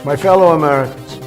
My fellow Americans,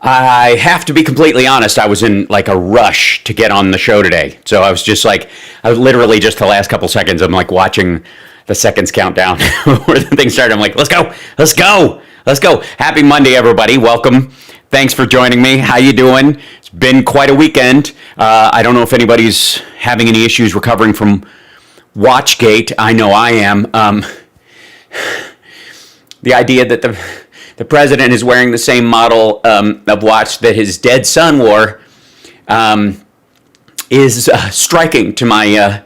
I have to be completely honest. I was in like a rush to get on the show today. So I was just like, I was literally just the last couple seconds. I'm like watching the seconds count down where the thing started. I'm like, let's go, let's go, let's go. Happy Monday, everybody. Welcome. Thanks for joining me. How you doing? It's been quite a weekend. I don't know if anybody's having any issues recovering from Watchgate. I know I am. The idea that the president is wearing the same model of watch that his dead son wore is striking to my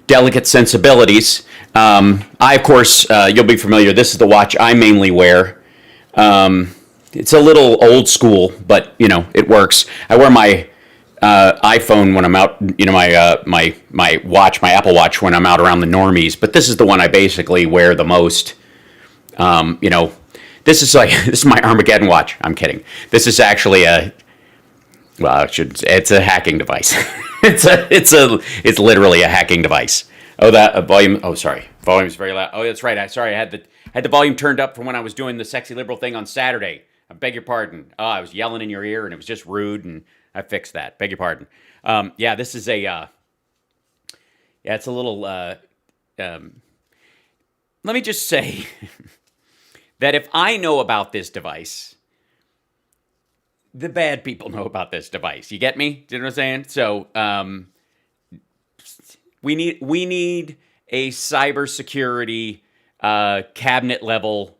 delicate sensibilities. I, of course, you'll be familiar, this is the watch I mainly wear. It's a little old school, but, you know, it works. I wear my iPhone when I'm out, you know, my watch, my Apple Watch when I'm out around the normies, but this is the one I basically wear the most. You know, this is my Armageddon watch. I'm kidding. This is actually it's a hacking device. It's literally a hacking device. Oh, that volume. Oh, sorry. Volume's very loud. Oh, that's right. I had the volume turned up from when I was doing the sexy liberal thing on Saturday. I beg your pardon. Oh, I was yelling in your ear and it was just rude, and I fixed that. Beg your pardon. Yeah, this is it's a little, let me just say that if I know about this device, the bad people know about this device. You get me? Do you know what I'm saying? So we need a cybersecurity cabinet level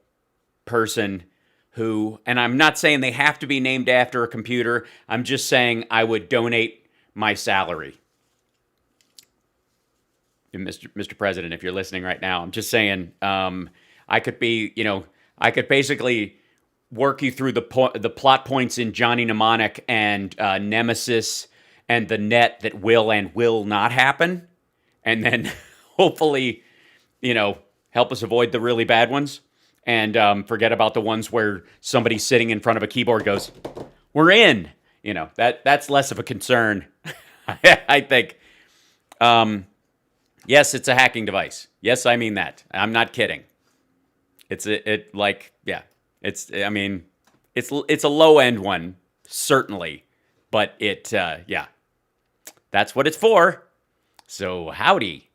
person who, and I'm not saying they have to be named after a computer. I'm just saying I would donate my salary. Mr. President, if you're listening right now, I'm just saying I could be, you know, I could basically work you through the plot points in Johnny Mnemonic and Nemesis and the net that will and will not happen, and then hopefully, you know, help us avoid the really bad ones and forget about the ones where somebody sitting in front of a keyboard goes, "We're in." You know, that's less of a concern, I think. Yes, it's a hacking device. Yes, I mean that. I'm not kidding. It's a low end one, certainly, but that's what it's for. So howdy,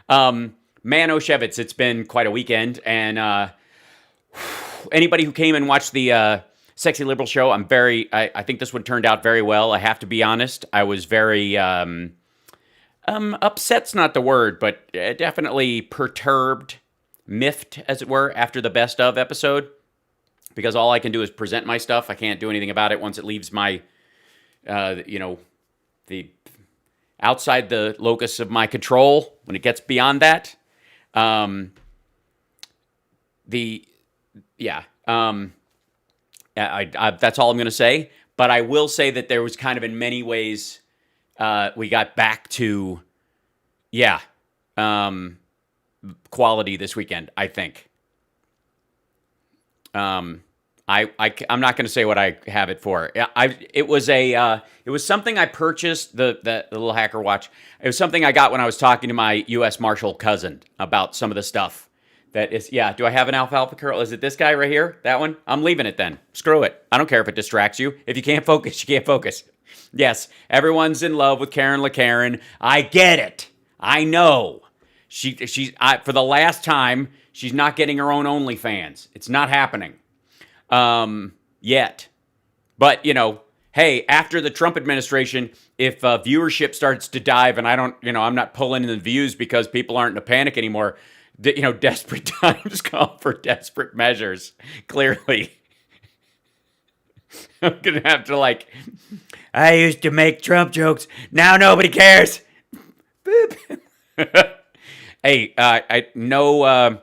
Oshevitz. It's been quite a weekend, and anybody who came and watched the Sexy Liberal show, I think this one turned out very well. I have to be honest. I was very upset's not the word, but definitely perturbed, miffed, as it were, after the best of episode, because all I can do is present my stuff. I can't do anything about it once it leaves my, the outside the locus of my control. When it gets beyond that, that's all I'm going to say. But I will say that there was kind of, in many ways, we got back to, quality this weekend, I think. I'm not going to say what I have it for. It was something I purchased, the little hacker watch. It was something I got when I was talking to my U.S. Marshal cousin about some of the stuff that is. Yeah, do I have an alfalfa curl? Is it this guy right here? That one? I'm leaving it then. Screw it. I don't care if it distracts you. If you can't focus, you can't focus. Yes, everyone's in love with Karen LaKaren. I get it. I know. For the last time, she's not getting her own OnlyFans. It's not happening. Yet. But, hey, after the Trump administration, if viewership starts to dive and I'm not pulling in the views because people aren't in a panic anymore, desperate times call for desperate measures, clearly. I'm going to have to I used to make Trump jokes. Now nobody cares. Hey, I know,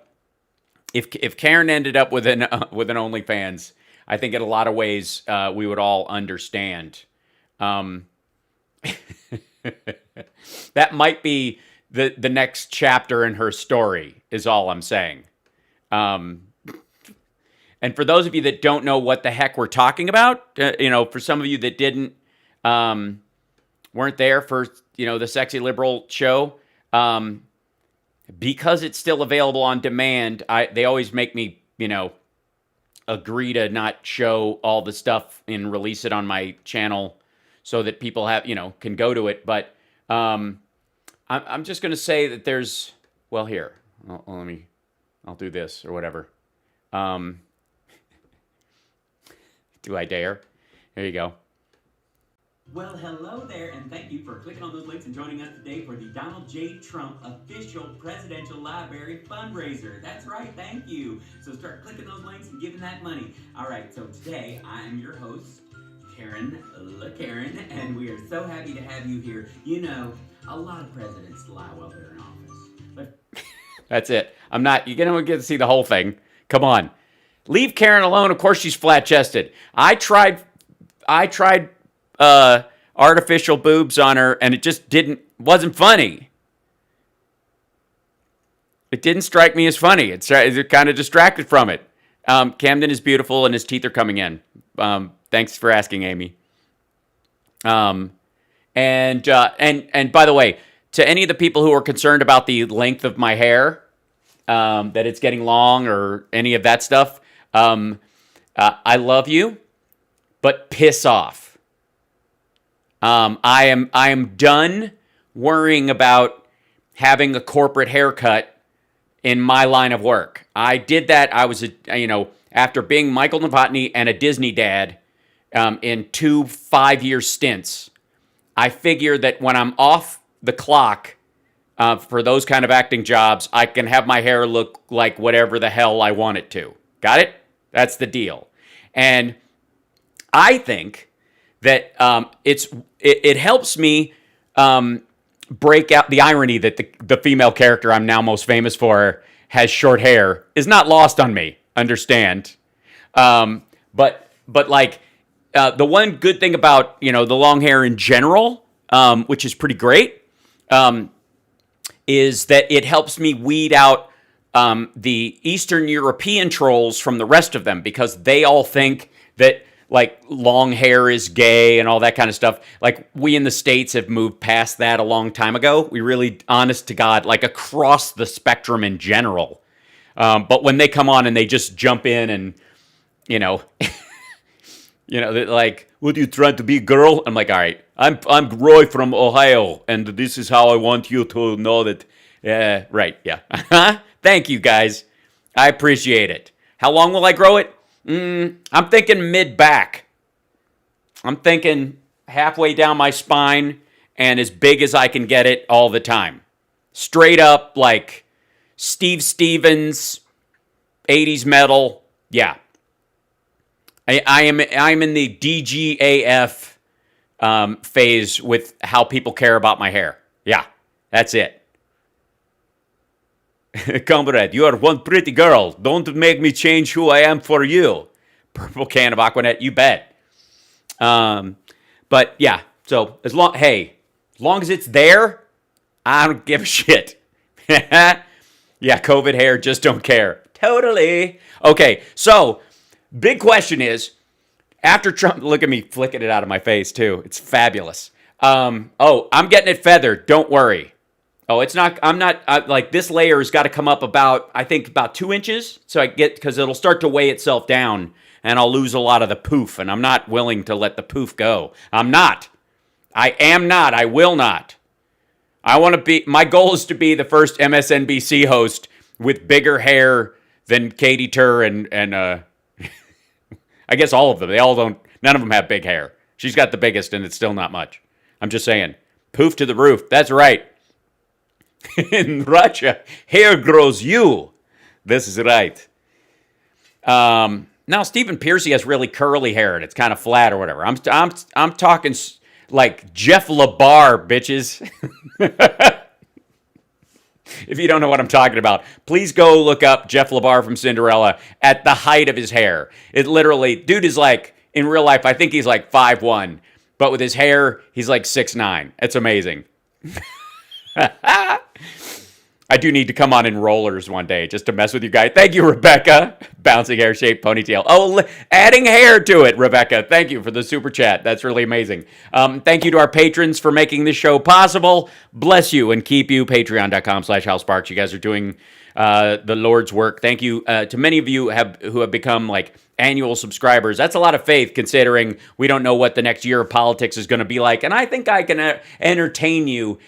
if Karen ended up with an OnlyFans, I think in a lot of ways we would all understand. That might be the next chapter in her story, is all I'm saying. And for those of you that don't know what the heck we're talking about, for some of you that weren't there for the Sexy Liberal show, because it's still available on demand, they always make me, agree to not show all the stuff and release it on my channel so that people have, can go to it. But I'm just going to say that there's, well, here, I'll do this or whatever. Do I dare? There you go. Well, hello there, and thank you for clicking on those links and joining us today for the Donald J. Trump Official Presidential Library Fundraiser. That's right, thank you. So start clicking those links and giving that money. All right, so today I am your host, Karen LaKaren, and we are so happy to have you here. A lot of presidents lie while they're in office. But that's it. You're going to get to see the whole thing. Come on. Leave Karen alone. Of course she's flat-chested. I tried artificial boobs on her, and it just wasn't funny. It didn't strike me as funny. It kind of distracted from it. Camden is beautiful, and his teeth are coming in. Thanks for asking, Amy. And by the way, to any of the people who are concerned about the length of my hair, that it's getting long or any of that stuff, I love you, but piss off. I am done worrying about having a corporate haircut in my line of work. I did that. I was, after being Michael Novotny and a Disney dad in 2 5-year stints, I figure that when I'm off the clock for those kind of acting jobs, I can have my hair look like whatever the hell I want it to. Got it? That's the deal. And I think that it helps me break out the irony that the female character I'm now most famous for has short hair is not lost on me. Understand? But the one good thing about the long hair in general, which is pretty great, is that it helps me weed out the Eastern European trolls from the rest of them, because they all think that long hair is gay and all that kind of stuff. We in the States have moved past that a long time ago. We really, honest to God, across the spectrum in general. But when they come on and they just jump in and, they're like, what, are you trying to be a girl? I'm like, all right, I'm Roy from Ohio, and this is how I want you to know that. Right, yeah. Thank you, guys. I appreciate it. How long will I grow it? I'm thinking mid-back. I'm thinking halfway down my spine and as big as I can get it all the time. Straight up like Steve Stevens, 80s metal. Yeah. I'm in the DGAF phase with how people care about my hair. Yeah, that's it. Comrade, you are one pretty girl. Don't make me change who I am for you. Purple can of Aquanet, you bet. But yeah, so as long as it's there, I don't give a shit. Yeah, COVID hair, just don't care. Totally. Okay, so big question is, after Trump, look at me flicking it out of my face too. It's fabulous. I'm getting it feathered. Don't worry. Oh, it's not, like this layer has got to come up about 2 inches. So because it'll start to weigh itself down and I'll lose a lot of the poof. And I'm not willing to let the poof go. I am not. I will not. My goal is to be the first MSNBC host with bigger hair than Katie Tur and I guess all of them. None of them have big hair. She's got the biggest and it's still not much. I'm just saying. Poof to the roof. That's right. In Russia, hair grows you. This is right. Now Stephen Pearcy has really curly hair and it's kind of flat or whatever. I'm talking like Jeff LaBar, bitches. If you don't know what I'm talking about, please go look up Jeff LaBar from Cinderella at the height of his hair. It literally, dude is like, in real life, I think he's like 5'1", but with his hair, he's like 6'9". It's amazing. I do need to come on in rollers one day just to mess with you guys. Thank you, Rebecca. Bouncing hair-shaped ponytail. Oh, adding hair to it, Rebecca. Thank you for the super chat. That's really amazing. Thank you to our patrons for making this show possible. Bless you and keep you. Patreon.com/Hal Sparks. You guys are doing the Lord's work. Thank you to many of you who have become like annual subscribers. That's a lot of faith considering we don't know what the next year of politics is going to be like. And I think I can entertain you,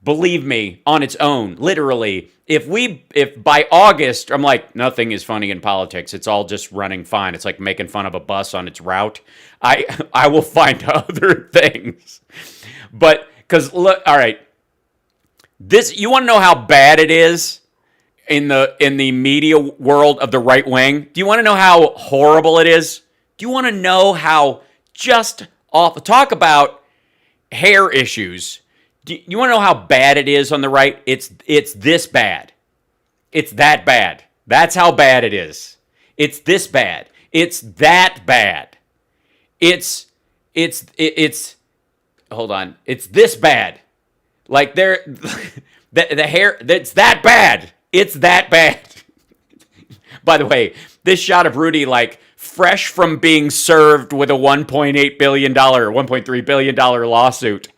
believe me, on its own, literally. If by August, I'm like, nothing is funny in politics. It's all just running fine. It's like making fun of a bus on its route. I will find other things. But, because, look, all right. You want to know how bad it is in the media world of the right wing? Do you want to know how horrible it is? Do you want to know how just awful? Talk about hair issues. You want to know how bad it is on the right? It's this bad. It's that bad. That's how bad it is. It's this bad. It's that bad. It's hold on. It's this bad. Like the hair, it's that bad. It's that bad. By the way, this shot of Rudy, like fresh from being served with a $1.8 billion, $1.3 billion lawsuit.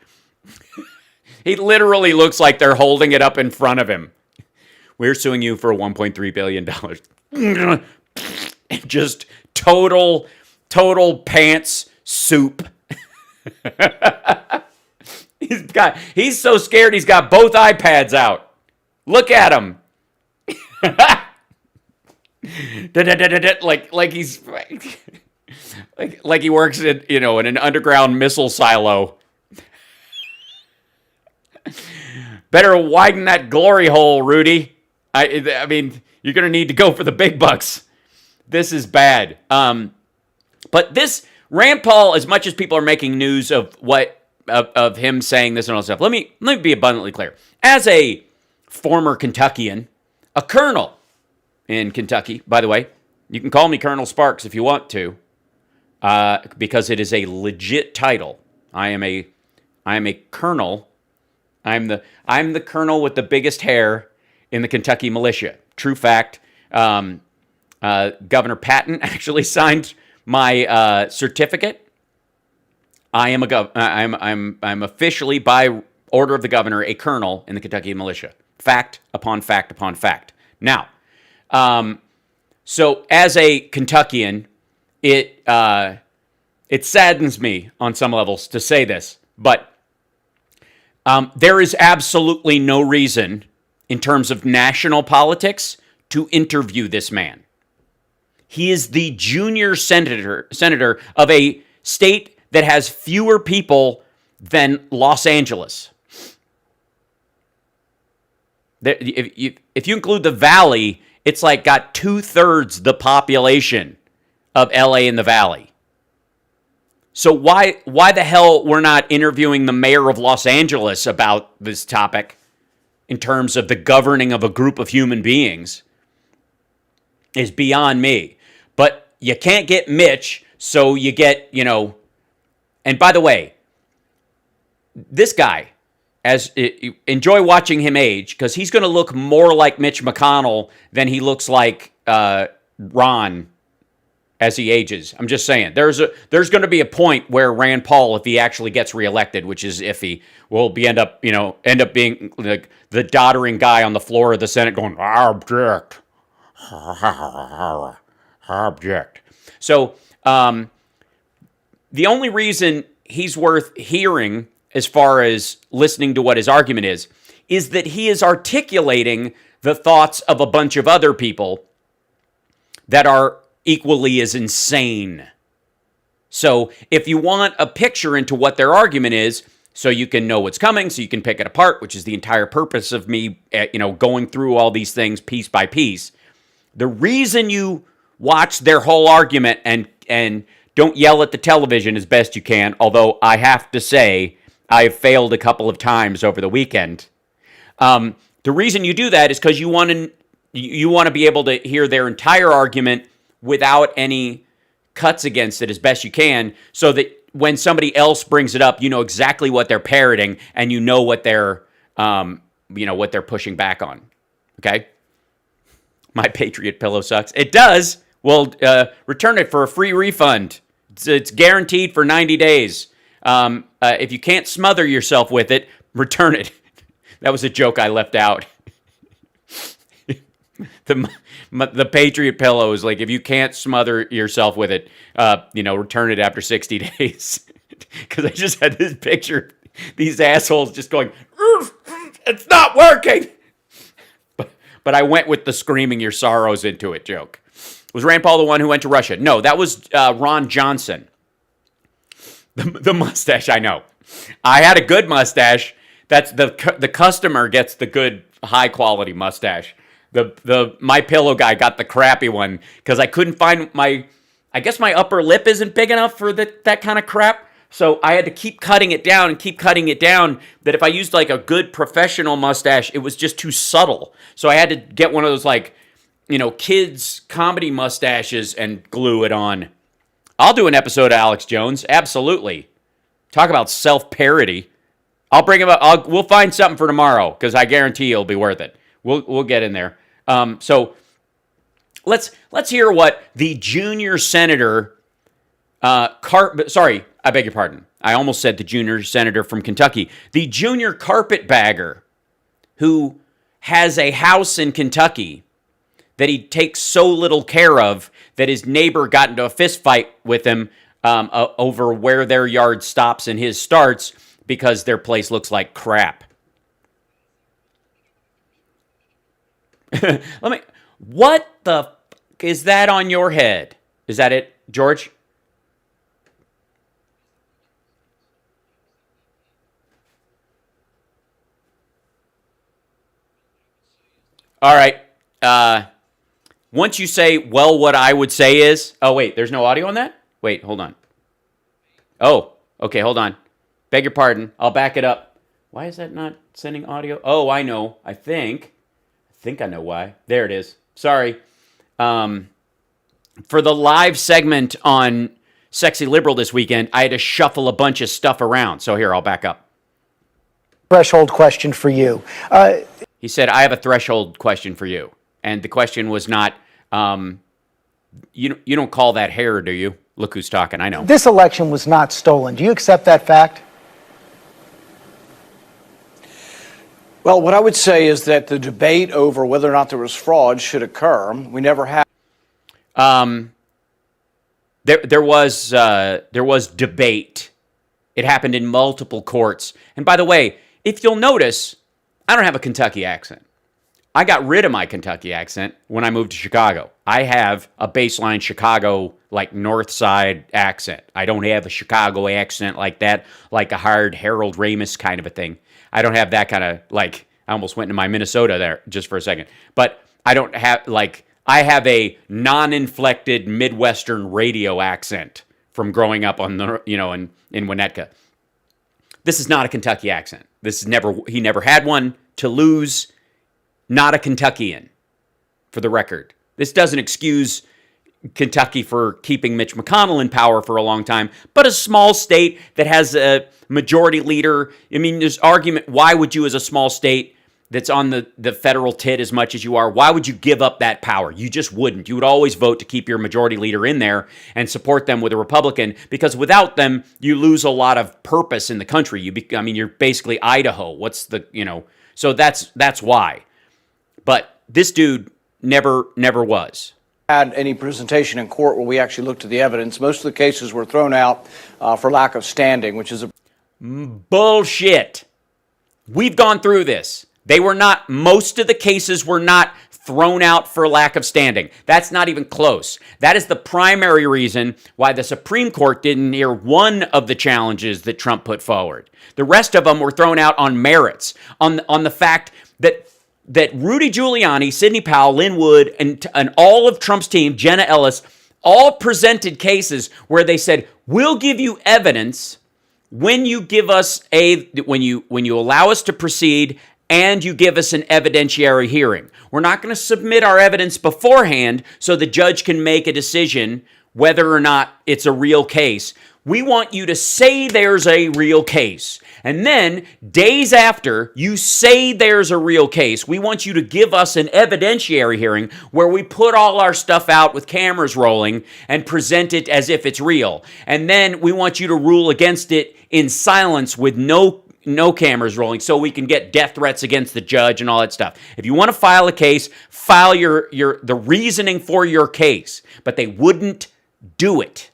He literally looks like they're holding it up in front of him. We're suing you for $1.3 billion. Just total pants soup. He's so scared he's got both iPads out. Look at him. like he's like he works in in an underground missile silo. Better widen that glory hole, Rudy. I mean, you're going to need to go for the big bucks. This is bad. But this Rand Paul, as much as people are making news of of him saying this and all stuff, let me be abundantly clear. As a former Kentuckian, a colonel in Kentucky, by the way, you can call me Colonel Sparks if you want to, because it is a legit title. I am a colonel. I'm the colonel with the biggest hair in the Kentucky militia. True fact. Governor Patton actually signed my certificate. I'm officially, by order of the governor, a colonel in the Kentucky militia. Fact upon fact upon fact. Now, so as a Kentuckian, it saddens me on some levels to say this, but there is absolutely no reason in terms of national politics to interview this man. He is the junior senator of a state that has fewer people than Los Angeles. If you include the Valley, it's like got 2/3 the population of LA and the Valley. So why the hell we're not interviewing the mayor of Los Angeles about this topic in terms of the governing of a group of human beings is beyond me. But you can't get Mitch, so you get, and by the way, this guy, enjoy watching him age, because he's going to look more like Mitch McConnell than he looks like Ron as he ages. I'm just saying, there's going to be a point where Rand Paul, if he actually gets reelected, which is iffy, will end up being like the doddering guy on the floor of the Senate going, "I object, I object." So the only reason he's worth hearing, as far as listening to what his argument is that he is articulating the thoughts of a bunch of other people that are equally as insane. So if you want a picture into what their argument is, so you can know what's coming, so you can pick it apart, which is the entire purpose of me, going through all these things piece by piece. The reason you watch their whole argument and don't yell at the television as best you can, although I have to say I've failed a couple of times over the weekend. The reason you do that is because you want to be able to hear their entire argument without any cuts against it as best you can, so that when somebody else brings it up, you know exactly what they're parroting and you know what they're what they're pushing back on. Okay? My Patriot pillow sucks. It does. Well, return it for a free refund. It's guaranteed for 90 days. If you can't smother yourself with it, return it. That was a joke I left out. The Patriot pillow is like, if you can't smother yourself with it, return it after 60 days. Because I just had this picture, these assholes just going, "It's not working." But I went with the screaming your sorrows into it joke. Was Rand Paul the one who went to Russia? No, that was Ron Johnson. The mustache, I know. I had a good mustache. That's the customer gets the good high quality mustache. The My Pillow guy got the crappy one because I couldn't find I guess my upper lip isn't big enough for that kind of crap. So I had to keep cutting it down that if I used like a good professional mustache, it was just too subtle. So I had to get one of those kids comedy mustaches and glue it on. I'll do an episode of Alex Jones. Absolutely. Talk about self-parody. I'll bring him up. We'll find something for tomorrow because I guarantee it'll be worth it. We'll get in there. So let's hear what the junior senator, sorry, I beg your pardon. I almost said the junior senator from Kentucky. The junior carpetbagger who has a house in Kentucky that he takes so little care of that his neighbor got into a fist fight with him over where their yard stops and his starts because their place looks like crap. What the is that on your head? Is that it, George? All right. Once you say, well, what I would say is... Oh, wait, there's no audio on that? Wait, hold on. Oh, okay, hold on. Beg your pardon. I'll back it up. Why is that not sending audio? Oh, I know. I think I know why. There it is. Sorry. For the live segment on Sexy Liberal this weekend, I had to shuffle a bunch of stuff around. So here, I'll back up. Threshold question for you. He said, I have a threshold question for you. And the question was not, you don't call that hair, do you? Look who's talking, I know. This election was not stolen. Do you accept that fact? Well, what I would say is that the debate over whether or not there was fraud should occur. We never had. There was debate. It happened in multiple courts. And by the way, if you'll notice, I don't have a Kentucky accent. I got rid of my Kentucky accent when I moved to Chicago. I have a baseline Chicago, like North Side accent. I don't have a Chicago accent like that, like a hard Harold Ramis kind of a thing. I don't have that kind of, I almost went into my Minnesota there just for a second. But I don't have, I have a non-inflected Midwestern radio accent from growing up on the, in Winnetka. This is not a Kentucky accent. He never had one. To lose, not a Kentuckian, for the record. This doesn't excuse Kentucky for keeping Mitch McConnell in power for a long time, but a small state that has a majority leader. I mean, there's argument, why would you as a small state that's on the federal tit as much as you are, why would you give up that power? You just wouldn't. You would always vote to keep your majority leader in there and support them with a Republican, because without them, you lose a lot of purpose in the country. You're basically Idaho. So that's why. But this dude never was. Had any presentation in court where we actually looked at the evidence. Most of the cases were thrown out for lack of standing, which is bullshit. We've gone through this. Most of the cases were not thrown out for lack of standing. That's not even close. That is the primary reason why the Supreme Court didn't hear one of the challenges that Trump put forward. The rest of them were thrown out on merits, on the fact that Rudy Giuliani, Sidney Powell, Lynn Wood, and all of Trump's team, Jenna Ellis, all presented cases where they said, we'll give you evidence when you give us when you allow us to proceed and you give us an evidentiary hearing. We're not going to submit our evidence beforehand so the judge can make a decision whether or not it's a real case. We want you to say there's a real case. And then, days after you say there's a real case, we want you to give us an evidentiary hearing where we put all our stuff out with cameras rolling and present it as if it's real. And then we want you to rule against it in silence with no cameras rolling, so we can get death threats against the judge and all that stuff. If you want to file a case, file the reasoning for your case. But they wouldn't do it.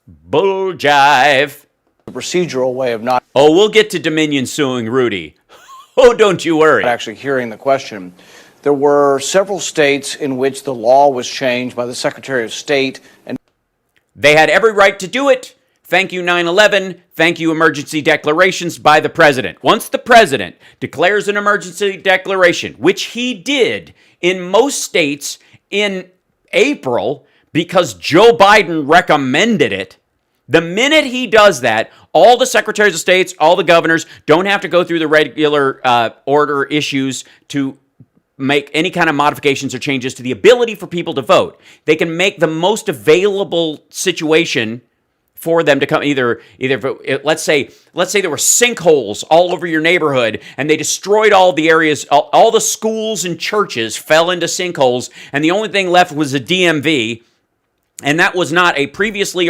Bull jive. a procedural way of not Oh, we'll get to Dominion suing Rudy. Oh, don't you worry. actually hearing the question. There were several states in which the law was changed by the Secretary of State, and They had every right to do it. Thank you, 9/11. Thank you, emergency declarations by the president. Once the president declares an emergency declaration, which he did in most states in April because Joe Biden recommended it, the minute he does that, all the secretaries of states, all the governors don't have to go through the regular order issues to make any kind of modifications or changes to the ability for people to vote. They can make the most available situation for them to come either let's say there were sinkholes all over your neighborhood and they destroyed all the areas, all the schools and churches fell into sinkholes, and the only thing left was a DMV, and that was not a previously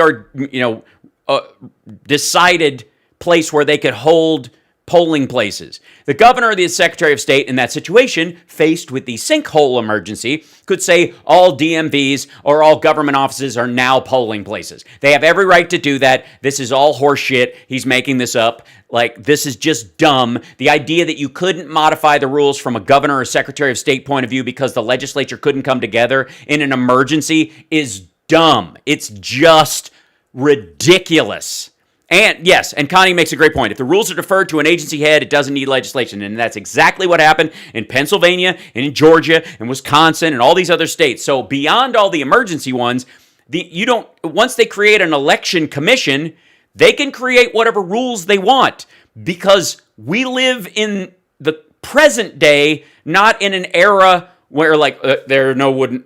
decided place where they could hold polling places. The governor or the secretary of state in that situation, faced with the sinkhole emergency, could say all DMVs or all government offices are now polling places. They have every right to do that. This is all horseshit. He's making this up. Like, this is just dumb. The idea that you couldn't modify the rules from a governor or secretary of state point of view because the legislature couldn't come together in an emergency is dumb. It's just ridiculous. And yes, and Connie makes a great point. If the rules are deferred to an agency head, it doesn't need legislation. And that's exactly what happened in Pennsylvania and in Georgia and Wisconsin and all these other states. So beyond all the emergency ones, once they create an election commission, they can create whatever rules they want, because we live in the present day, not in an era where there are no wooden,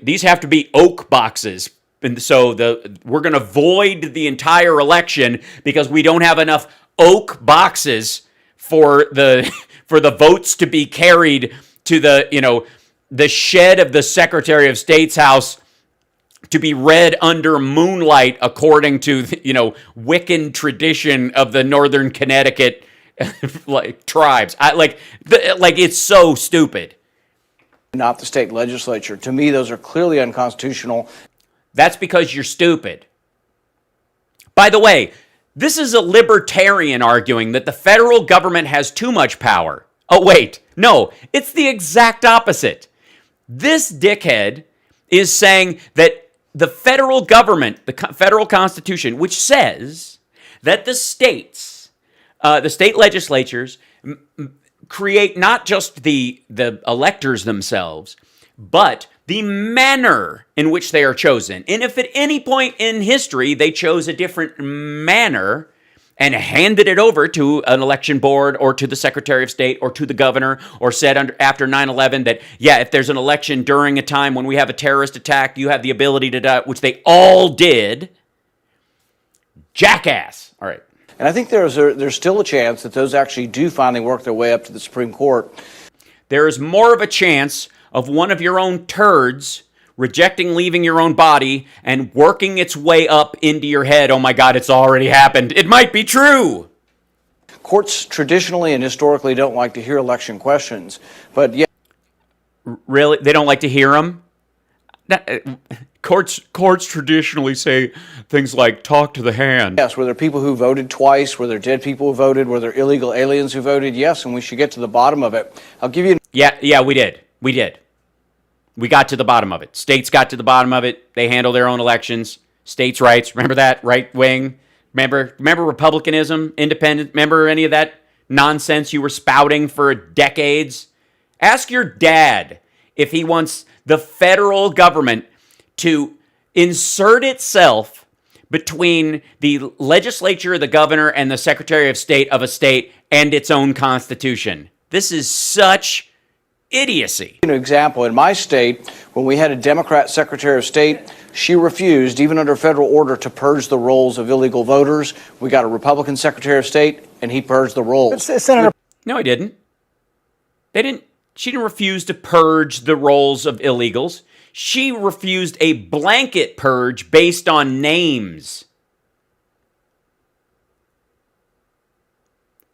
these have to be oak boxes. And so we're going to void the entire election because we don't have enough oak boxes for the votes to be carried to the shed of the Secretary of State's house to be read under moonlight according to Wiccan tradition of the Northern Connecticut tribes. It's so stupid. not the state legislature. To me, those are clearly unconstitutional. That's because you're stupid. By the way, this is a libertarian arguing that the federal government has too much power. Oh, wait. No, it's the exact opposite. This dickhead is saying that the federal government, the federal constitution, which says that the states, the state legislatures, create not just the electors themselves, but the manner in which they are chosen. And if at any point in history they chose a different manner and handed it over to an election board or to the Secretary of State or to the governor, or said after 9/11 that, yeah, if there's an election during a time when we have a terrorist attack, you have the ability to do, which they all did. Jackass. All right. And I think there's still a chance that those actually do finally work their way up to the Supreme Court. There is more of a chance of one of your own turds rejecting leaving your own body and working its way up into your head. Oh my God, it's already happened. It might be true. Courts traditionally and historically don't like to hear election questions, but yeah. Really? They don't like to hear them? Courts traditionally say things like, talk to the hand. Yes, were there people who voted twice? Were there dead people who voted? Were there illegal aliens who voted? Yes, and we should get to the bottom of it. I'll give you... Yeah, we did. We got to the bottom of it. States got to the bottom of it. They handle their own elections. States' rights. Remember that? Right wing. Remember republicanism, independent. Remember any of that nonsense you were spouting for decades? Ask your dad if he wants the federal government to insert itself between the legislature, the governor, and the secretary of state of a state and its own constitution. This is such idiocy. An example, in my state, when we had a Democrat Secretary of State, she refused, even under federal order, to purge the rolls of illegal voters. We got a Republican Secretary of State, and he purged the rolls. Senator. No, he didn't. She didn't refuse to purge the rolls of illegals. She refused a blanket purge based on names.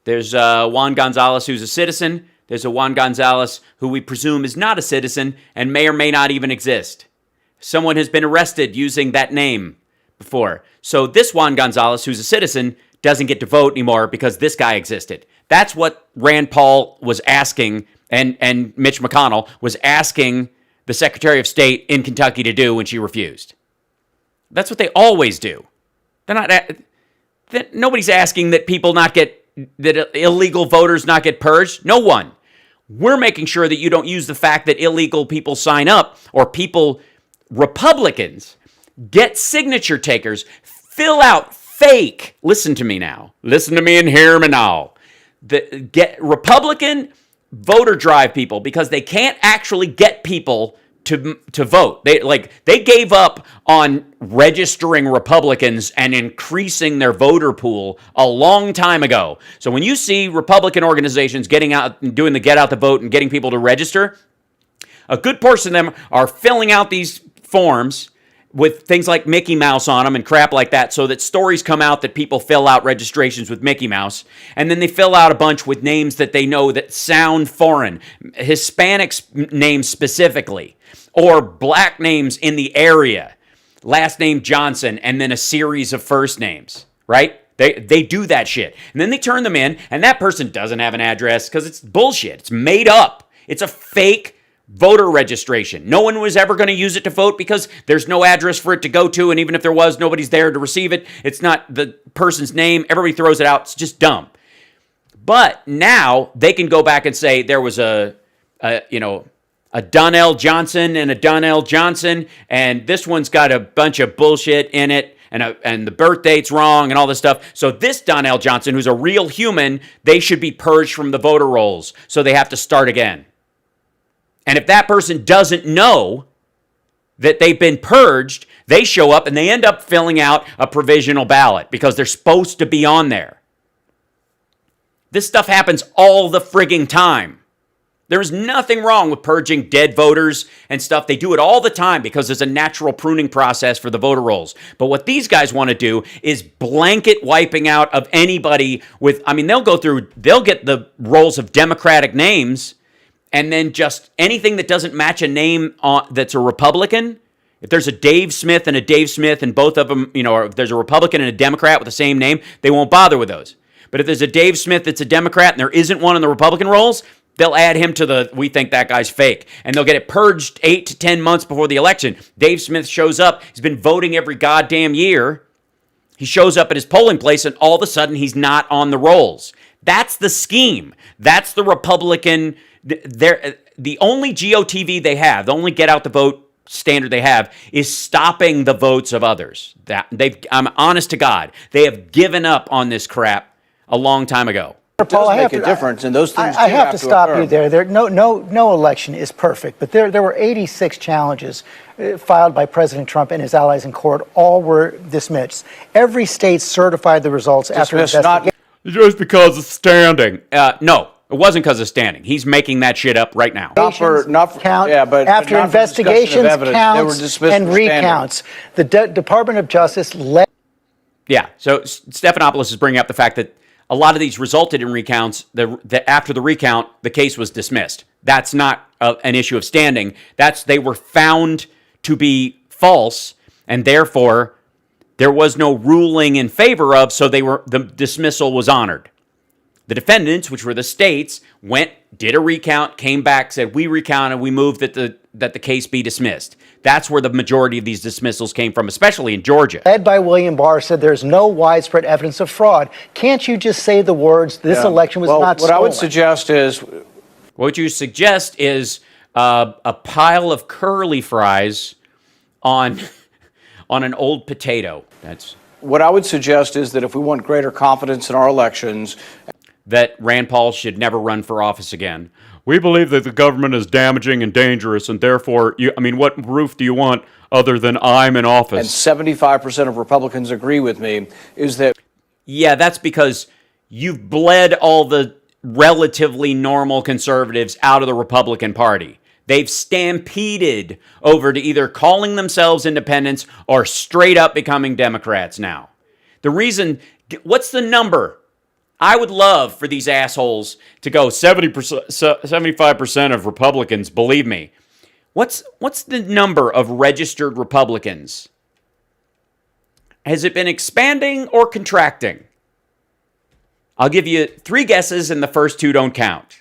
There's Juan Gonzalez, who's a citizen. There's a Juan Gonzalez who we presume is not a citizen and may or may not even exist. Someone has been arrested using that name before. So this Juan Gonzalez, who's a citizen, doesn't get to vote anymore because this guy existed. That's what Rand Paul was asking, and Mitch McConnell was asking the Secretary of State in Kentucky to do when she refused. That's what they always do. Nobody's asking that that illegal voters not get purged. No one. We're making sure that you don't use the fact that illegal people sign up or Republicans get signature takers, fill out fake. Listen to me now. Listen to me and hear me now. Get Republican voter drive people because they can't actually get people to vote. They gave up on registering Republicans and increasing their voter pool a long time ago. So when you see Republican organizations getting out and doing the get out the vote and getting people to register, a good portion of them are filling out these forms with things like Mickey Mouse on them and crap like that, so that stories come out that people fill out registrations with Mickey Mouse, and then they fill out a bunch with names that they know that sound foreign, Hispanic names specifically, or black names in the area, last name Johnson, and then a series of first names, right? They do that shit. And then they turn them in, and that person doesn't have an address because it's bullshit. It's made up. It's a fake voter registration. No one was ever going to use it to vote because there's no address for it to go to, and even if there was, nobody's there to receive it. It's not the person's name. Everybody throws it out. It's just dumb. But now they can go back and say there was a Donnell Johnson and a Donnell Johnson, and this one's got a bunch of bullshit in it, and the birth date's wrong and all this stuff. So this Donnell Johnson, who's a real human, they should be purged from the voter rolls. So they have to start again. And if that person doesn't know that they've been purged, they show up and they end up filling out a provisional ballot because they're supposed to be on there. This stuff happens all the frigging time. There's nothing wrong with purging dead voters and stuff. They do it all the time because there's a natural pruning process for the voter rolls. But what these guys want to do is blanket wiping out of anybody they'll get the rolls of Democratic names, and then just anything that doesn't match a name that's a Republican. If there's a Dave Smith and both of them, if there's a Republican and a Democrat with the same name, they won't bother with those. But if there's a Dave Smith that's a Democrat and there isn't one in the Republican rolls, they'll add him to we think that guy's fake. And they'll get it purged 8 to 10 months before the election. Dave Smith shows up. He's been voting every goddamn year. He shows up at his polling place and all of a sudden he's not on the rolls. That's the scheme. That's the Republican. The only GOTV they have, the only get out the vote standard they have, is stopping the votes of others. I'm honest to God, they have given up on this crap a long time ago. It does make a difference, and those things I have to stop occur. you there. No election is perfect, but there were 86 challenges filed by President Trump and his allies in court. All were dismissed. Every state certified the results after investigation. Just because of standing. No, it wasn't because of standing. He's making that shit up right now. Not for Yeah, but after not for discussion of investigations, evidence, they were counts, dismissed and for standing. recounts, the Department of Justice led. Yeah, so Stephanopoulos is bringing up the fact that a lot of these resulted in recounts. After the recount, the case was dismissed. That's not an issue of standing. They were found to be false, and therefore there was no ruling in favor of, so the dismissal was honored. The defendants, which were the states, did a recount, came back, said, we recounted, we moved that the case be dismissed. That's where the majority of these dismissals came from, especially in Georgia. Led by William Barr, said there's no widespread evidence of fraud. Can't you just say the words, this election was not stolen? What I would suggest is... What you suggest is a pile of curly fries on an old potato. What I would suggest is that if we want greater confidence in our elections... that Rand Paul should never run for office again. We believe that the government is damaging and dangerous, and therefore, what proof do you want other than I'm in office? And 75% of Republicans agree with me, is that... Yeah, that's because you've bled all the relatively normal conservatives out of the Republican Party. They've stampeded over to either calling themselves independents or straight up becoming Democrats now. The reason, what's the number? I would love for these assholes to go 70%, 75% of Republicans, believe me. What's the number of registered Republicans? Has it been expanding or contracting? I'll give you 3 guesses and the first 2 don't count.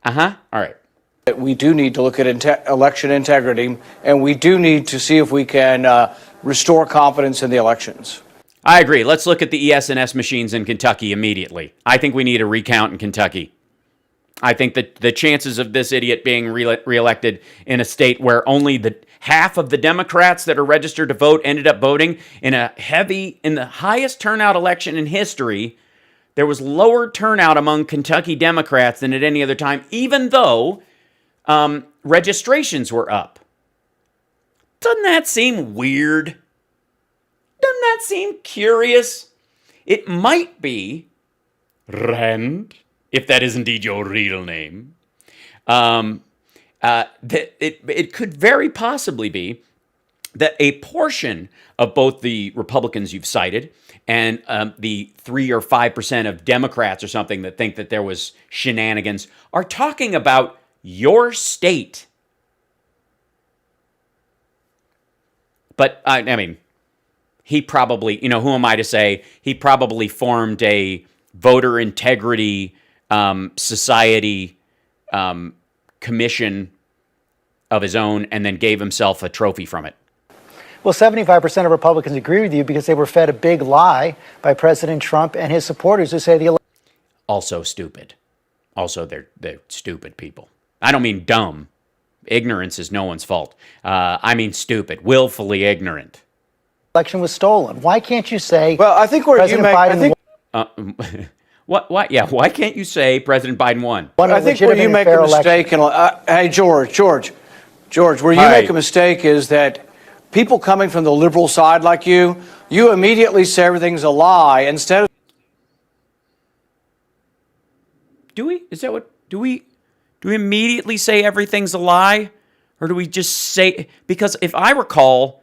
All right. We do need to look at election integrity, and we do need to see if we can restore confidence in the elections. I agree. Let's look at the ES&S machines in Kentucky immediately. I think we need a recount in Kentucky. I think that the chances of this idiot being reelected in a state where only half of the Democrats that are registered to vote ended up voting in the highest turnout election in history, there was lower turnout among Kentucky Democrats than at any other time, even though registrations were up. Doesn't that seem weird? Doesn't that seem curious? It might be, Rand, if that is indeed your real name, that it could very possibly be that a portion of both the Republicans you've cited and the 3 or 5% of Democrats or something that think that there was shenanigans are talking about your state. But, I mean... he probably, who am I to say? He probably formed a voter integrity society commission of his own and then gave himself a trophy from it. Well, 75% of Republicans agree with you because they were fed a big lie by President Trump and his supporters who say the election. Also stupid. Also, they're stupid people. I don't mean dumb. Ignorance is no one's fault. I mean stupid, willfully ignorant. Election was stolen. Why can't you say? Well, I think where President you make. Biden What? Yeah. Why can't you say President Biden won? I think where you make a mistake, hey George, where you make a mistake is that people coming from the liberal side like you immediately say everything's a lie instead of. Do we? Is that what? Do we immediately say everything's a lie, or do we just say? Because if I recall,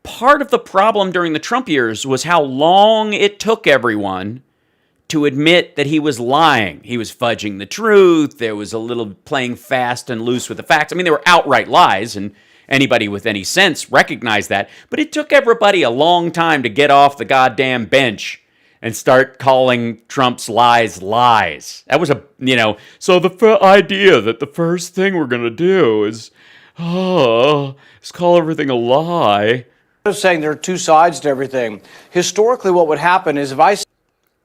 part of the problem during the Trump years was how long it took everyone to admit that he was lying. He was fudging the truth. There was a little playing fast and loose with the facts. I mean, they were outright lies, and anybody with any sense recognized that. But it took everybody a long time to get off the goddamn bench and start calling Trump's lies lies. That was so the idea that the first thing we're going to do is call everything a lie. Saying there are 2 sides to everything. Historically, what would happen is if I...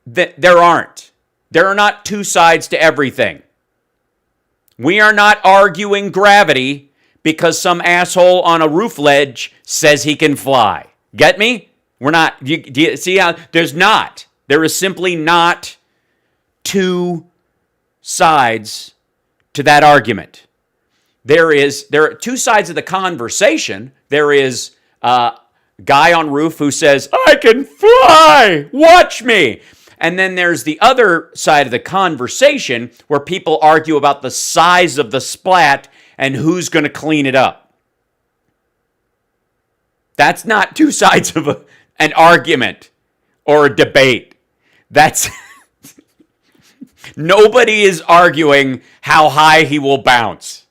There aren't. There are not 2 sides to everything. We are not arguing gravity because some asshole on a roof ledge says he can fly. Get me? We're not. Do you see how there's not? There is simply not two sides to that argument. There are two sides of the conversation. There is a guy on roof who says, "I can fly, watch me." And then there's the other side of the conversation where people argue about the size of the splat and who's going to clean it up. That's not two sides of an argument or a debate. That's nobody is arguing how high he will bounce.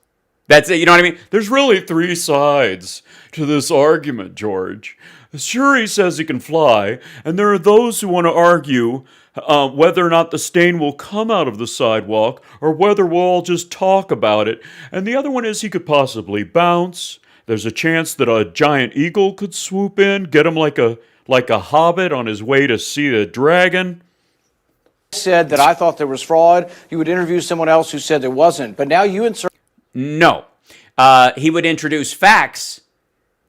That's it. You know what I mean? There's really three sides to this argument, George. Sure, he says he can fly, and there are those who want to argue whether or not the stain will come out of the sidewalk or whether we'll all just talk about it. And the other one is he could possibly bounce. There's a chance that a giant eagle could swoop in, get him like a hobbit on his way to see the dragon. Said that I thought there was fraud. He would interview someone else who said there wasn't. But now you insert. No. He would introduce facts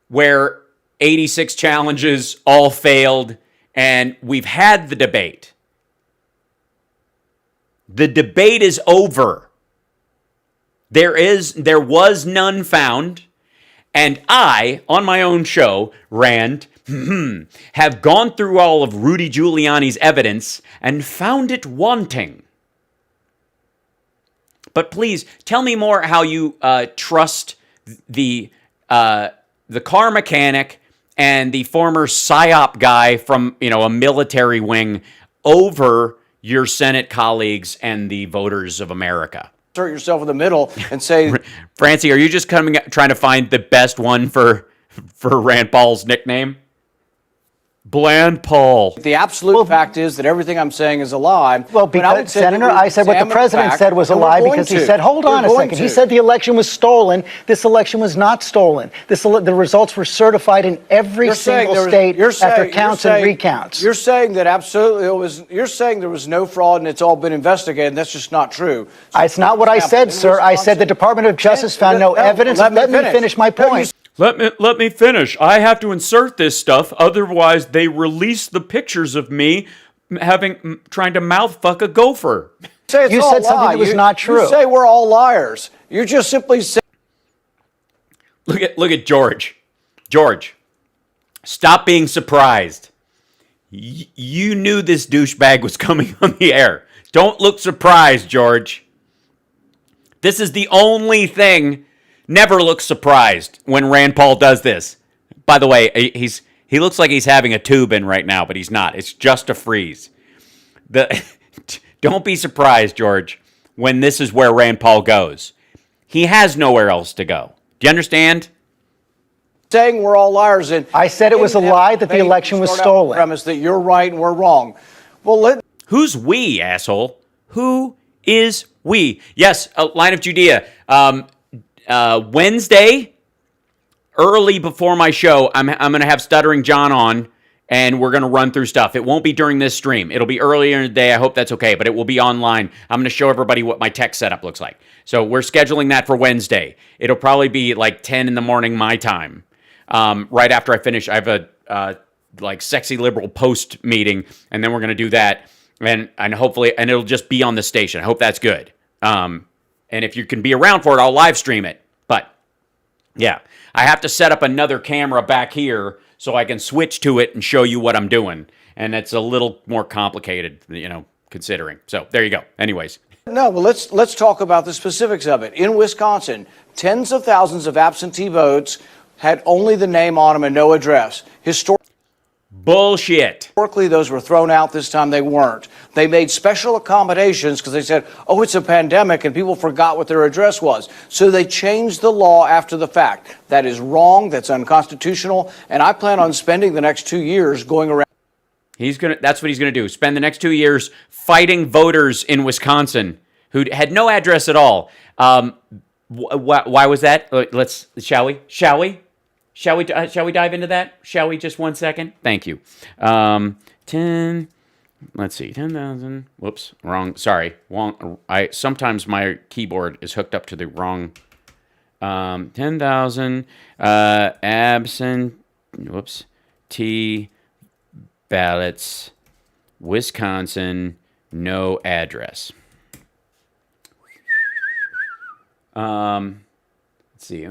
where 86 challenges all failed, and we've had the debate. The debate is over. There was none found. And I, on my own show, Rand, have gone through all of Rudy Giuliani's evidence and found it wanting. But please, tell me more how you trust the car mechanic and the former PSYOP guy from, a military wing over your Senate colleagues and the voters of America. Insert yourself in the middle and say, Francie, are you just trying to find the best one for Rand Paul's nickname? Bland Paul. The absolute fact is that everything I'm saying is a lie. Well, because, Senator, I said what the president said was a lie because he said, hold on a second. He said the election was stolen. This election was not stolen. The results were certified in every single state after counts and recounts. You're saying that absolutely you're saying there was no fraud and it's all been investigated, and that's just not true. It's not what I said, sir. I said the Department of Justice found no evidence. Let me finish my point. Let me finish. I have to insert this stuff, otherwise they release the pictures of me trying to mouth fuck a gopher. You said something that was not true. You say we're all liars. You're just simply saying. Look at George. George, stop being surprised. You knew this douchebag was coming on the air. Don't look surprised, George. This is the only thing. Never look surprised when Rand Paul does this. By the way, he looks like he's having a tube in right now, but he's not. It's just a freeze. Don't be surprised, George, when this is where Rand Paul goes. He has nowhere else to go. Do you understand? Saying we're all liars, and I said it was a lie that the election was stolen. Premise that you're right and we're wrong. Well, who's we, asshole? Who is we? Yes, Line of Judea. Wednesday, early before my show, I'm going to have Stuttering John on, and we're going to run through stuff. It won't be during this stream. It'll be earlier in the day. I hope that's okay, but it will be online. I'm going to show everybody what my tech setup looks like. So we're scheduling that for Wednesday. It'll probably be like 10 in the morning my time. Right after I finish, I have a sexy liberal post meeting, and then we're going to do that, and hopefully, and it'll just be on the station. I hope that's good. And if you can be around for it, I'll live stream it. But, yeah, I have to set up another camera back here so I can switch to it and show you what I'm doing. And it's a little more complicated, considering. So, there you go. Anyways. No, well, let's talk about the specifics of it. In Wisconsin, tens of thousands of absentee votes had only the name on them and no address. Bullshit. Historically, those were thrown out. This time they weren't. They made special accommodations because they said, oh, it's a pandemic, and people forgot what their address was. So they changed the law after the fact. That is wrong. That's unconstitutional. And I plan on spending the next 2 years going around. That's what he's going to do. Spend the next 2 years fighting voters in Wisconsin who had no address at all. Why was that? Shall we? Shall we dive into that? Shall we? Just 1 second. Thank you. 10. Let's see. 10,000. Whoops. Wrong. Sorry. Sometimes my keyboard is hooked up to the wrong. 10,000 absent. Whoops. T ballots Wisconsin, no address. Let's see. Here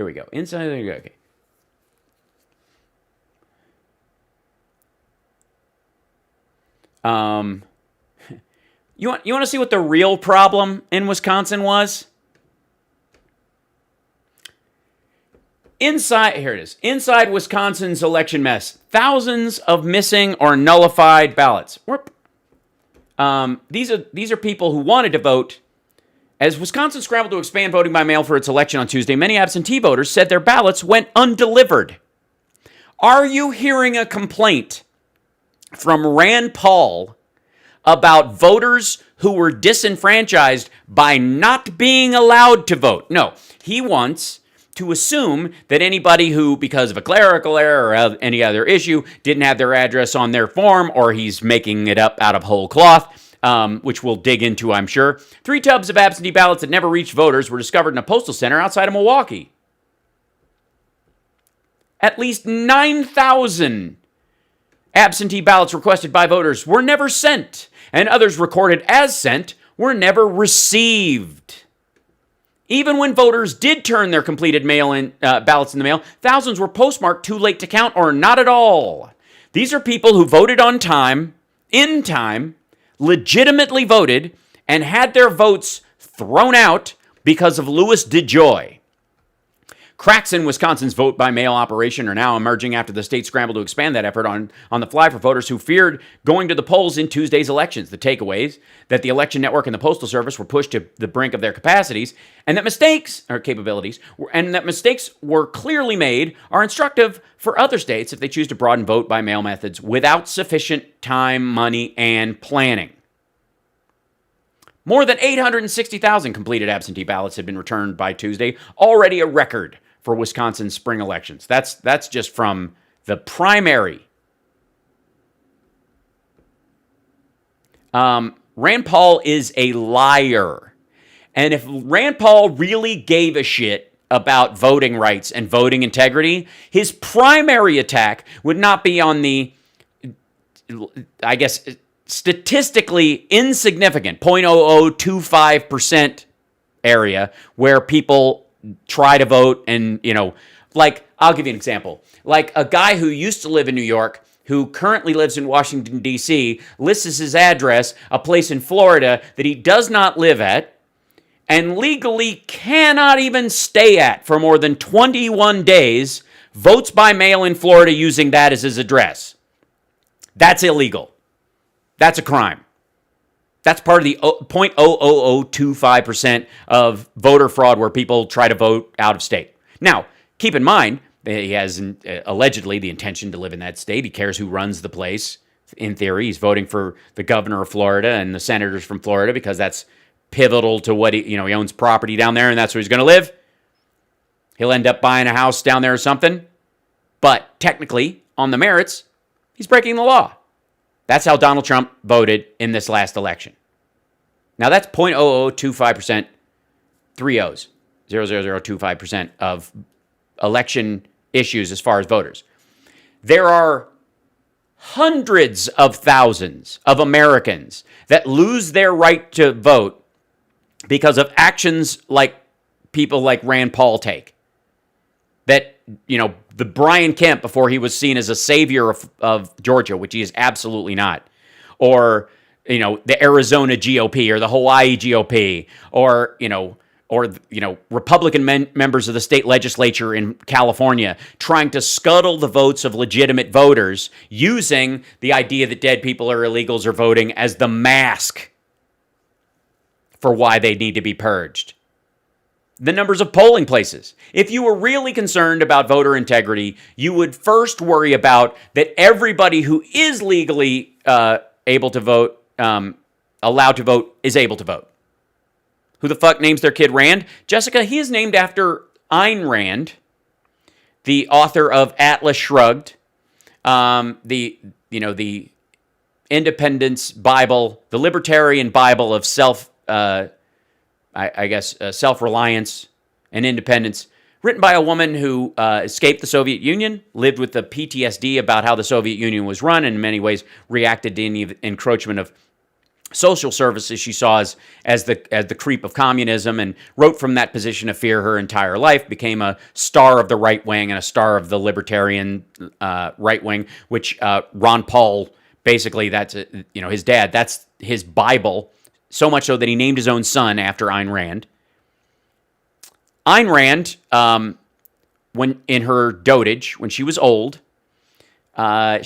we go. Inside. Okay. You want to see what the real problem in Wisconsin was? Here it is. Inside Wisconsin's election mess, thousands of missing or nullified ballots. These are people who wanted to vote. As Wisconsin scrambled to expand voting by mail for its election on Tuesday, many absentee voters said their ballots went undelivered. Are you hearing a complaint from Rand Paul about voters who were disenfranchised by not being allowed to vote? No, he wants to assume that anybody who, because of a clerical error or any other issue, didn't have their address on their form, or he's making it up out of whole cloth, which we'll dig into, I'm sure. 3 tubs of absentee ballots that never reached voters were discovered in a postal center outside of Milwaukee. At least 9,000 absentee ballots requested by voters were never sent, and others recorded as sent were never received. Even when voters did turn their completed mail-in ballots in the mail, thousands were postmarked too late to count or not at all. These are people who voted on time, in time, legitimately voted, and had their votes thrown out because of Louis DeJoy. Cracks in Wisconsin's vote-by-mail operation are now emerging after the state scrambled to expand that effort on the fly for voters who feared going to the polls in Tuesday's elections. The takeaways that the election network and the Postal Service were pushed to the brink of their capacities, and that mistakes were clearly made are instructive for other states if they choose to broaden vote-by-mail methods without sufficient time, money, and planning. More than 860,000 completed absentee ballots had been returned by Tuesday, already a record for Wisconsin's spring elections. That's just from the primary. Rand Paul is a liar. And if Rand Paul really gave a shit about voting rights and voting integrity, his primary attack would not be on the, I guess, statistically insignificant 0.0025% area where people try to vote. And, like, I'll give you an example. Like a guy who used to live in New York, who currently lives in Washington, D.C., lists as his address a place in Florida that he does not live at and legally cannot even stay at for more than 21 days, votes by mail in Florida using that as his address. That's illegal. That's a crime. That's part of the 0.00025% of voter fraud where people try to vote out of state. Now, keep in mind that he has allegedly the intention to live in that state. He cares who runs the place. In theory, he's voting for the governor of Florida and the senators from Florida because that's pivotal to what he owns property down there and that's where he's going to live. He'll end up buying a house down there or something. But technically, on the merits, he's breaking the law. That's how Donald Trump voted in this last election. Now that's 0.0025%, 3 O's, 0.00025% of election issues as far as voters. There are hundreds of thousands of Americans that lose their right to vote because of actions like people like Rand Paul take. That, the Brian Kemp, before he was seen as a savior of Georgia, which he is absolutely not, or, the Arizona GOP or the Hawaii GOP, or Republican members of the state legislature in California trying to scuttle the votes of legitimate voters using the idea that dead people are illegals or voting as the mask for why they need to be purged. The numbers of polling places. If you were really concerned about voter integrity, you would first worry about that everybody who is legally able to vote, allowed to vote, is able to vote. Who the fuck names their kid Rand? Jessica, he is named after Ayn Rand, the author of Atlas Shrugged, the Independence Bible, the Libertarian Bible of self-reliance and independence written by a woman who escaped the Soviet Union, lived with the PTSD about how the Soviet Union was run, and in many ways reacted to any encroachment of social services she saw as the creep of communism, and wrote from that position of fear her entire life, became a star of the right wing and a star of the libertarian right wing, which Ron Paul, basically, that's his dad, that's his Bible, so much so that he named his own son after Ayn Rand. Ayn Rand, when in her dotage, when she was old, when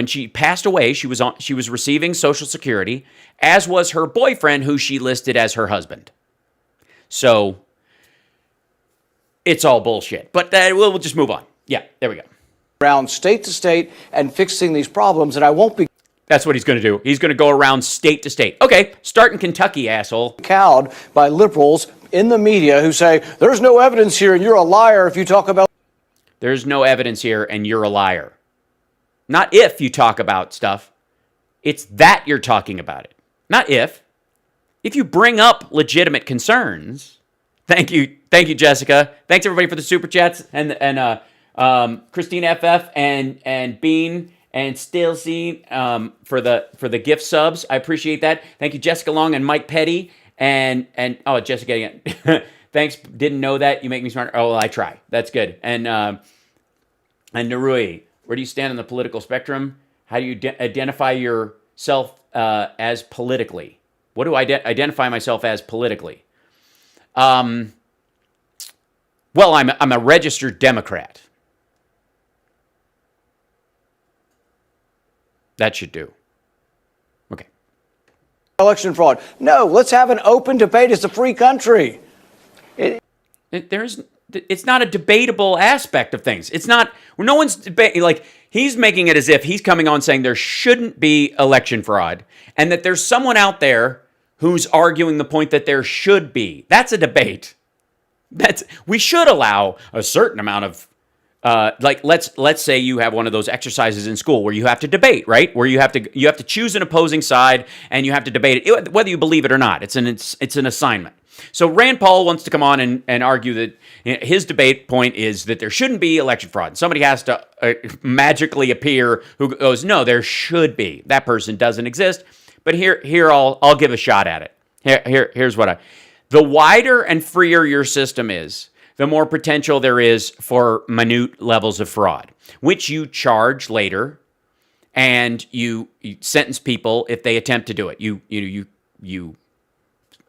she passed away, she was receiving Social Security, as was her boyfriend, who she listed as her husband. So it's all bullshit. But we'll just move on. Yeah, there we go. Around state to state and fixing these problems, and I won't be. That's what he's going to do. He's going to go around state to state. Okay, start in Kentucky, asshole. Cowed by liberals in the media who say, there's no evidence here and you're a liar if you talk about. There's no evidence here and you're a liar. Not if you talk about stuff. It's that you're talking about it. Not if. If you bring up legitimate concerns. Thank you, Jessica. Thanks everybody for the super chats and Christine FF and Bean and Still C for the gift subs. I appreciate that. Thank you, Jessica Long and Mike Petty and Jessica again. Thanks. Didn't know that. You make me smarter. Oh, well, I try. That's good. And Narui, where do you stand on the political spectrum? How do you identify yourself as politically? What do I identify myself as politically? Well, I'm a registered Democrat. That should do. Okay. Election fraud. No, let's have an open debate. It's a free country. It's not a debatable aspect of things. It's not, no one's debating, like, he's making it as if he's coming on saying there shouldn't be election fraud and that there's someone out there who's arguing the point that there should be. That's a debate. We should allow a certain amount of, let's say you have one of those exercises in school where you have to debate, right? Where you have to choose an opposing side and you have to debate it, whether you believe it or not. It's an assignment. So Rand Paul wants to come on and argue that his debate point is that there shouldn't be election fraud. Somebody has to magically appear who goes, no, there should be. That person doesn't exist. But here I'll give a shot at it. Here's what the wider and freer your system is, the more potential there is for minute levels of fraud, which you charge later, and you sentence people if they attempt to do it. You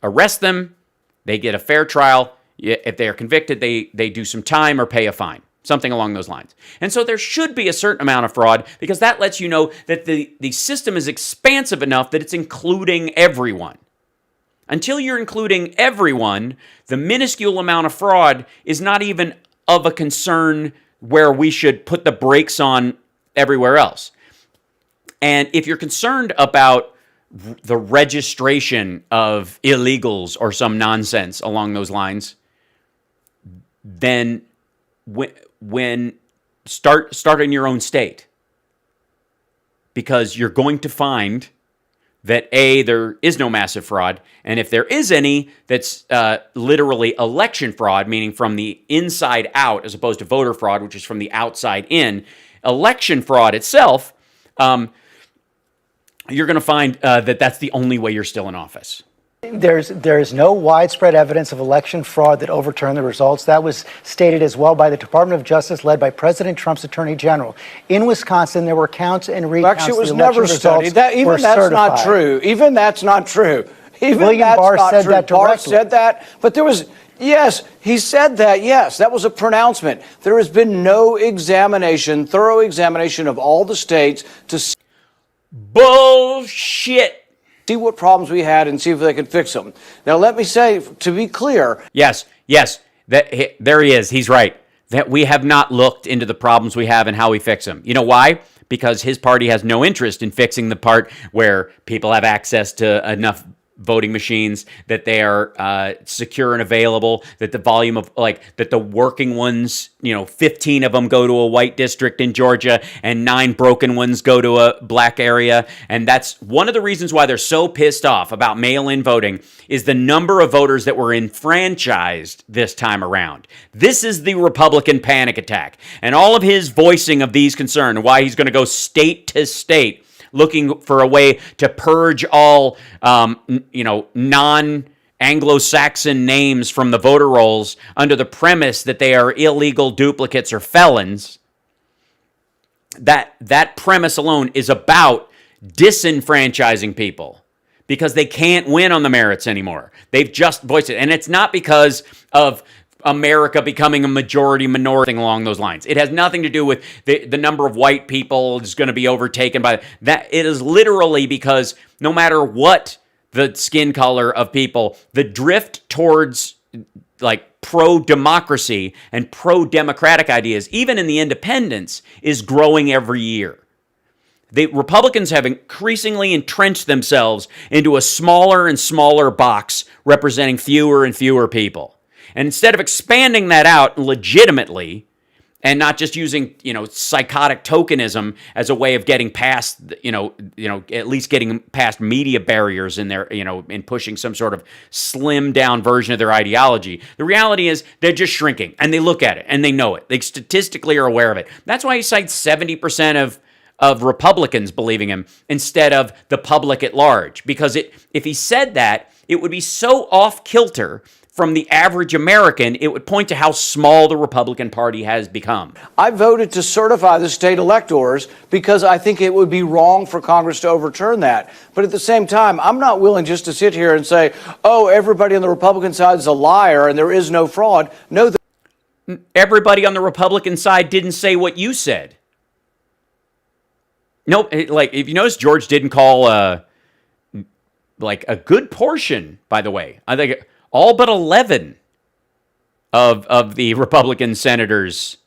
arrest them. They get a fair trial. If they are convicted, they do some time or pay a fine, something along those lines. And so there should be a certain amount of fraud because that lets you know that the system is expansive enough that it's including everyone. Until you're including everyone, the minuscule amount of fraud is not even of a concern where we should put the brakes on everywhere else. And if you're concerned about the registration of illegals or some nonsense along those lines, then when start in your own state, because you're going to find that there is no massive fraud, and if there is any, that's literally election fraud, meaning from the inside out, as opposed to voter fraud, which is from the outside in. Election fraud itself, you're going to find that that's the only way you're still in office. There's no widespread evidence of election fraud that overturned the results. That was stated as well by the Department of Justice, led by President Trump's Attorney General. In Wisconsin, there were counts and recounts. Actually, it was never studied. Even that's not true. Even that's not true. William Barr said that directly. Barr said that, but there was. Yes, he said that. Yes, that was a pronouncement. There has been no thorough examination of all the states to. Bullshit. See what problems we had and see if they could fix them. Now, let me say, to be clear. Yes, there he is. He's right. That we have not looked into the problems we have and how we fix them. You know why? Because his party has no interest in fixing the part where people have access to enough voting machines, that they are secure and available, that the volume of that the working ones, 15 of them go to a white district in Georgia and 9 broken ones go to a black area. And that's one of the reasons why they're so pissed off about mail-in voting, is the number of voters that were enfranchised this time around. This is the Republican panic attack. And all of his voicing of these concerns, why he's going to go state to state looking for a way to purge all, non-Anglo-Saxon names from the voter rolls under the premise that they are illegal duplicates or felons. That premise alone is about disenfranchising people because they can't win on the merits anymore. They've just voiced it. And it's not because of America becoming a majority minority along those lines. It has nothing to do with the number of white people is going to be overtaken by that. It is literally because no matter what the skin color of people, the drift towards pro-democracy and pro-democratic ideas, even in the independents, is growing every year. The Republicans have increasingly entrenched themselves into a smaller and smaller box representing fewer and fewer people. And instead of expanding that out legitimately and not just using, psychotic tokenism as a way of getting past, at least getting past media barriers in their, in pushing some sort of slimmed down version of their ideology, the reality is they're just shrinking, and they look at it and they know it. They statistically are aware of it. That's why he cites 70% of Republicans believing him instead of the public at large. Because if he said that, it would be so off kilter from the average American, it would point to how small the Republican Party has become. I voted to certify the state electors because I think it would be wrong for Congress to overturn that. But at the same time, I'm not willing just to sit here and say, oh, everybody on the Republican side is a liar and there is no fraud. No. Everybody on the Republican side didn't say what you said. No, if you notice, George didn't call a good portion, by the way. I think all but 11 of the Republican senators,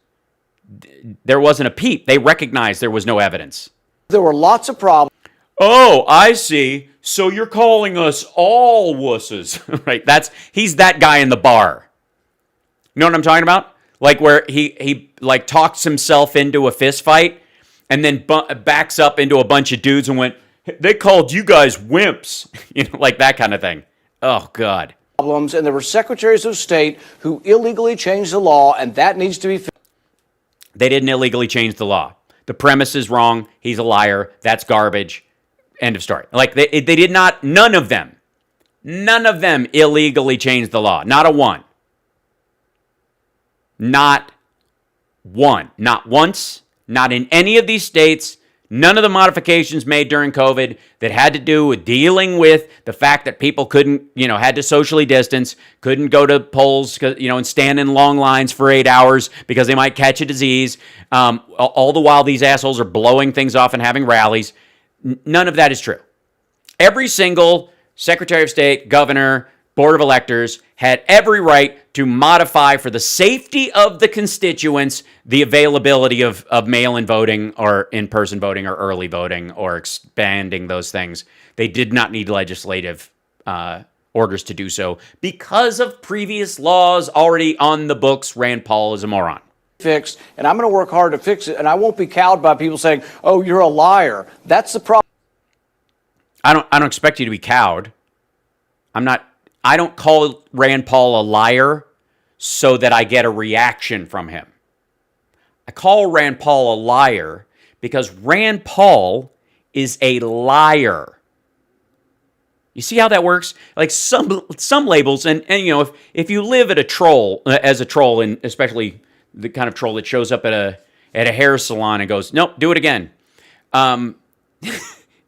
there wasn't a peep. They recognized there was no evidence. There were lots of problems. Oh, I see. So you're calling us all wusses, right? He's that guy in the bar. You know what I'm talking about? Where he talks himself into a fist fight and then backs up into a bunch of dudes and went, they called you guys wimps, that kind of thing. Oh, God. Problems, and there were secretaries of state who illegally changed the law, and that needs to be fixed. They didn't illegally change the law. The premise is wrong. He's a liar. That's garbage. End of story. They did not, none of them illegally changed the law. Not a one. Not one. Not once. Not in any of these states. None of the modifications made during COVID that had to do with dealing with the fact that people couldn't, had to socially distance, couldn't go to polls, and stand in long lines for 8 hours because they might catch a disease. All the while these assholes are blowing things off and having rallies. None of that is true. Every single Secretary of State, governor, Board of Electors had every right to modify for the safety of the constituents the availability of mail-in voting or in-person voting or early voting or expanding those things. They did not need legislative orders to do so because of previous laws already on the books. Rand Paul is a moron. Fixed, and I'm going to work hard to fix it, and I won't be cowed by people saying, oh, you're a liar. That's the problem. I don't expect you to be cowed. I don't call Rand Paul a liar so that I get a reaction from him. I call Rand Paul a liar because Rand Paul is a liar. You see how that works? Some labels, and if you live at as a troll, and especially the kind of troll that shows up at a hair salon and goes, nope, do it again.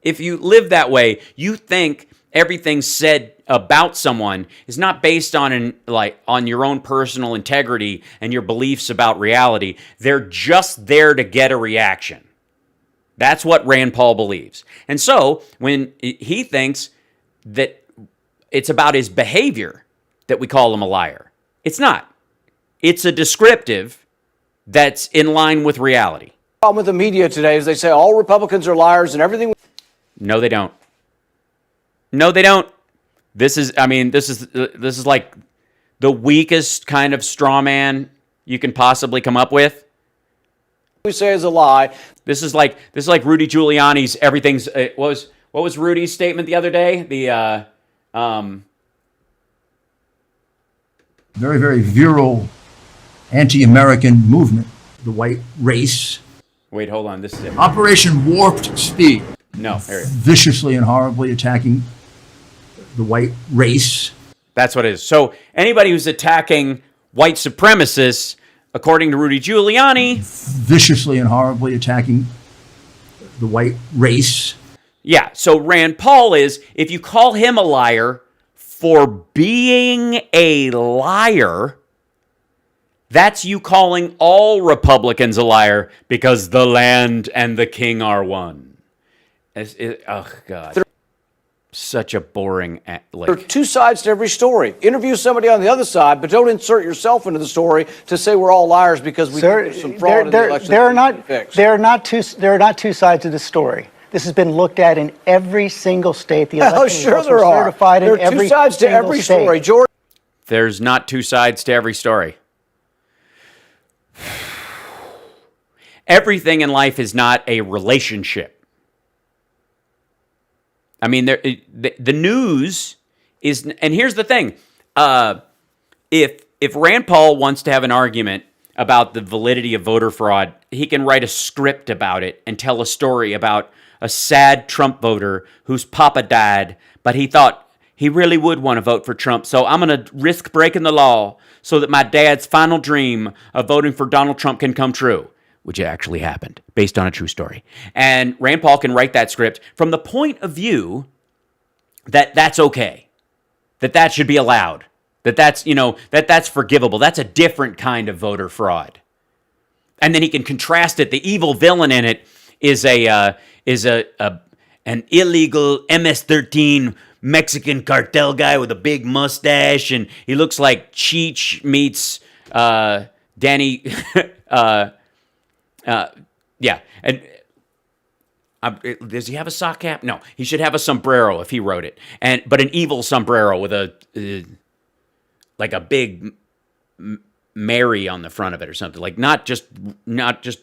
If you live that way, you think everything said about someone is not based on on your own personal integrity and your beliefs about reality. They're just there to get a reaction. That's what Rand Paul believes. And so when he thinks that it's about his behavior that we call him a liar, it's not. It's a descriptive that's in line with reality. The problem with the media today is they say all Republicans are liars and everything. No, they don't. No, they don't. This is, I mean, this is like the weakest kind of straw man you can possibly come up with. We say is a lie. This is like Rudy Giuliani's everything's. What was Rudy's statement the other day? The very, very virile anti-American movement, the white race. Wait, hold on. This is it. Operation Warped Speed. No, there it is. Viciously and horribly attacking the white race. That's what it is. So anybody who's attacking white supremacists, according to Rudy Giuliani, viciously and horribly attacking the white race. Yeah, so Rand Paul is, if you call him a liar for being a liar, that's you calling all Republicans a liar because the land and the king are one. Oh, God. Such a boring... There are two sides to every story. Interview somebody on the other side, but don't insert yourself into the story to say we're all liars because we think there's some fraud in the election. There are not two sides to the story. This has been looked at in every single state. The election results were certified in every single state. There are two sides to every story, George. There's not two sides to every story. Everything in life is not a relationship. I mean, the news is, and here's the thing: if Rand Paul wants to have an argument about the validity of voter fraud, he can write a script about it and tell a story about a sad Trump voter whose papa died, but he thought he really would want to vote for Trump. So I'm going to risk breaking the law so that my dad's final dream of voting for Donald Trump can come true, which actually happened based on a true story. And Rand Paul can write that script from the point of view that that's okay, that should be allowed, that's forgivable. That's a different kind of voter fraud. And then he can contrast it. The evil villain in it is an illegal MS-13 Mexican cartel guy with a big mustache, and he looks like Cheech meets Danny. Yeah, and does he have a sock cap? No, he should have a sombrero if he wrote it, but an evil sombrero with like a big Mary on the front of it or something, like not just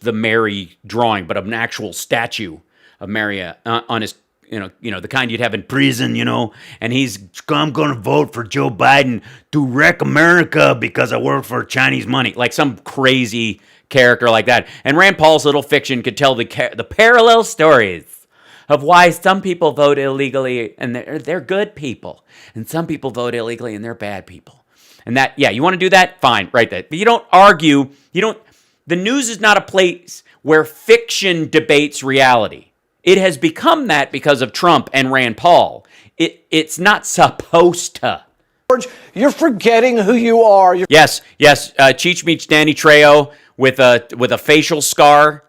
the Mary drawing, but an actual statue of Mary on his, the kind you'd have in prison, and I'm going to vote for Joe Biden to wreck America because I work for Chinese money, like some crazy character like that. And Rand Paul's little fiction could tell the parallel stories of why some people vote illegally and they're good people, and some people vote illegally and they're bad people. And that, yeah, you want to do that? Fine, write that. But you don't argue. The news is not a place where fiction debates reality. It has become that because of Trump and Rand Paul. It's not supposed to. George, you're forgetting who you are. Yes. Cheech meets Danny Trejo with a facial scar,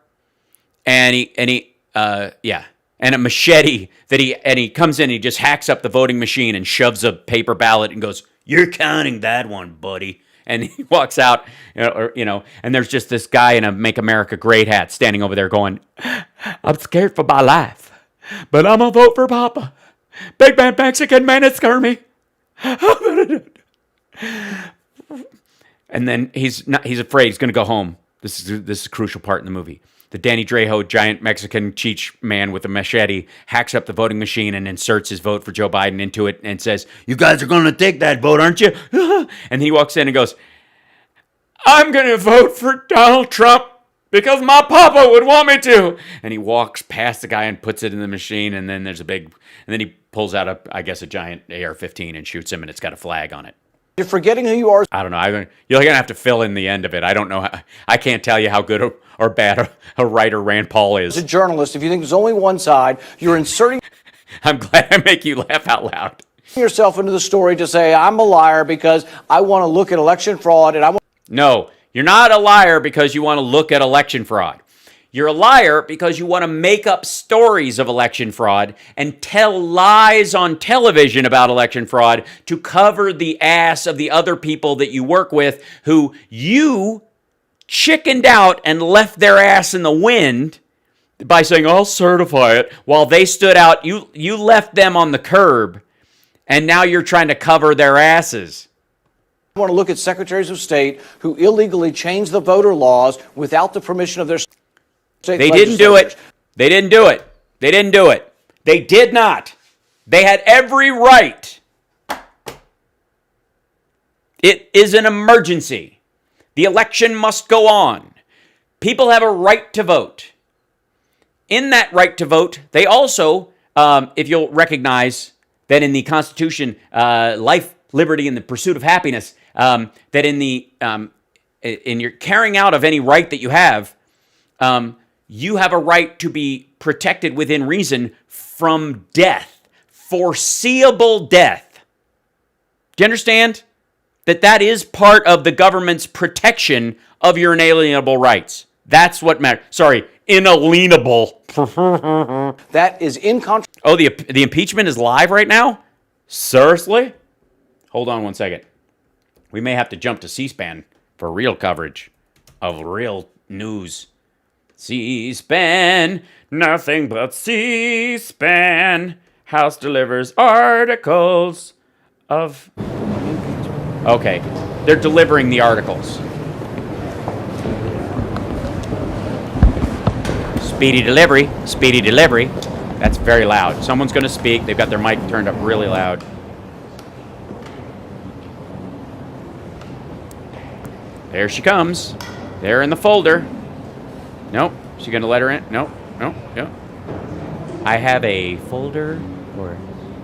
and a machete and he comes in and he just hacks up the voting machine and shoves a paper ballot and goes, "You're counting that one, buddy." And he walks out, and there's just this guy in a Make America Great hat standing over there going, "I'm scared for my life, but I'm going to vote for Papa. Big bad Mexican man is scare me." And then he's afraid he's going to go home. This is a crucial part in the movie. The Danny Trejo, giant Mexican Cheech man with a machete, hacks up the voting machine and inserts his vote for Joe Biden into it and says, "You guys are going to take that vote, aren't you?" And he walks in and goes, "I'm going to vote for Donald Trump because my papa would want me to." And he walks past the guy and puts it in the machine, and then then he pulls out a giant AR-15 and shoots him, and it's got a flag on it. You're forgetting who you are. I don't know. You're going to have to fill in the end of it. I don't know. I can't tell you how good or bad a writer Rand Paul is. As a journalist, if you think there's only one side, you're inserting... I'm glad I make you laugh out loud. ...yourself into the story to say, I'm a liar because I want to look at election fraud and I want... No, you're not a liar because you want to look at election fraud. You're a liar because you want to make up stories of election fraud and tell lies on television about election fraud to cover the ass of the other people that you work with who you chickened out and left their ass in the wind by saying, "I'll certify it," while they stood out. You left them on the curb And now you're trying to cover their asses. I want to look at secretaries of state who illegally changed the voter laws without the permission of their state They didn't do it. They didn't do it. They didn't do it. They did not. They had every right. It is an emergency. The election must go on. People have a right to vote. In that right to vote, they also, if you'll recognize that in the Constitution, life, liberty, and the pursuit of happiness, that in your carrying out of any right that you have a right to be protected within reason from death, foreseeable death. Do you understand? That is part of the government's protection of your inalienable rights. That's what matters. Sorry, inalienable. That is in contrast. Oh, the impeachment is live right now? Seriously? Hold on one second. We may have to jump to C-SPAN for real coverage of real news. C-SPAN, nothing but C-SPAN. House delivers articles of... Okay, they're delivering the articles. Speedy delivery, speedy delivery. That's very loud. Someone's going to speak. They've got their mic turned up really loud. There she comes. There in the folder. Nope. She going to let her in? Nope. Nope. Nope. I have a folder. Or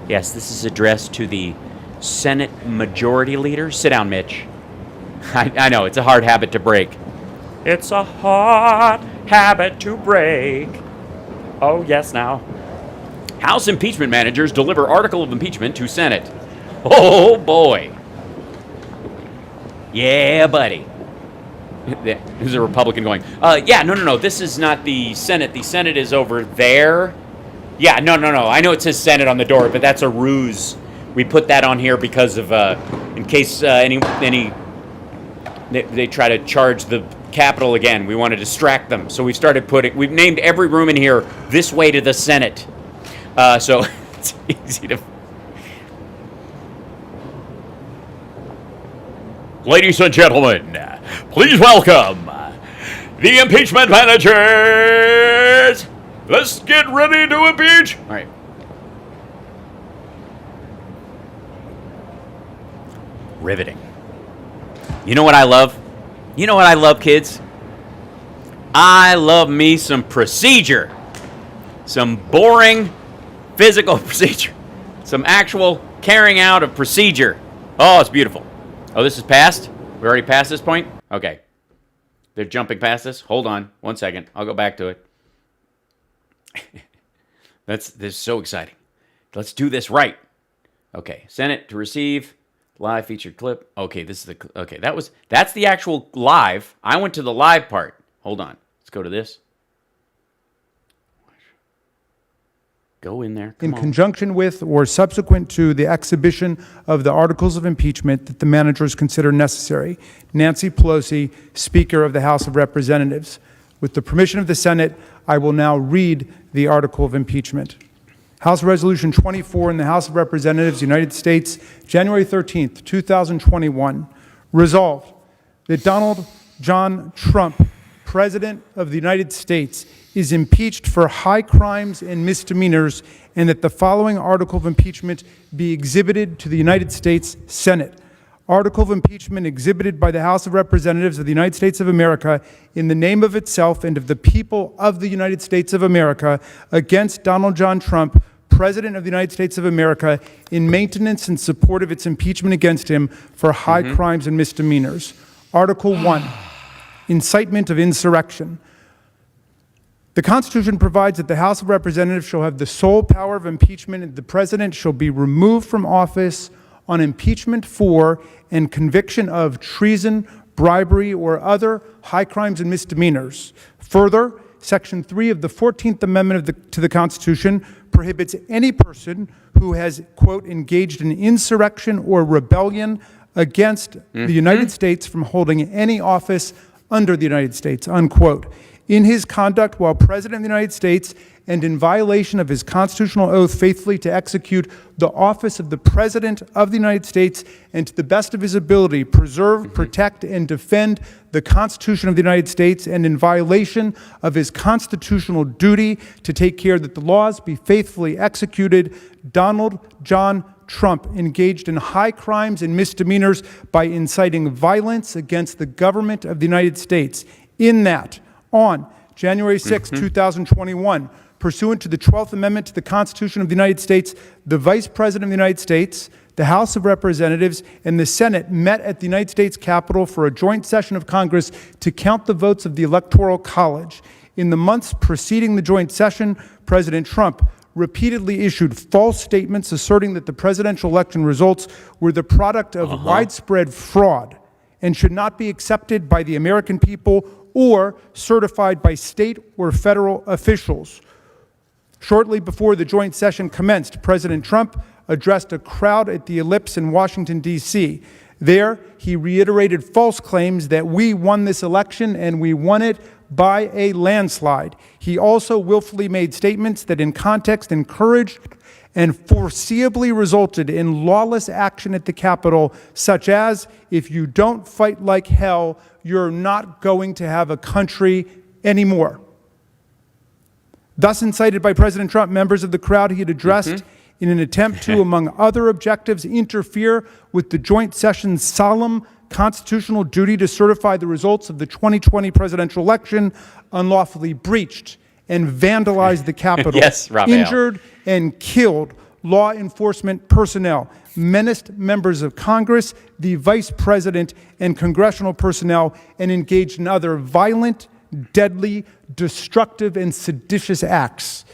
yes, this is addressed to the Senate Majority Leader. Sit down, Mitch. I know, it's a hard habit to break. It's a hard habit to break. Oh, yes, now. House impeachment managers deliver article of impeachment to Senate. Oh, boy. Yeah, buddy. Who's a Republican going, yeah, no. This is not the Senate. The Senate is over there. Yeah, no. I know it says Senate on the door, but that's a ruse. We put that on here because of, in case they try to charge the Capitol again. We want to distract them. So we've named every room in here this way to the Senate. So it's easy to... Ladies and gentlemen, please welcome the impeachment managers. Let's get ready to impeach. All right. Riveting. You know what I love? You know what I love, kids? I love me some procedure. Some boring physical procedure. Some actual carrying out of procedure. Oh, it's beautiful. Oh, this is past? We already passed this point? Okay. They're jumping past this? Hold on. 1 second. I'll go back to it. This is so exciting. Let's do this right. Okay. Senate to receive. Live featured clip. Okay, that's the actual live. I went to the live part. Hold on. Let's go to this. Go in there. In conjunction with or subsequent to the exhibition of the articles of impeachment that the managers consider necessary. Nancy Pelosi, Speaker of the House of Representatives. With the permission of the Senate, I will now read the article of impeachment. House Resolution 24 in the House of Representatives, United States, January 13th, 2021. Resolved that Donald John Trump, President of the United States, is impeached for high crimes and misdemeanors, and that the following article of impeachment be exhibited to the United States Senate. Article of impeachment exhibited by the House of Representatives of the United States of America in the name of itself and of the people of the United States of America against Donald John Trump, President of the United States of America, in maintenance and support of its impeachment against him for high crimes and misdemeanors. Article 1, incitement of insurrection. The Constitution provides that the House of Representatives shall have the sole power of impeachment, and the President shall be removed from office on impeachment for and conviction of treason, bribery, or other high crimes and misdemeanors. Further, Section 3 of the 14th Amendment to the Constitution prohibits any person who has, quote, engaged in insurrection or rebellion against the United States from holding any office under the United States, unquote. in his conduct while President of the United States and in violation of his constitutional oath faithfully to execute the office of the President of the United States and to the best of his ability preserve, protect, and defend the Constitution of the United States, and in violation of his constitutional duty to take care that the laws be faithfully executed, Donald John Trump engaged in high crimes and misdemeanors by inciting violence against the government of the United States. In that, on January 6, 2021, pursuant to the 12th Amendment to the Constitution of the United States, the Vice President of the United States, the House of Representatives, and the Senate met at the United States Capitol for a joint session of Congress to count the votes of the Electoral College. In the months preceding the joint session, President Trump repeatedly issued false statements asserting that the presidential election results were the product of widespread fraud and should not be accepted by the American people or certified by state or federal officials. Shortly before the joint session commenced, President Trump addressed a crowd at the Ellipse in Washington, D.C. There, he reiterated false claims that we won this election and we won it by a landslide. He also willfully made statements that in context encouraged and foreseeably resulted in lawless action at the Capitol, such as, if you don't fight like hell, you're not going to have a country anymore. Thus incited by President Trump, members of the crowd he had addressed in an attempt to, among other objectives, interfere with the joint session's solemn constitutional duty to certify the results of the 2020 presidential election, unlawfully breached and vandalized the Capitol, injured and killed law enforcement personnel, menaced members of Congress, the Vice President, and congressional personnel, and engaged in other violent, deadly, destructive, and seditious acts.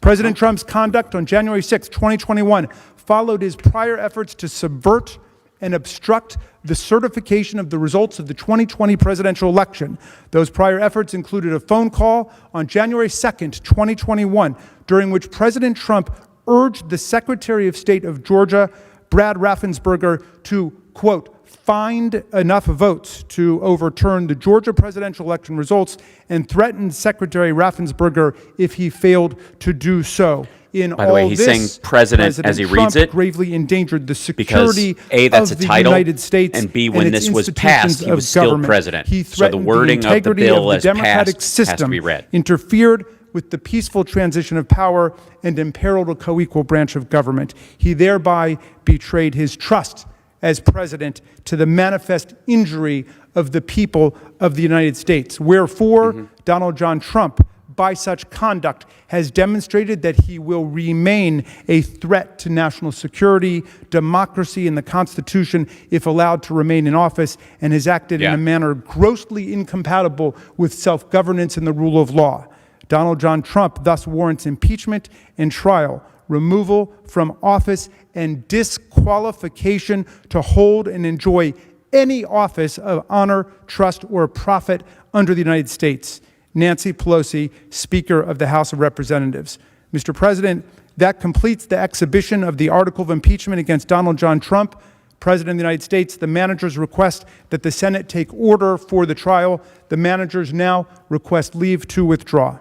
President Trump's conduct on January 6, 2021 followed his prior efforts to subvert and obstruct the certification of the results of the 2020 presidential election. Those prior efforts included a phone call on January 2nd, 2021, during which President Trump urged the Secretary of State of Georgia, Brad Raffensperger, to, quote, find enough votes to overturn the Georgia presidential election results, and threatened Secretary Raffensperger if he failed to do so. By the way, he's saying president as he reads it gravely endangered the security because A, that's of a the title, United States, and B, when this was passed, he was still president. He So the threatened wording of the integrity bill the as democratic passed system, has to be read. interfered with the peaceful transition of power, and imperiled a co-equal branch of government. He thereby betrayed his trust as president to the manifest injury of the people of the United States. Wherefore, Donald John Trump, by such conduct, has demonstrated that he will remain a threat to national security, democracy, and the Constitution if allowed to remain in office, and has acted in a manner grossly incompatible with self-governance and the rule of law. Donald John Trump thus warrants impeachment and trial, removal from office, and disqualification to hold and enjoy any office of honor, trust, or profit under the United States. Nancy Pelosi, Speaker of the House of Representatives. Mr. President, that completes the exhibition of the article of impeachment against Donald John Trump, President of the United States. The managers request that the Senate take order for the trial. The managers now request leave to withdraw.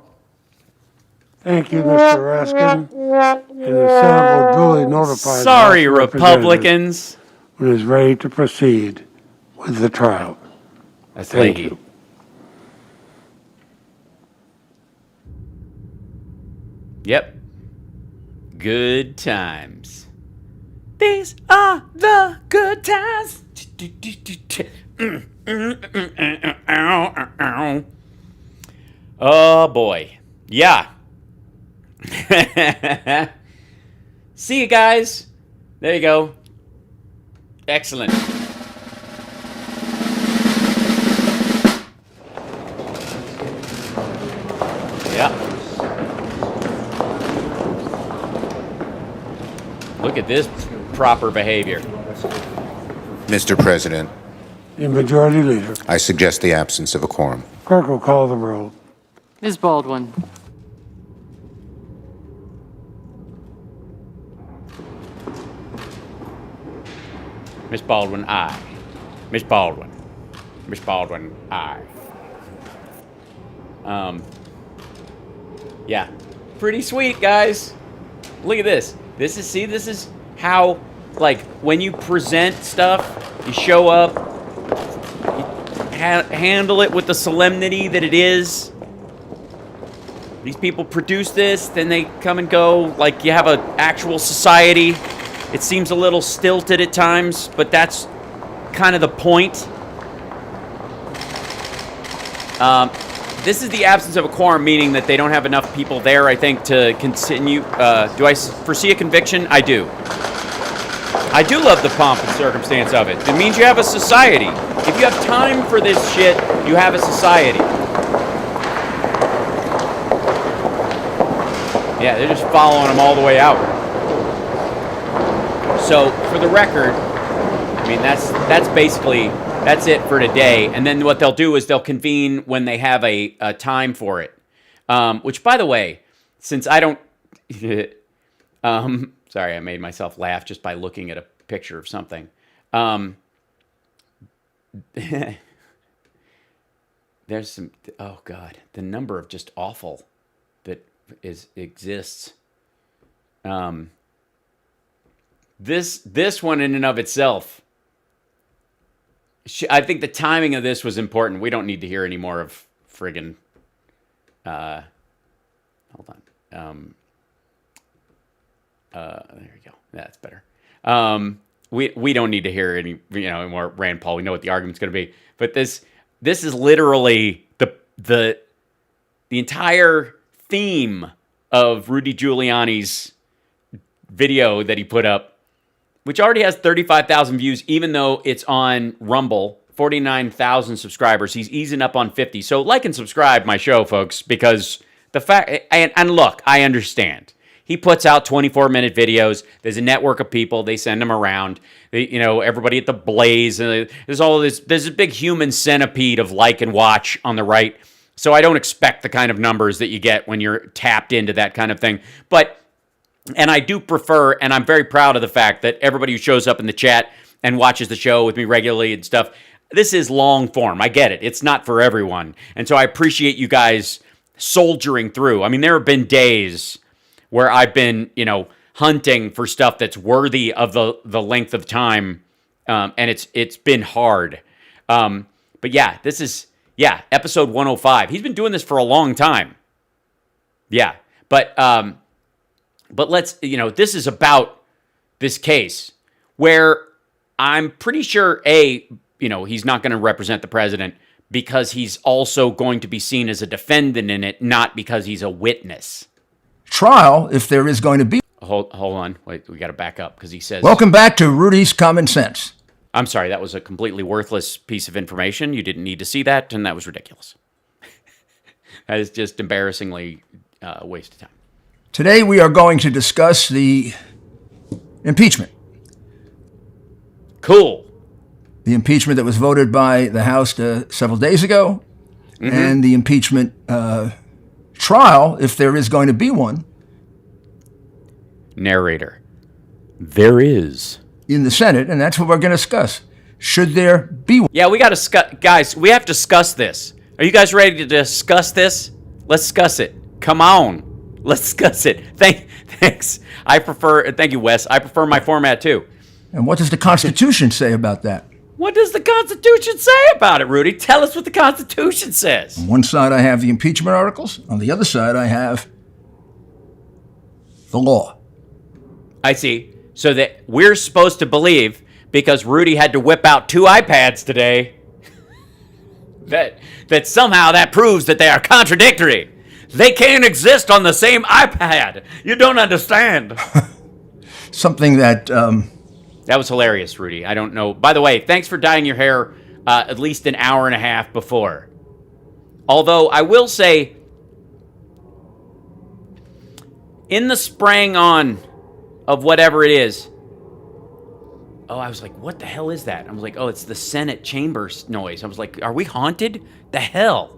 Thank you, Mr. Raskin. And the Senate will duly notify Sorry, the House of Republicans. when it is ready to proceed with the trial. That's Thank Leahy. you. Yep. Good times. These are the good times. Oh boy. Yeah. See you guys. There you go. Excellent. Yeah. Look at this proper behavior. Mr. President, The Majority Leader. I suggest the absence of a quorum. Clerk will call the roll. Ms. Baldwin. Miss Baldwin, aye. Miss Baldwin. Miss Baldwin, aye. Yeah, pretty sweet, guys. Look at this. This is how, like, when you present stuff, you show up, you handle it with the solemnity that it is. These people produce this, then they come and go like you have an actual society. It seems a little stilted at times, but that's kind of the point. This is the absence of a quorum, meaning that they don't have enough people there, I think, to continue. Do I foresee a conviction? I do. I do love the pomp and circumstance of it. It means you have a society. If you have time for this shit, you have a society. Yeah, they're just following them all the way out. So, for the record, I mean, that's basically, that's it for today. And then what they'll do is they'll convene when they have a time for it. Which, by the way, since I don't... sorry, I made myself laugh just by looking at a picture of something. There's some... Oh, God. The number of just awful that exists. This one in and of itself, I think the timing of this was important. We don't need to hear any more of friggin' hold on. There we go. That's better. We don't need to hear any more Rand Paul. We know what the argument's going to be. But this is literally the entire theme of Rudy Giuliani's video that he put up, which already has 35,000 views, even though it's on Rumble, 49,000 subscribers. He's easing up on 50. So like and subscribe my show, folks, because the fact, and look, I understand. He puts out 24-minute videos. There's a network of people. They send them around. Everybody at the Blaze. And there's all this. There's a big human centipede of like and watch on the right. So I don't expect the kind of numbers that you get when you're tapped into that kind of thing. And I do prefer, and I'm very proud of the fact that everybody who shows up in the chat and watches the show with me regularly and stuff, this is long form. I get it. It's not for everyone. And so I appreciate you guys soldiering through. I mean, there have been days where I've been, hunting for stuff that's worthy of the length of time, and it's been hard. But yeah, this is episode 105. He's been doing this for a long time. Yeah, but let's this is about this case where I'm pretty sure he's not going to represent the president because he's also going to be seen as a defendant in it, not because he's a witness. Trial, if there is going to be. Hold on. Wait, we got to back up because he says... Welcome back to Rudy's Common Sense. I'm sorry, that was a completely worthless piece of information. You didn't need to see that, and that was ridiculous. That is just embarrassingly a waste of time. Today we are going to discuss the impeachment. Cool. The impeachment that was voted by the House several days ago, and the impeachment trial, if there is going to be one. Narrator. There is. In the Senate, and that's what we're going to discuss. Should there be one? Yeah, we got to guys, we have to discuss this. Are you guys ready to discuss this? Let's discuss it. Come on. Let's discuss it. Thanks. Thank you, Wes. I prefer my format too. And what does the Constitution say about that? What does the Constitution say about it, Rudy? Tell us what the Constitution says. On one side, I have the impeachment articles. On the other side, I have the law. I see. So that we're supposed to believe, because Rudy had to whip out 2 iPads today, that somehow that proves that they are contradictory. They can't exist on the same iPad. You don't understand. Something that... That was hilarious, Rudy. I don't know. By the way, thanks for dyeing your hair at least an hour and a half before. Although, I will say, in the spraying on of whatever it is, I was like, what the hell is that? I was like, it's the Senate chambers noise. I was like, are we haunted? The hell?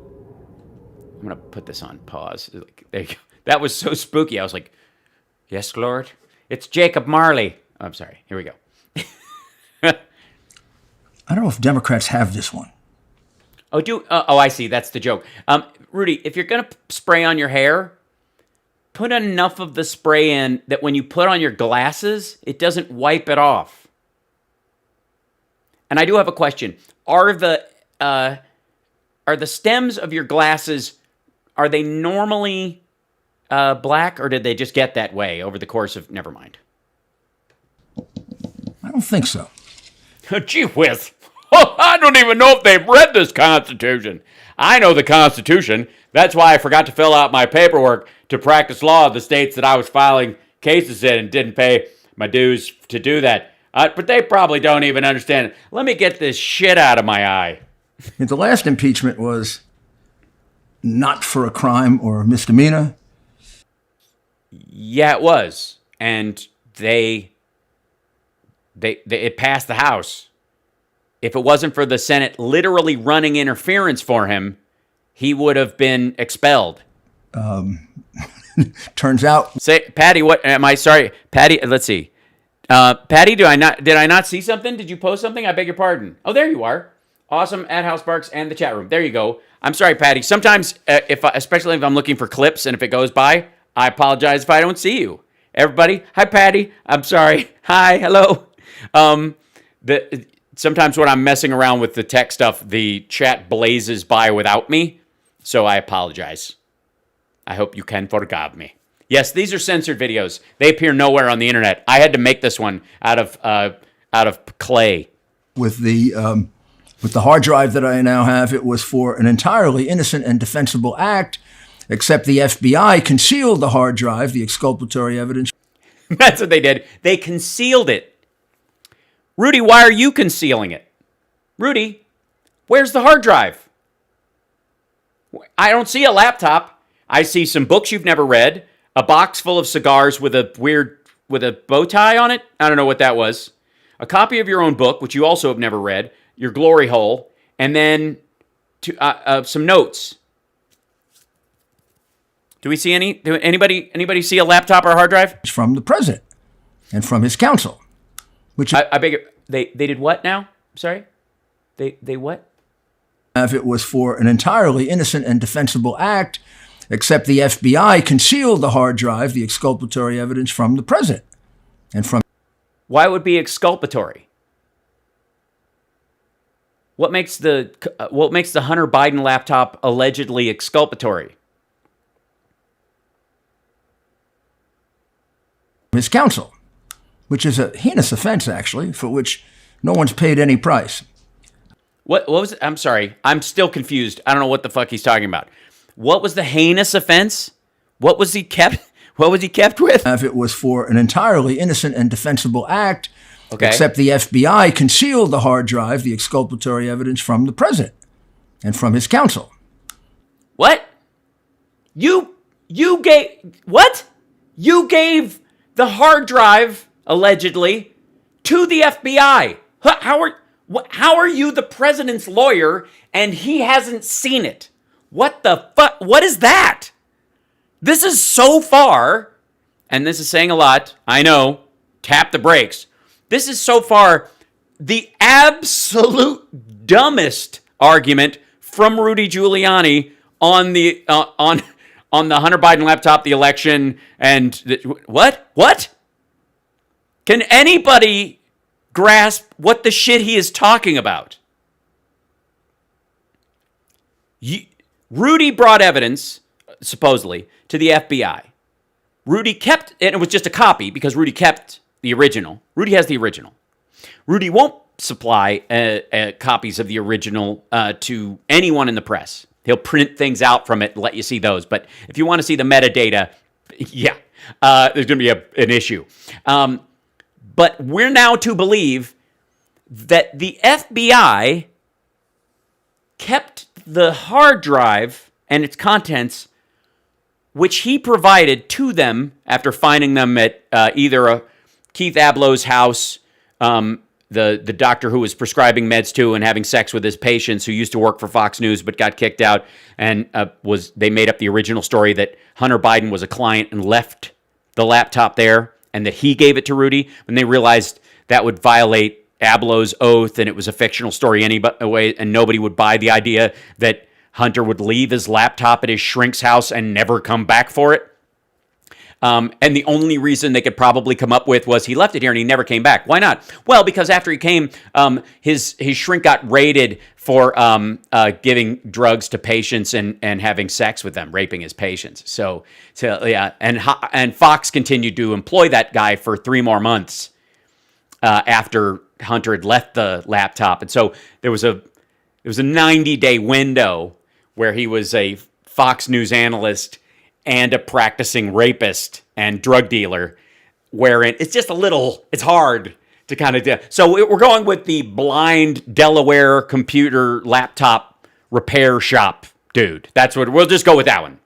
I'm going to put this on pause. There you go. That was so spooky. I was like, yes, Lord. It's Jacob Marley. I'm sorry. Here we go. I don't know if Democrats have this one. Oh, I see. That's the joke. Rudy, if you're going to spray on your hair, put enough of the spray in that when you put on your glasses, it doesn't wipe it off. And I do have a question. Are the stems of your glasses, are they normally black, or did they just get that way over the course of... Never mind. I don't think so. Gee whiz. I don't even know if they've read this Constitution. I know the Constitution. That's why I forgot to fill out my paperwork to practice law of the states that I was filing cases in and didn't pay my dues to do that. But they probably don't even understand it. Let me get this shit out of my eye. The last impeachment was not for a crime or a misdemeanor. Yeah, it was. And it passed the House. If it wasn't for the Senate literally running interference for him, he would have been expelled. Turns out. Say, Patty, what am I? Sorry, Patty. Let's see. Patty, did I not see something? Did you post something? I beg your pardon. Oh, there you are. Awesome at Hal Sparks and the chat room. There you go. I'm sorry, Patty. Sometimes, especially if I'm looking for clips and if it goes by, I apologize if I don't see you. Everybody, hi, Patty. I'm sorry. Hi, hello. Sometimes when I'm messing around with the tech stuff, the chat blazes by without me, so I apologize. I hope you can forgive me. Yes, these are censored videos. They appear nowhere on the internet. I had to make this one out of clay. With the hard drive that I now have, it was for an entirely innocent and defensible act, except the FBI concealed the hard drive, the exculpatory evidence. That's what they did. They concealed it. Rudy, why are you concealing it? Rudy, where's the hard drive? I don't see a laptop. I see some books you've never read, a box full of cigars with a bow tie on it. I don't know what that was. A copy of your own book, which you also have never read, your glory hole, and then some notes. Do we see anybody see a laptop or a hard drive? From the president and from his counsel. Which I beg they did what now? Sorry? They what? If it was for an entirely innocent and defensible act, except the FBI concealed the hard drive, the exculpatory evidence from the president and from. Why would it be exculpatory? What makes the Hunter Biden laptop allegedly exculpatory? His counsel, which is a heinous offense, actually, for which no one's paid any price. What was it? I'm sorry. I'm still confused. I don't know what the fuck he's talking about. What was the heinous offense? What was he kept with? If it was for an entirely innocent and defensible act, okay, except the FBI concealed the hard drive, the exculpatory evidence from the president and from his counsel. What? You gave the hard drive, allegedly, to the FBI. How are you the president's lawyer and he hasn't seen it? What the fuck? What is that? This is so far, and this is saying a lot, I know, tap the brakes. This is so far the absolute dumbest argument from Rudy Giuliani on the Hunter Biden laptop, the election, and what? Can anybody grasp what the shit he is talking about? Rudy brought evidence, supposedly, to the FBI. Rudy kept, and it was just a copy because Rudy kept the original. Rudy has the original. Rudy won't supply copies of the original to anyone in the press. He'll print things out from it and let you see those. But if you want to see the metadata, yeah, there's going to be an issue. But we're now to believe that the FBI kept the hard drive and its contents, which he provided to them after finding them at either Keith Ablow's house, the doctor who was prescribing meds to and having sex with his patients, who used to work for Fox News but got kicked out, and they made up the original story that Hunter Biden was a client and left the laptop there, and that he gave it to Rudy when they realized that would violate Abloh's oath, and it was a fictional story anyway, and nobody would buy the idea that Hunter would leave his laptop at his shrink's house and never come back for it. And the only reason they could probably come up with was he left it here and he never came back. Why not? Well, because after he came, his shrink got raided for giving drugs to patients and having sex with them, raping his patients. So yeah, and Fox continued to employ that guy for 3 more months after Hunter had left the laptop. And so there was a 90-day window where he was a Fox News analyst and a practicing rapist and drug dealer, wherein it's just it's hard to kind of do. So we're going with the blind Delaware computer laptop repair shop dude. That's what, we'll just go with that one.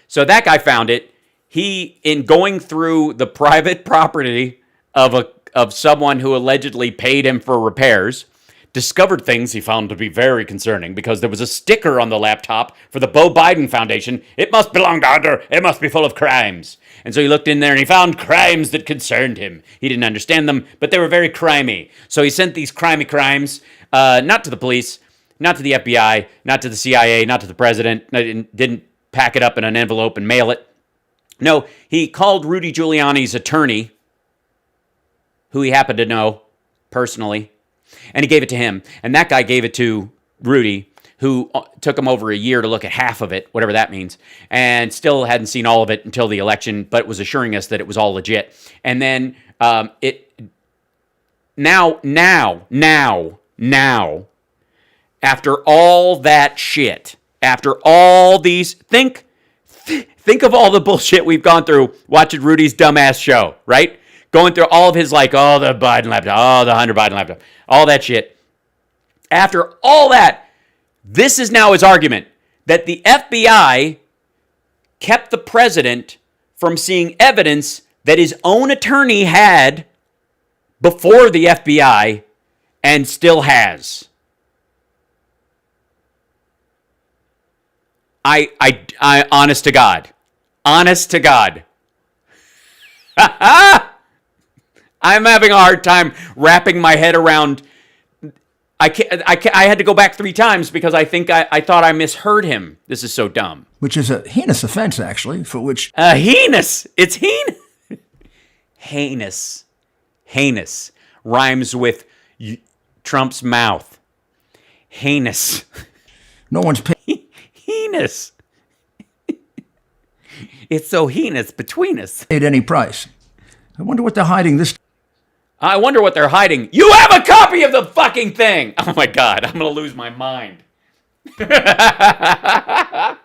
So that guy found it. He, in going through the private property of someone who allegedly paid him for repairs, discovered things he found to be very concerning because there was a sticker on the laptop for the Beau Biden Foundation. It must belong to Hunter. It must be full of crimes. And so he looked in there and he found crimes that concerned him. He didn't understand them, but they were very crimey. So he sent these crimes, not to the police, not to the FBI, not to the CIA, not to the president, didn't pack it up in an envelope and mail it. No, he called Rudy Giuliani's attorney, who he happened to know personally, and he gave it to him. And that guy gave it to Rudy, who took him over a year to look at half of it, whatever that means, and still hadn't seen all of it until the election, but was assuring us that it was all legit. And then now, after all that shit, after all these, think of all the bullshit we've gone through watching Rudy's dumbass show, right? Going through all of his, like, oh, the Biden laptop, oh, the Hunter Biden laptop, all that shit. After all that, this is now his argument, that the FBI kept the president from seeing evidence that his own attorney had before the FBI and still has. I honest to God, I'm having a hard time wrapping my head around. I had to go back 3 times because I think I thought I misheard him. This is so dumb. Which is a heinous offense, actually, for which... Heinous. It's heinous. Heinous. Rhymes with Trump's mouth. Heinous. No one's paid... Heinous. It's so heinous between us. ...at any price. I wonder what they're hiding this... I wonder what they're hiding. You have a copy of the fucking thing! Oh my God, I'm gonna lose my mind. I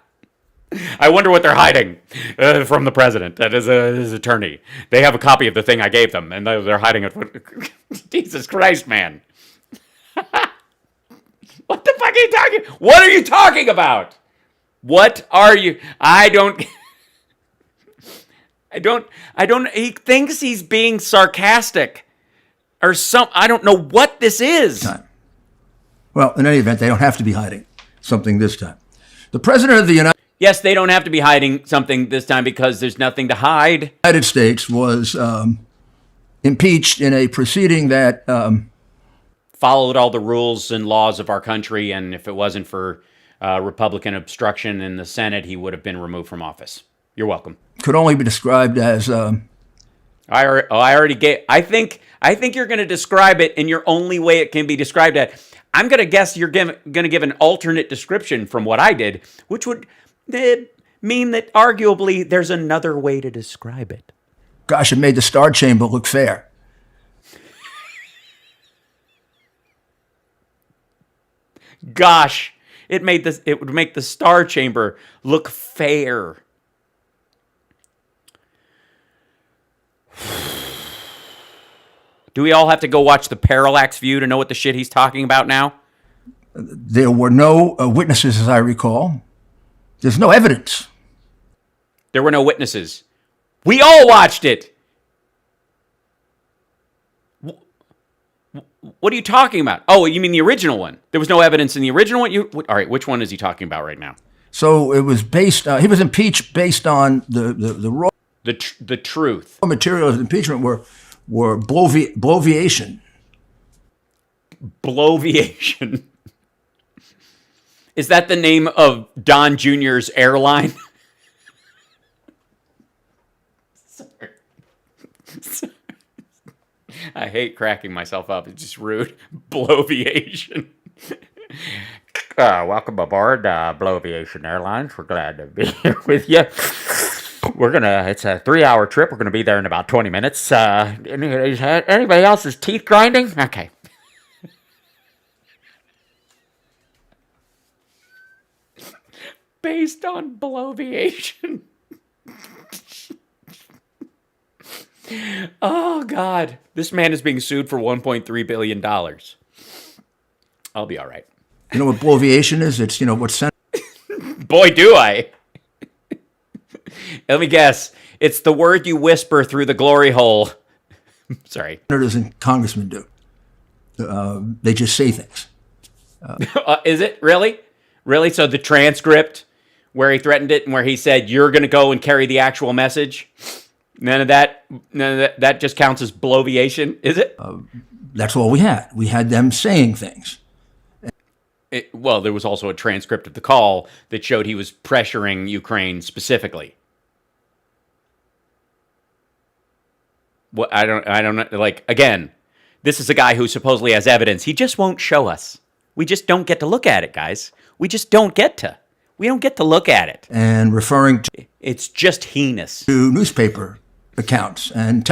wonder what they're hiding from the president. That is his attorney. They have a copy of the thing I gave them, and they're hiding it. Jesus Christ, man. What the fuck are you talking? What are you talking about? What are you? I don't, he thinks he's being sarcastic or I don't know what this is. Well, in any event, they don't have to be hiding something this time. The president of the Yes, they don't have to be hiding something this time because there's nothing to hide. United States was impeached in a proceeding that followed all the rules and laws of our country, and if it wasn't for Republican obstruction in the Senate, he would have been removed from office. You're welcome. Could only be described as... I already gave... I think you're going to describe it in your only way it can be described at. I'm going to guess you're going to give an alternate description from what I did, which would mean that arguably there's another way to describe it. Gosh, it made the Star Chamber look fair. Gosh, it would make the Star Chamber look fair. Do we all have to go watch the Parallax View to know what the shit he's talking about now? There were no witnesses, as I recall. There's no evidence. There were no witnesses. We all watched it. What are you talking about? Oh, you mean the original one? There was no evidence in the original one? All right, which one is he talking about right now? So it was based, he was impeached based on the raw... The truth. Material of impeachment were bloviation. Bloviation. Is that the name of Don Jr.'s airline? Sorry. I hate cracking myself up. It's just rude. Bloviation. Welcome aboard Bloviation Airlines. We're glad to be here with you. It's a 3-hour trip. We're going to be there in about 20 minutes. Anybody else's teeth grinding? Okay. Based on bloviation. Oh, God. This man is being sued for $1.3 billion. I'll be all right. You know what bloviation is? It's, what's sent. Boy, do I. Let me guess. It's the word you whisper through the glory hole. Sorry. Senators and congressmen do. They just say things. Is it? Really? Really? So the transcript where he threatened it and where he said, you're going to go and carry the actual message? None of that just counts as bloviation, is it? That's all we had. We had them saying things. Well, there was also a transcript of the call that showed he was pressuring Ukraine specifically. What I don't know. Like, again, this is a guy who supposedly has evidence. He just won't show us. We just don't get to look at it, guys. We don't get to look at it. And referring to... It's just heinous. To newspaper accounts and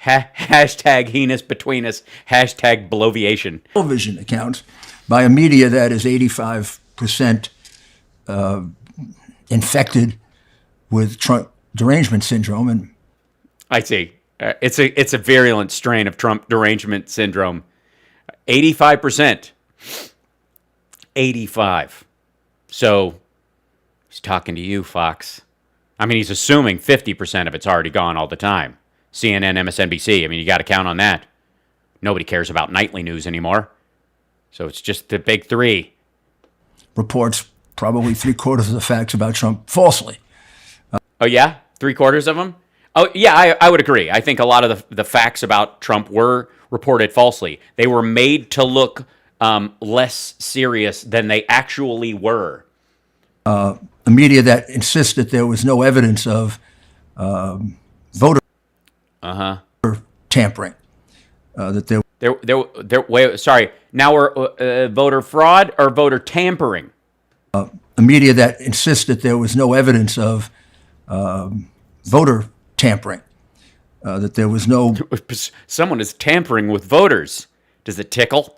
hashtag heinous between us. Hashtag bloviation. Television accounts by a media that is 85% infected with Trump derangement syndrome. And I see. It's a virulent strain of Trump derangement syndrome. 85%. 85. So he's talking to you, Fox. I mean, he's assuming 50% of it's already gone all the time. CNN, MSNBC, I mean, you got to count on that. Nobody cares about nightly news anymore. So it's just the big three. Reports probably 3/4 of the facts about Trump falsely. Oh, yeah? 3/4 of them? Oh, yeah, I would agree. I think a lot of the facts about Trump were reported falsely. They were made to look less serious than they actually were. A media that insists that there was no evidence of voter tampering. That wait, sorry. Now we're voter fraud or voter tampering? A media that insists that there was no evidence of voter tampering. That there was no... Someone is tampering with voters. Does it tickle?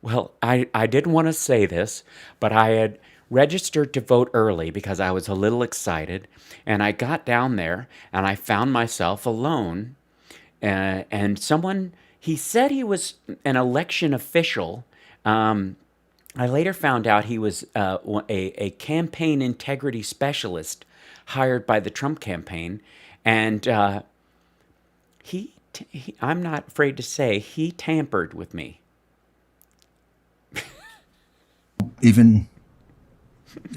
Well, I didn't want to say this, but I had registered to vote early because I was a little excited, and I got down there, and I found myself alone, and someone, he said he was an election official. I later found out he was a campaign integrity specialist hired by the Trump campaign, and he I'm not afraid to say, he tampered with me. Even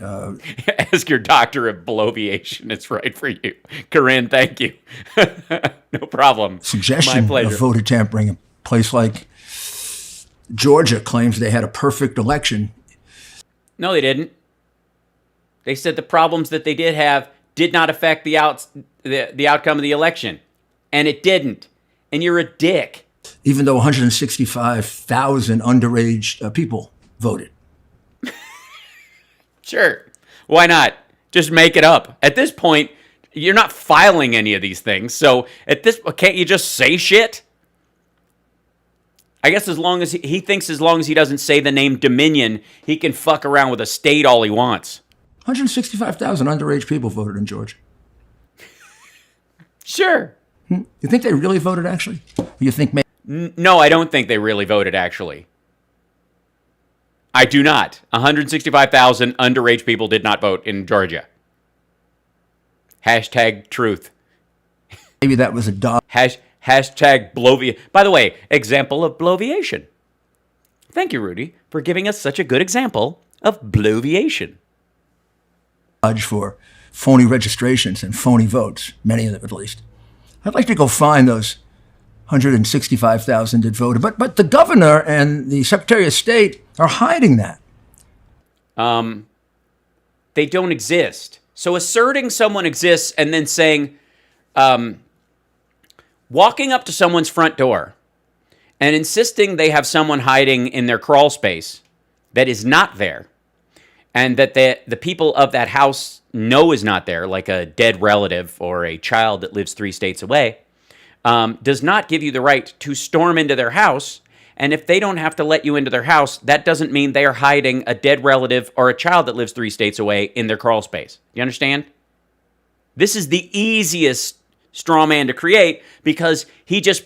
ask your doctor if bloviation is right for you. Corinne, thank you. No problem. Suggestion My pleasure. of voter tampering. A place like Georgia claims they had a perfect election. No, they didn't. They said the problems that they did have did not affect the outcome of the election. And it didn't. And you're a dick. Even though 165,000 underage people voted. Sure. Why not? Just make it up. At this point, you're not filing any of these things. So can't you just say shit? I guess as long as he thinks as long as he doesn't say the name Dominion, he can fuck around with a state all he wants. 165,000 underage people voted in Georgia. Sure. You think they really voted, actually? Or you think maybe... No, I don't think they really voted, actually. I do not. 165,000 underage people did not vote in Georgia. Hashtag truth. Maybe that was a dog. Hashtag bloviation. By the way, example of bloviation. Thank you, Rudy, for giving us such a good example of bloviation. For phony registrations and phony votes, many of them at least. I'd like to go find those 165,000 that voted. But the governor and the Secretary of State are hiding that. They don't exist. So asserting someone exists and then saying, walking up to someone's front door and insisting they have someone hiding in their crawl space that is not there, and that the people of that house know is not there, like a dead relative or a child that lives 3 states away, does not give you the right to storm into their house. And if they don't have to let you into their house, that doesn't mean they are hiding a dead relative or a child that lives 3 states away in their crawl space. You understand? This is the easiest straw man to create, because he just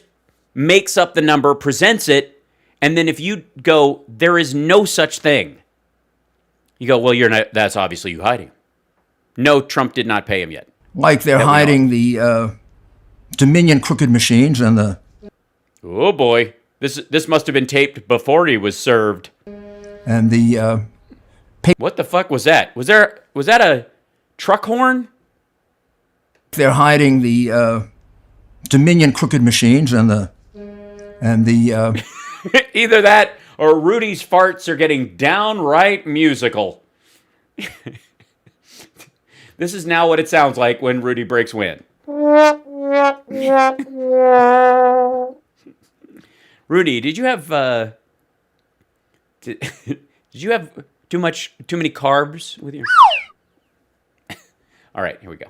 makes up the number, presents it, and then if you go, there is no such thing, you go, well, you're not, that's obviously you hiding. No, Trump did not pay him yet. Like they're hiding the Dominion crooked machines and the... Oh boy, this must have been taped before he was served. And the... What the fuck was that? Was that a truck horn? They're hiding the Dominion crooked machines and the... Either that or Rudy's farts are getting downright musical. This is now what it sounds like when Rudy breaks wind. Rudy, did you have did you have too many carbs with you? All right, here we go.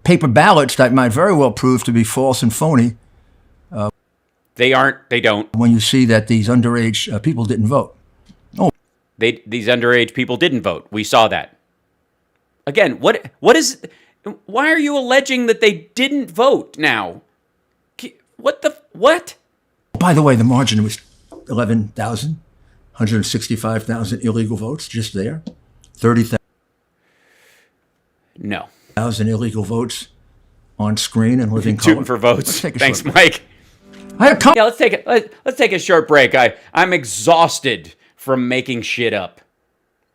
Paper ballots that might very well prove to be false and phony. They aren't. They don't. When you see that these underage people didn't vote. These underage people didn't vote. We saw that. Again, what is? Why are you alleging that they didn't vote now? What? By the way, the margin was 11,000, 165,000 illegal votes just there. 30,000. No. 1,000 illegal votes on screen and living color. Shooting for votes. Thanks, Mike. Yeah, let's take a short break. I'm exhausted from making shit up.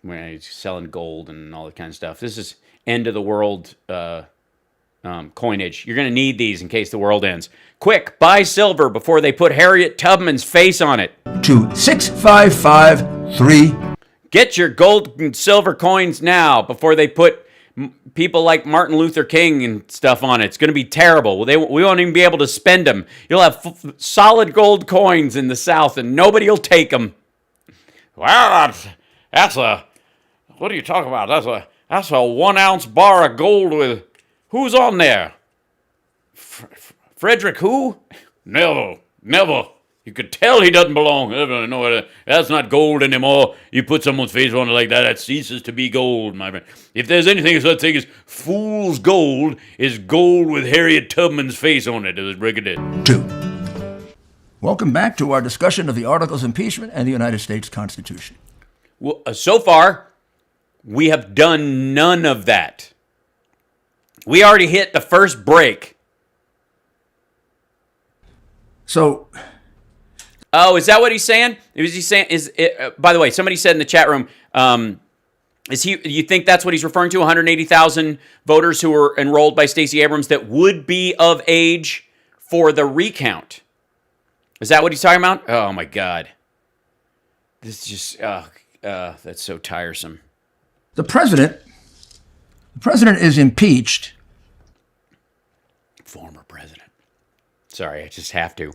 When he's selling gold and all that kind of stuff. This is end of the world coinage. You're going to need these in case the world ends. Quick, buy silver before they put Harriet Tubman's face on it. To 6553. Get your gold and silver coins now before they put people like Martin Luther King and stuff on it. It's going to be terrible. We won't even be able to spend them. You'll have solid gold coins in the South and nobody will take them. Well, that's a... What are you talking about? That's a 1 ounce bar of gold with... Who's on there? Frederick who? Never. You could tell he doesn't belong. No, that's not gold anymore. You put someone's face on it like that ceases to be gold, my friend. If there's anything such thing as fool's gold, is gold with Harriet Tubman's face on it, as Brigadier. 2. Welcome back to our discussion of the Articles of Impeachment and the United States Constitution. Well, so far, we have done none of that. We already hit the first break. So... Oh, is that what he's saying? Is he saying? By the way, somebody said in the chat room, you think that's what he's referring to? 180,000 voters who were enrolled by Stacey Abrams that would be of age for the recount. Is that what he's talking about? Oh my God, this is just that's so tiresome. The president is impeached. Former president. Sorry, I just have to.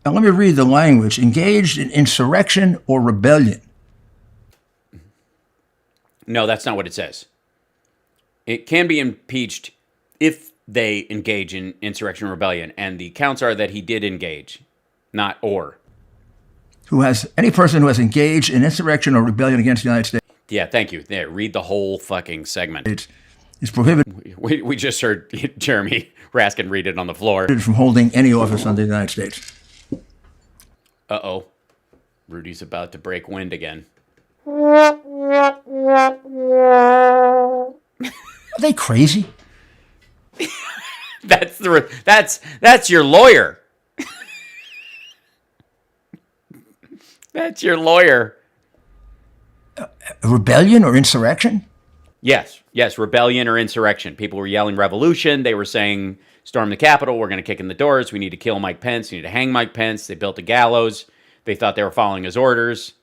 Now let me read the language. Engaged in insurrection or rebellion. No, that's not what it says. It can be impeached if they engage in insurrection or rebellion, and the counts are that he did engage, not or. Any person who has engaged in insurrection or rebellion against the United States. Yeah, thank you. There, read the whole fucking segment. It's prohibited. We just heard Jeremy Raskin read it on the floor. From holding any office under the United States. Uh-oh. Rudy's about to break wind again. Are they crazy? That's your lawyer. That's your lawyer. Rebellion or insurrection? Yes, rebellion or insurrection. People were yelling revolution. They were saying storm the Capitol. We're going to kick in the doors. We need to kill Mike Pence. We need to hang Mike Pence. They built a gallows. They thought they were following his orders.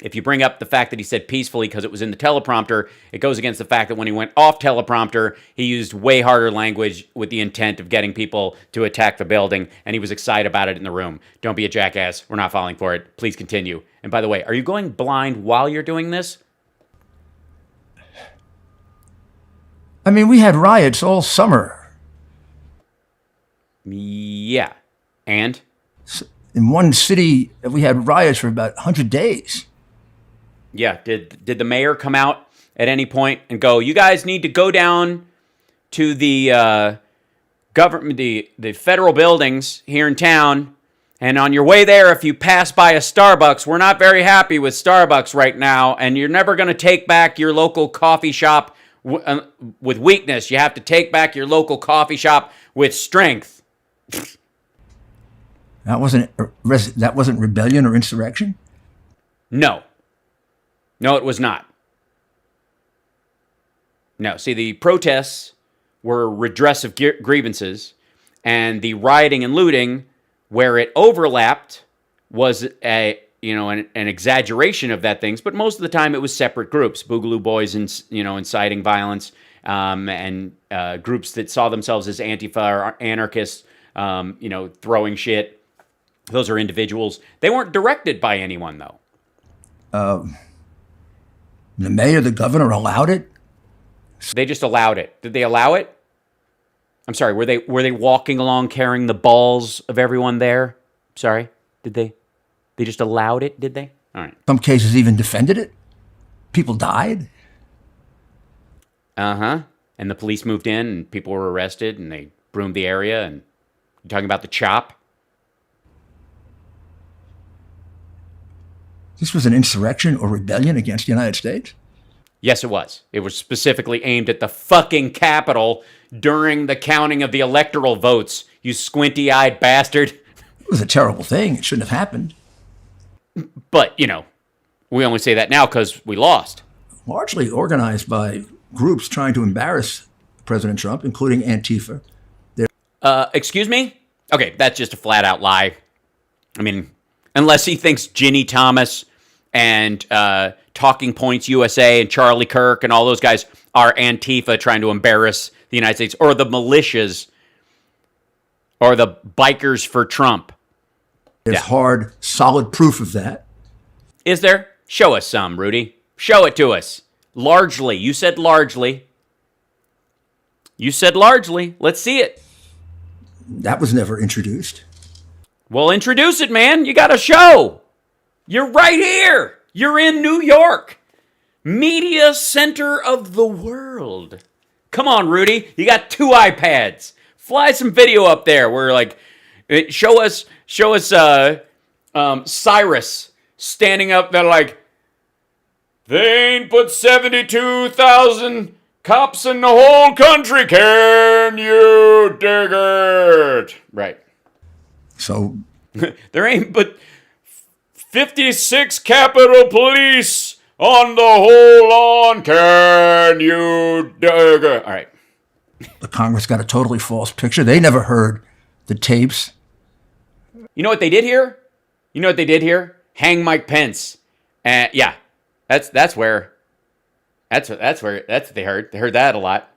If you bring up the fact that he said peacefully because it was in the teleprompter, it goes against the fact that when he went off teleprompter, he used way harder language with the intent of getting people to attack the building, and he was excited about it in the room. Don't be a jackass. We're not falling for it. Please continue. And by the way, are you going blind while you're doing this? I mean, we had riots all summer. Yeah. And? In one city, we had riots for about 100 days. Yeah. Did the mayor come out at any point and go, you guys need to go down to the government, the federal buildings here in town, and on your way there, if you pass by a Starbucks, we're not very happy with Starbucks right now, and you're never going to take back your local coffee shop with weakness. You have to take back your local coffee shop with strength. That wasn't rebellion or insurrection? No. No, it was not. No. See, the protests were redress of grievances, and the rioting and looting, where it overlapped, was an exaggeration of that things. But most of the time, it was separate groups, Boogaloo Boys, inciting violence, and groups that saw themselves as Antifa or anarchists, throwing shit. Those are individuals. They weren't directed by anyone, though. The mayor, the governor allowed it? They just allowed it. Did they allow it? I'm sorry. Were they walking along carrying the balls of everyone there? Sorry. Did they? They just allowed it, did they? All right. Some cases even defended it. People died. Uh-huh. And the police moved in and people were arrested and they broomed the area. And you're talking about the CHOP? This was an insurrection or rebellion against the United States? Yes, it was. It was specifically aimed at the fucking Capitol during the counting of the electoral votes, you squinty-eyed bastard. It was a terrible thing. It shouldn't have happened. But, we only say that now because we lost. Largely organized by groups trying to embarrass President Trump, including Antifa. Excuse me? Okay, that's just a flat-out lie. I mean, unless he thinks Ginny Thomas and Talking Points USA and Charlie Kirk and all those guys are Antifa trying to embarrass the United States, or the militias, or the bikers for Trump. There's hard, solid proof of that. Is there? Show us some, Rudy. Show it to us. Largely. You said largely. You said largely. Let's see it. That was never introduced. Well, introduce it, man. You got a show. You're right here. You're in New York. Media center of the world. Come on, Rudy. You got 2 iPads. Fly some video up there where, show us Cyrus standing up there they ain't put 72,000 cops in the whole country. Can you dig it? Right. So there ain't but 56 Capitol Police on the whole lawn. Can you dig it? All right. The Congress got a totally false picture. They never heard the tapes. You know what they did here? Hang Mike Pence. Yeah, that's what they heard. They heard that a lot.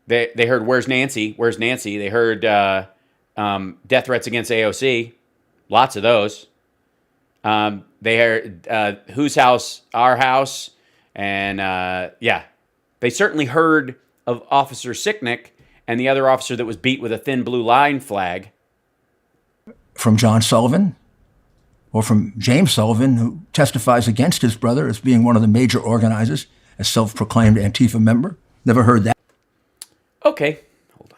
They heard Where's Nancy? They heard death threats against AOC. Lots of those. They heard Whose House? Our House. And they certainly heard of Officer Sicknick and the other officer that was beat with a thin blue line flag. From John Sullivan, or from James Sullivan, who testifies against his brother as being one of the major organizers, a self-proclaimed Antifa member. Never heard that. Okay, hold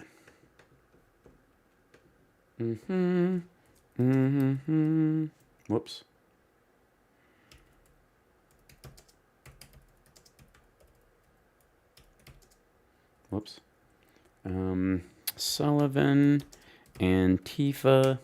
on. Whoops. Sullivan, Antifa.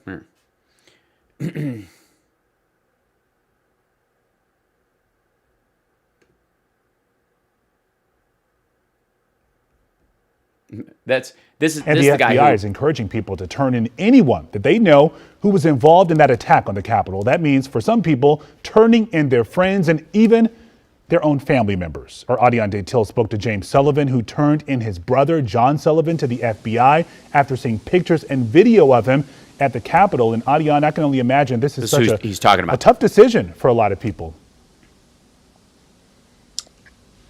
This is And this the the guy FBI who, is encouraging people to turn in anyone that they know who was involved in that attack on the Capitol. That means, for some people, turning in their friends and even their own family members. Our Adiane Till spoke to James Sullivan, who turned in his brother, John Sullivan, to the FBI after seeing pictures and video of him at the Capitol. And Adiane, I can only imagine this is such he's talking about. a tough decision for a lot of people.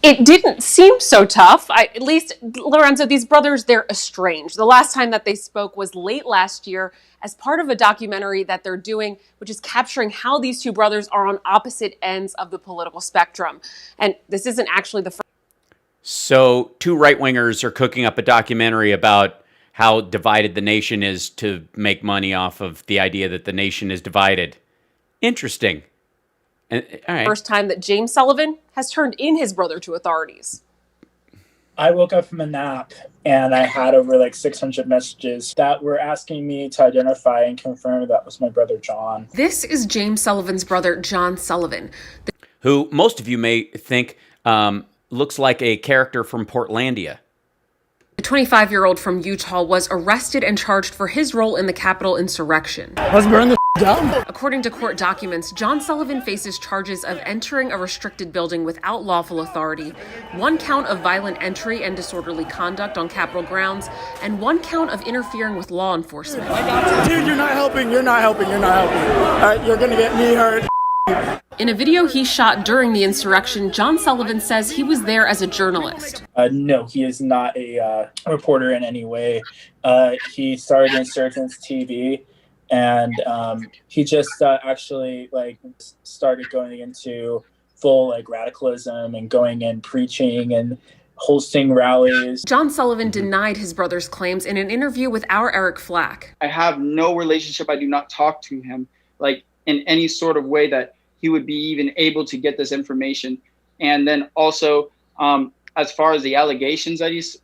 It didn't seem so tough. At least, Lorenzo, these brothers, they're estranged. The last time that they spoke was late last year as part of a documentary that they're doing, which is capturing how these two brothers are on opposite ends of the political spectrum. And this isn't actually the first. So two right-wingers are cooking up a documentary about how divided the nation is to make money off of the idea that the nation is divided. Interesting. And, all right. First time that James Sullivan has turned in his brother to authorities. I woke up from a nap and I had over like 600 messages that were asking me to identify and confirm that was my brother John. This is James Sullivan's brother, John Sullivan, who most of you may think looks like a character from Portlandia. The 25-year-old from Utah was arrested and charged for his role in the Capitol insurrection. Let's burn the down. According to court documents, John Sullivan faces charges of entering a restricted building without lawful authority, 1 count of violent entry and disorderly conduct on Capitol grounds, and 1 count of interfering with law enforcement. Dude, you're not helping. You're not helping. You're not helping. You're going to get me hurt. In a video he shot during the insurrection, John Sullivan says he was there as a journalist. No, he is not a reporter in any way. He started Insurgents TV, and he just actually started going into full radicalism and going and preaching and hosting rallies. John Sullivan denied his brother's claims in an interview with our Eric Flack. I have no relationship. I do not talk to him in any sort of way that he would be even able to get this information. And then also, as far as the allegations that he's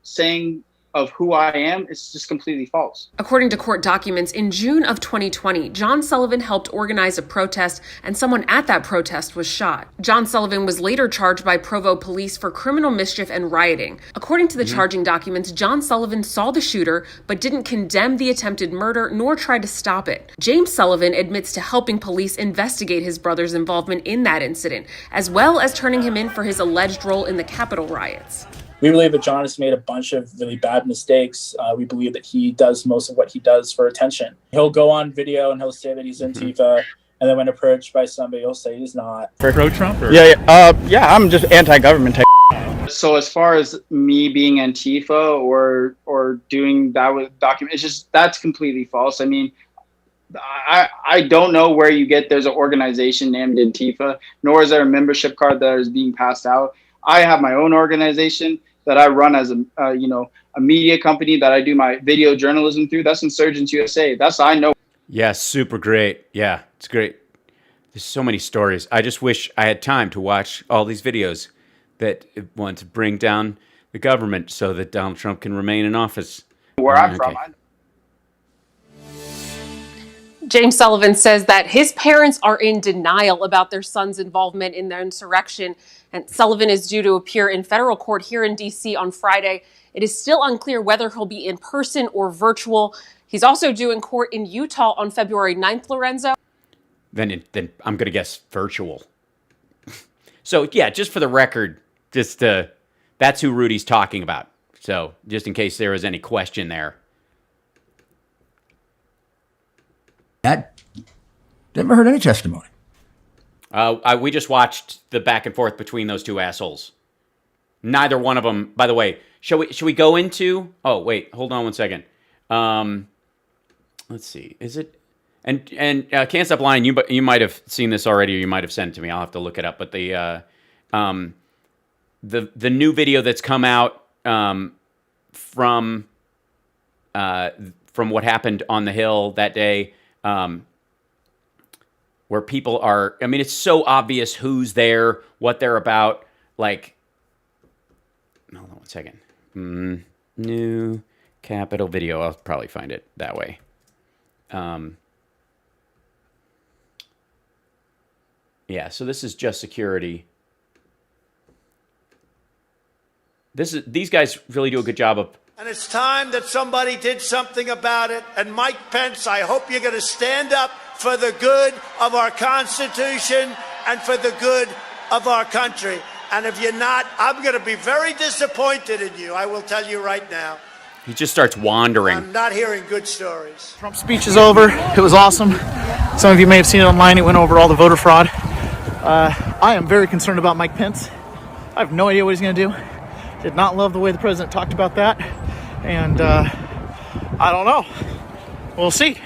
saying of who I am, it's just completely false. According to court documents, in June of 2020, John Sullivan helped organize a protest and someone at that protest was shot. John Sullivan was later charged by Provo police for criminal mischief and rioting. According to the charging documents, John Sullivan saw the shooter but didn't condemn the attempted murder nor try to stop it. James Sullivan admits to helping police investigate his brother's involvement in that incident, as well as turning him in for his alleged role in the Capitol riots. We believe that John has made a bunch of really bad mistakes. We believe that he does most of what he does for attention. He'll go on video and he'll say that he's Antifa, and then when approached by somebody, he'll say he's not. Pro-Trump? Yeah, I'm just anti-government type. So as far as me being Antifa or doing that with document, it's just, that's completely false. I mean, I don't know where you get there's an organization named Antifa, nor is there a membership card that is being passed out. I have my own organization that I run as a media company that I do my video journalism through. That's Insurgents USA. That's I know. Yeah, super great. Yeah, it's great. There's so many stories. I just wish I had time to watch all these videos that want to bring down the government so that Donald Trump can remain in office. Where I'm from, James Sullivan says that his parents are in denial about their son's involvement in the insurrection, and Sullivan is due to appear in federal court here in D.C. on Friday. It is still unclear whether he'll be in person or virtual. He's also due in court in Utah on February 9th, Lorenzo. Then I'm going to guess virtual. So, yeah, just for the record, that's who Rudy's talking about. So, just in case there was any question there. Never heard any testimony. We just watched the back and forth between those two assholes. Neither one of them, by the way. Should we go into? Oh wait, hold on one second. Let's see. Is it? And Can't Stop Lying. You might have seen this already, or you might have sent it to me. I'll have to look it up. But the new video that's come out from what happened on the Hill that day. Where people are, I mean, it's so obvious who's there, what they're about. Hold on one second. New Capitol video. I'll probably find it that way. Yeah, so this is just security. These guys really do a good job of. And it's time that somebody did something about it. And Mike Pence, I hope you're going to stand up for the good of our Constitution and for the good of our country. And if you're not, I'm going to be very disappointed in you. I will tell you right now. He just starts wandering. I'm not hearing good stories. Trump's speech is over. It was awesome. Some of you may have seen it online. It went over all the voter fraud. I am very concerned about Mike Pence. I have no idea what he's going to do. Did not love the way the president talked about that. And I don't know. We'll see.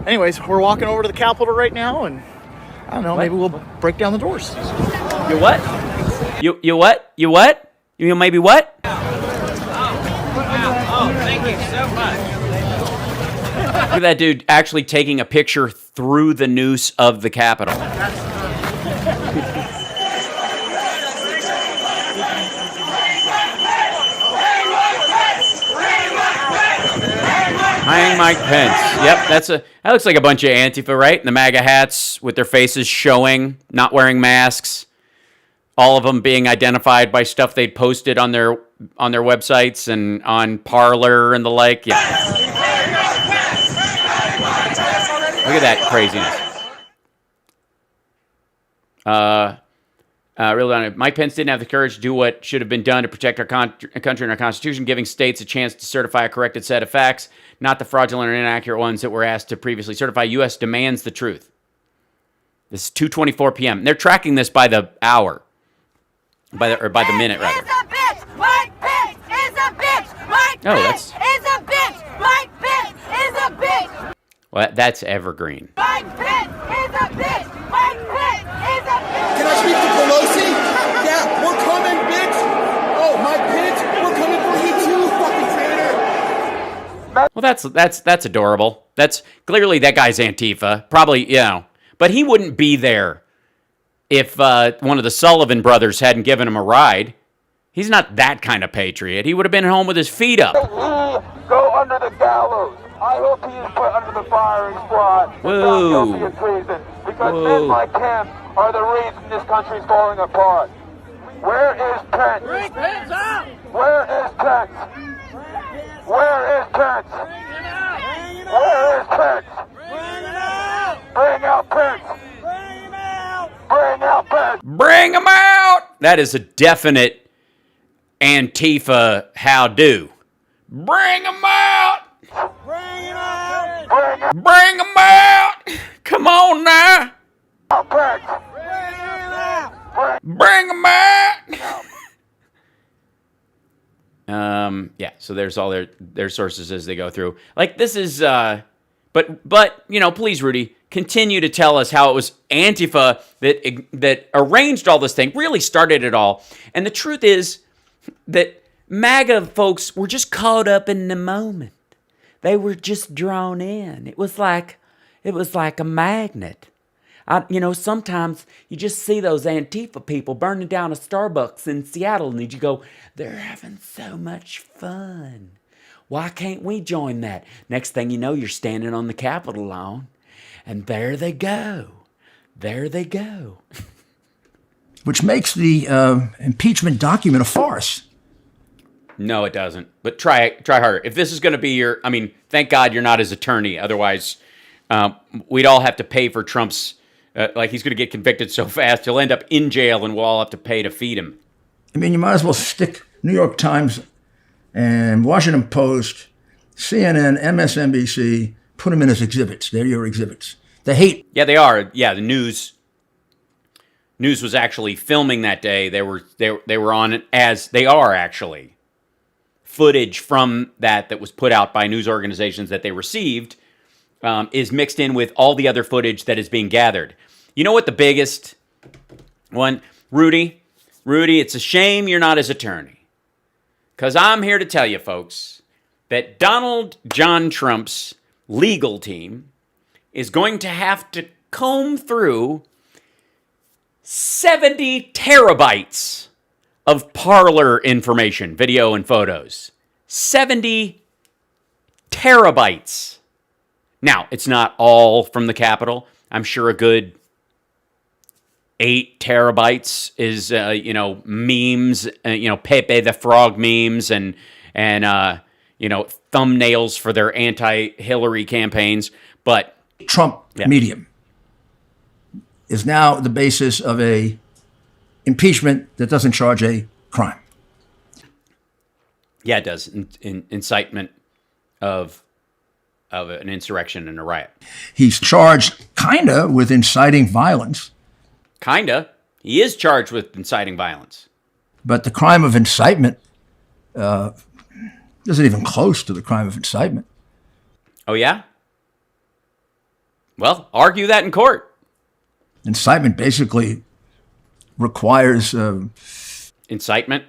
Anyways, we're walking over to the Capitol right now, and I don't know, maybe we'll break down the doors. You what? You what? You what? You maybe what? Oh, thank you so much. Look at that dude actually taking a picture through the noose of the Capitol. Hang Mike Pence. Yep, that looks like a bunch of Antifa, right? The MAGA hats with their faces showing, not wearing masks. All of them being identified by stuff they'd posted on their websites and on Parler and the like. Yeah. Look at that craziness. Really, Mike Pence didn't have the courage to do what should have been done to protect our country and our Constitution, giving states a chance to certify a corrected set of facts, not the fraudulent or inaccurate ones that were asked to previously certify. U.S. demands the truth. This is 2:24 p.m. They're tracking this by the hour, by the minute rather. Is a bitch. Mike Pence is a bitch. Mike Pence is a bitch. Mike Pence is a bitch. Well, that's evergreen. Mike Pence is a bitch. Mike Pence is a bitch. Can I speak to Pelosi? Yeah, we're coming, bitch. Oh, Mike Pence, we're coming for you too, fucking traitor. Well, that's adorable. That's clearly that guy's Antifa. Probably, but he wouldn't be there if one of the Sullivan brothers hadn't given him a ride. He's not that kind of patriot. He would have been home with his feet up. Go under the gallows. I hope he is put under the firing squad. Whoa. Guilty of treason. Because men like him are the reason this country's falling apart. Where is Pence? Bring Pence out! Where is Pence? Where is Pence? Where is Pence? Bring him out! Bring out Pence! Bring him out! Bring out Pence! Bring him out! That is a definite Antifa how-do. Bring him out! Bring him out! Bring him out! Come on now! Bring him out! Yeah, so there's all their sources as they go through. Like, this is, but please, Rudy, continue to tell us how it was Antifa that arranged all this thing, really started it all. And the truth is that MAGA folks were just caught up in the moment. They were just drawn in. It was like a magnet. Sometimes you just see those Antifa people burning down a Starbucks in Seattle, and you go, they're having so much fun. Why can't we join that? Next thing you know, you're standing on the Capitol lawn, and there they go. There they go. Which makes the impeachment document a farce. No, it doesn't. But try harder. If this is going to be thank God you're not his attorney. Otherwise, we'd all have to pay for Trump's, he's going to get convicted so fast, he'll end up in jail and we'll all have to pay to feed him. You might as well stick New York Times and Washington Post, CNN, MSNBC, put them in as exhibits. They're your exhibits. The hate. Yeah, they are. Yeah, the news was actually filming that day. They were on it as they are actually. Footage from that was put out by news organizations that they received is mixed in with all the other footage that is being gathered. You know what the biggest one? Rudy, it's a shame you're not his attorney. Because I'm here to tell you, folks, that Donald John Trump's legal team is going to have to comb through 70 terabytes of Parler information, video and photos. 70 terabytes. Now, it's not all from the Capitol. I'm sure a good 8 terabytes is, memes, Pepe the Frog memes and thumbnails for their anti-Hillary campaigns. But Trump medium is now the basis of a impeachment that doesn't charge a crime. Yeah, it does. Incitement of an insurrection and a riot. He's charged, kinda, with inciting violence. Kinda. He is charged with inciting violence. But the crime of incitement isn't even close to the crime of incitement. Oh, yeah? Well, argue that in court. Incitement basically requires... Incitement?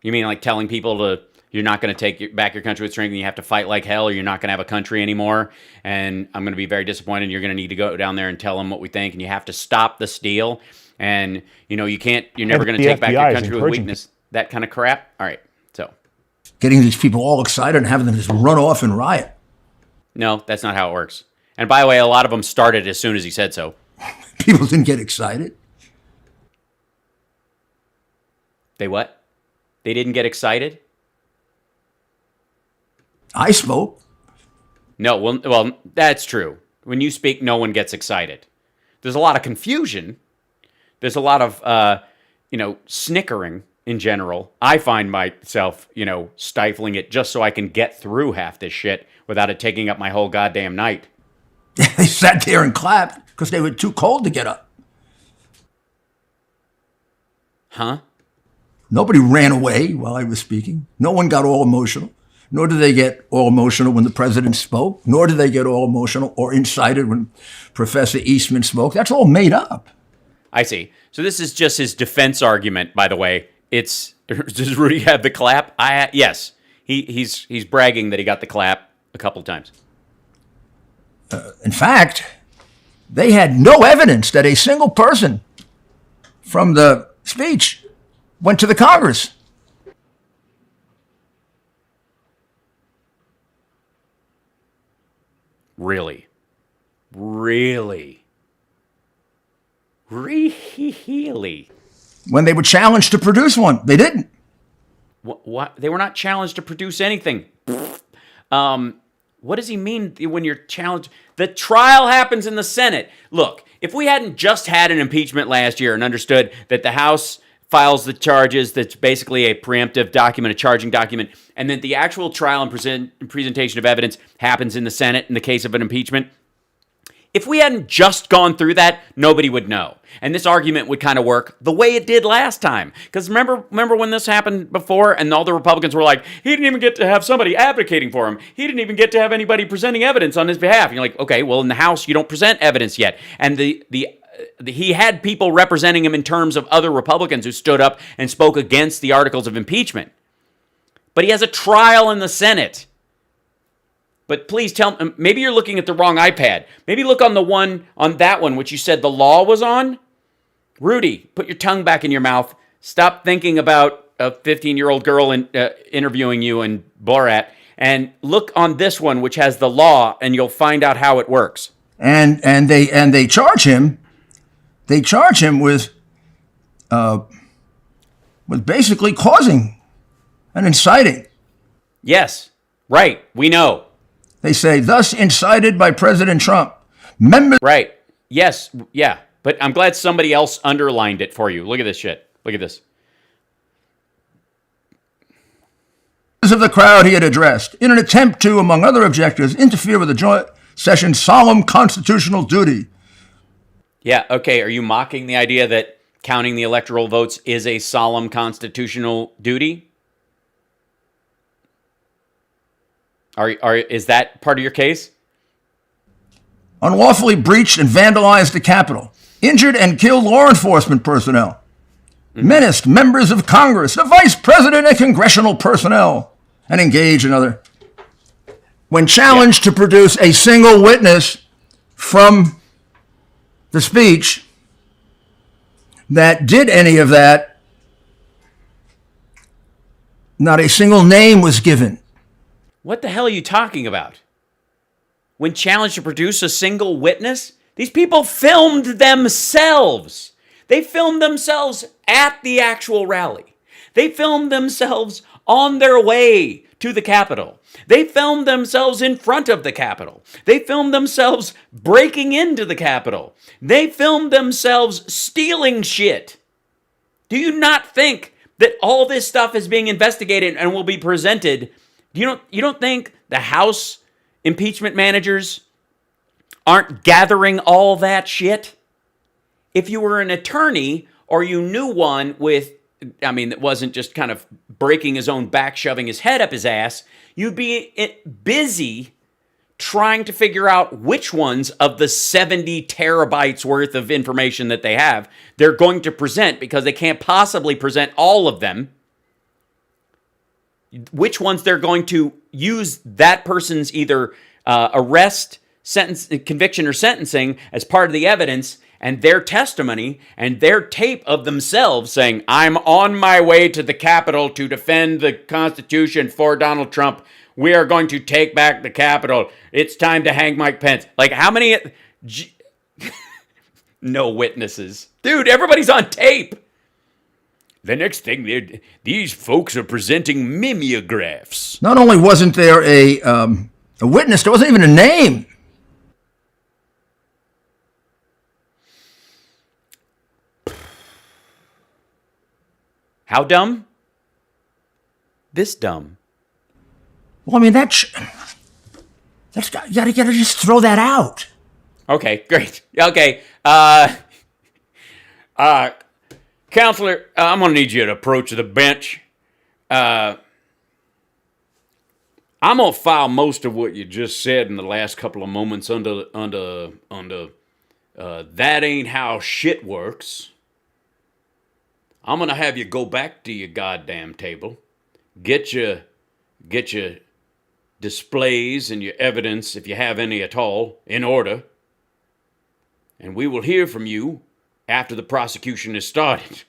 You mean like telling people you're not going to take back your country with strength and you have to fight like hell, or you're not going to have a country anymore, and I'm going to be very disappointed. You're going to need to go down there and tell them what we think, and you have to stop the steal. And, you're never going to take back your country with weakness. That kind of crap. All right. So getting these people all excited and having them just run off and riot. No, that's not how it works. And by the way, a lot of them started as soon as he said so. People didn't get excited. They what? They didn't get excited? I spoke. No, well, that's true. When you speak, no one gets excited. There's a lot of confusion. There's a lot of, snickering in general. I find myself, stifling it just so I can get through half this shit without it taking up my whole goddamn night. They sat there and clapped because they were too cold to get up. Huh? Nobody ran away while I was speaking. No one got all emotional. Nor did they get all emotional when the president spoke. Nor did they get all emotional or incited when Professor Eastman spoke. That's all made up. I see. So this is just his defense argument, by the way. Does Rudy have the clap? Yes. He's bragging that he got the clap a couple of times. In fact, they had no evidence that a single person from the speech went to the Congress. Really? Really? Really? When they were challenged to produce one, they didn't. What? They were not challenged to produce anything. What does he mean when you're challenged? The trial happens in the Senate. Look, if we hadn't just had an impeachment last year and understood that the House files the charges, that's basically a preemptive document, a charging document, and then the actual trial and presentation of evidence happens in the Senate in the case of an impeachment, if we hadn't just gone through that, nobody would know. And this argument would kind of work the way it did last time. Because remember when this happened before and all the Republicans were like, he didn't even get to have somebody advocating for him. He didn't even get to have anybody presenting evidence on his behalf. And you're like, okay, well, in the House, you don't present evidence yet. And he had people representing him in terms of other Republicans who stood up and spoke against the articles of impeachment. But he has a trial in the Senate. But please tell me, maybe you're looking at the wrong iPad. Maybe look on that one, which you said the law was on. Rudy, put your tongue back in your mouth. Stop thinking about a 15-year-old girl interviewing you in Borat, and look on this one, which has the law, and you'll find out how it works. And they charge him. They charge him with basically causing and inciting. Yes, right. We know. They say, thus incited by President Trump. Members. Right. Yes. Yeah. But I'm glad somebody else underlined it for you. Look at this shit. Look at this. Of the crowd he had addressed, in an attempt to, among other objectives, interfere with the joint session's solemn constitutional duty. Yeah. Okay. Are you mocking the idea that counting the electoral votes is a solemn constitutional duty? Is that part of your case? Unlawfully breached and vandalized the Capitol, injured and killed law enforcement personnel, menaced members of Congress, the vice president and congressional personnel, and engaged in other. When challenged to produce a single witness from the speech that did any of that, not a single name was given. What the hell are you talking about? When challenged to produce a single witness? These people filmed themselves. They filmed themselves at the actual rally. They filmed themselves on their way to the Capitol. They filmed themselves in front of the Capitol. They filmed themselves breaking into the Capitol. They filmed themselves stealing shit. Do you not think that all this stuff is being investigated and will be presented? You don't think the House impeachment managers aren't gathering all that shit? If you were an attorney or you knew one that wasn't just kind of breaking his own back, shoving his head up his ass, you'd be busy trying to figure out which ones of the 70 terabytes worth of information that they have they're going to present, because they can't possibly present all of them. Which ones they're going to use that person's either arrest, sentence, conviction, or sentencing as part of the evidence, and their testimony and their tape of themselves saying, I'm on my way to the Capitol to defend the Constitution for Donald Trump. We are going to take back the Capitol. It's time to hang Mike Pence. Like, how many? No witnesses. Dude, everybody's on tape. The next thing, these folks are presenting mimeographs. Not only wasn't there a witness, there wasn't even a name. How dumb? This dumb. Well, I mean, that's you gotta just throw that out. Okay, great. Okay, Counselor, I'm gonna need you to approach the bench. I'm gonna file most of what you just said in the last couple of moments under that ain't how shit works. I'm gonna have you go back to your goddamn table, get your displays and your evidence, if you have any at all, in order, and we will hear from you after the prosecution is started.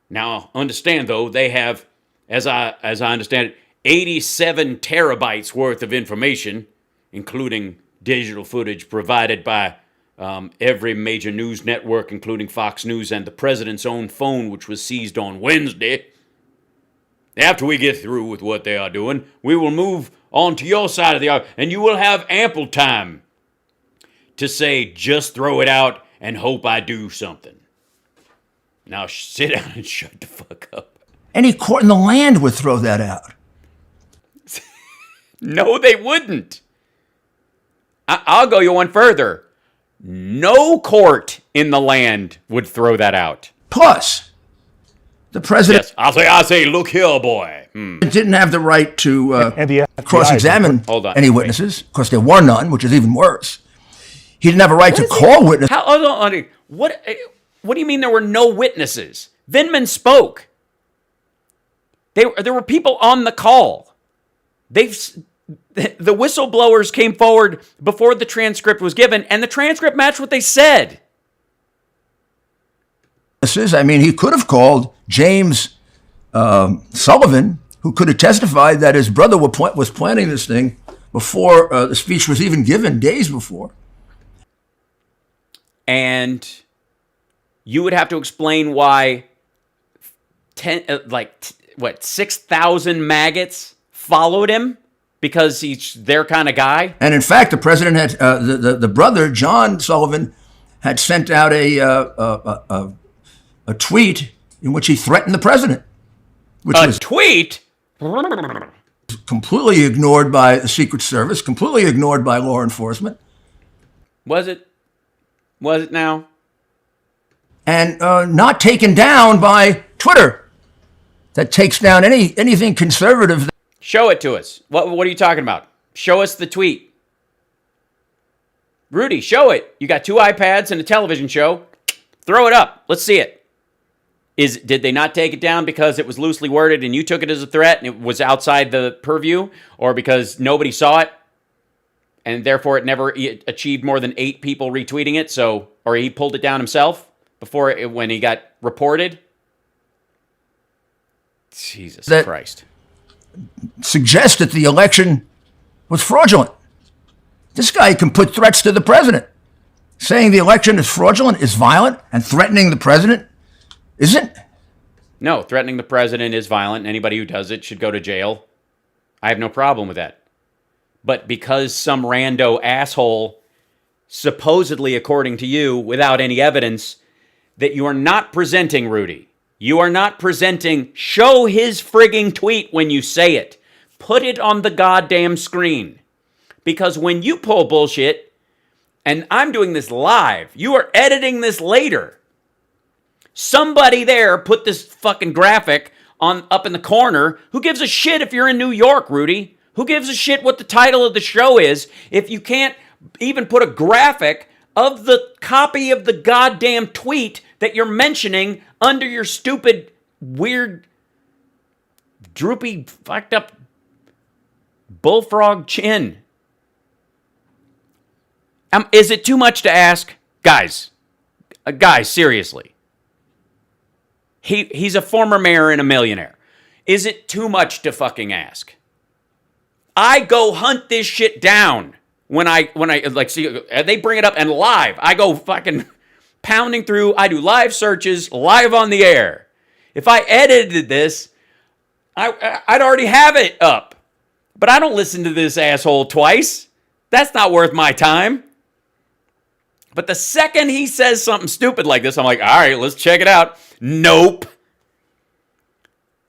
Now, understand though, they have, as I understand it, 87 terabytes worth of information, including digital footage provided by every major news network, including Fox News and the president's own phone, which was seized on Wednesday. After we get through with what they are doing, we will move on to your side of the argument, and you will have ample time to say, just throw it out and hope I do something. Now sit down and shut the fuck up. Any court in the land would throw that out. No, they wouldn't. I'll go you one further. No court in the land would throw that out. Plus, the president... Yes, I say, look here, boy. Didn't have the right to cross-examine any witnesses. Of course, there were none, which is even worse. He didn't have a right to call witnesses. What do you mean there were no witnesses? Vindman spoke. There were people on the call. The whistleblowers came forward before the transcript was given, and the transcript matched what they said. I mean, he could have called James Sullivan, who could have testified that his brother was planning this thing before the speech was even given, days before. And you would have to explain why 6,000 maggots followed him? Because he's their kind of guy? And in fact, the president had, the brother, John Sullivan, had sent out a tweet in which he threatened the president. Which was tweet? Completely ignored by the Secret Service, completely ignored by law enforcement. Was it? Was it now? And not taken down by Twitter. That takes down anything conservative. Show it to us. What are you talking about? Show us the tweet. Rudy, show it. You got 2 iPads and a television show. Throw it up. Let's see it. Did they not take it down because it was loosely worded and you took it as a threat and it was outside the purview, or because nobody saw it and therefore it never achieved more than 8 people retweeting it, or he pulled it down himself when he got reported? Jesus Christ. Suggest that the election was fraudulent. This guy can put threats to the president. saying the election is fraudulent is violent and threatening the president? Isn't? No, threatening the president is violent. Anybody who does it should go to jail. I have no problem with that. But because some rando asshole, supposedly according to you, without any evidence, that you are not presenting, Rudy. You are not presenting. Show his frigging tweet when you say it. Put it on the goddamn screen. Because when you pull bullshit, and I'm doing this live, you are editing this later. Somebody there put this fucking graphic on up in the corner. Who gives a shit if you're in New York, Rudy? Who gives a shit what the title of the show is if you can't even put a graphic of the copy of the goddamn tweet that you're mentioning under your stupid, weird, droopy, fucked up bullfrog chin? Is it too much to ask? Guys, seriously. He's a former mayor and a millionaire. Is it too much to fucking ask? I go hunt this shit down when I like see they bring it up and live. I go fucking pounding through. I do live searches live on the air. If I edited this, I'd already have it up. But I don't listen to this asshole twice. That's not worth my time. But the second he says something stupid like this, I'm like, all right, let's check it out. Nope.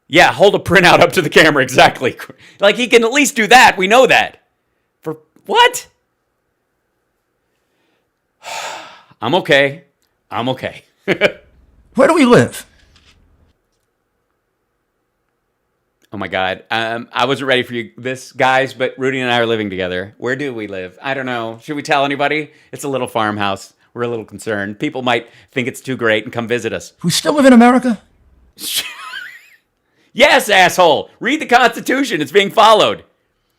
Yeah, hold a printout up to the camera, exactly. Like, he can at least do that. We know that. For what? I'm okay. Where do we live? Oh my God. I wasn't ready for this, guys, but Rudy and I are living together. Where do we live? I don't know. Should we tell anybody? It's a little farmhouse. We're a little concerned. People might think it's too great and come visit us. We still live in America? Yes, asshole. Read the Constitution. It's being followed.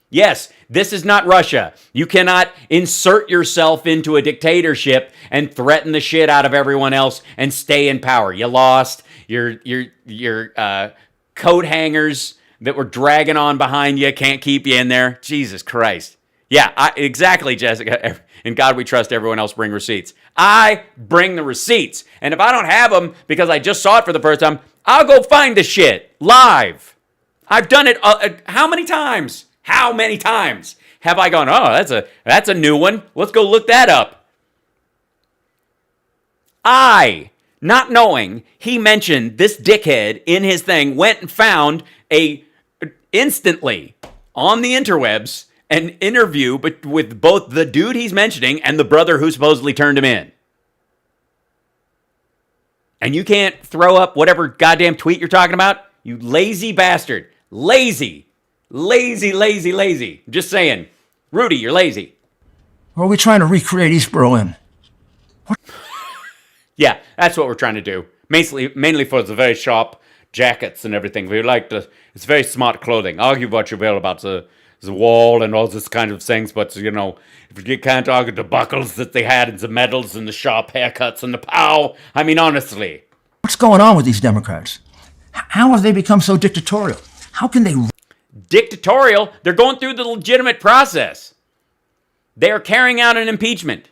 Yes, this is not Russia. You cannot insert yourself into a dictatorship and threaten the shit out of everyone else and stay in power. You lost. Your coat hangers that were dragging on behind you can't keep you in there. Jesus Christ. Yeah, exactly, Jessica. In God we trust, everyone else bring receipts. I bring the receipts. And if I don't have them because I just saw it for the first time, I'll go find the shit live. I've done it. How many times? How many times have I gone, oh, that's a new one. Let's go look that up. Not knowing he mentioned this dickhead in his thing, went and found instantly on the interwebs an interview with both the dude he's mentioning and the brother who supposedly turned him in. And you can't throw up whatever goddamn tweet you're talking about? You lazy bastard. Lazy. Just saying. Rudy, you're lazy. Or are we trying to recreate East Berlin? Yeah, that's what we're trying to do. Mainly for the very sharp jackets and everything. It's very smart clothing. Argue what you will about the wall and all this kind of things, but, if you can't argue the buckles that they had and the medals and the sharp haircuts and the pow, I mean, honestly. What's going on with these Democrats? How have they become so dictatorial? How can they... Dictatorial? They're going through the legitimate process. They are carrying out an impeachment.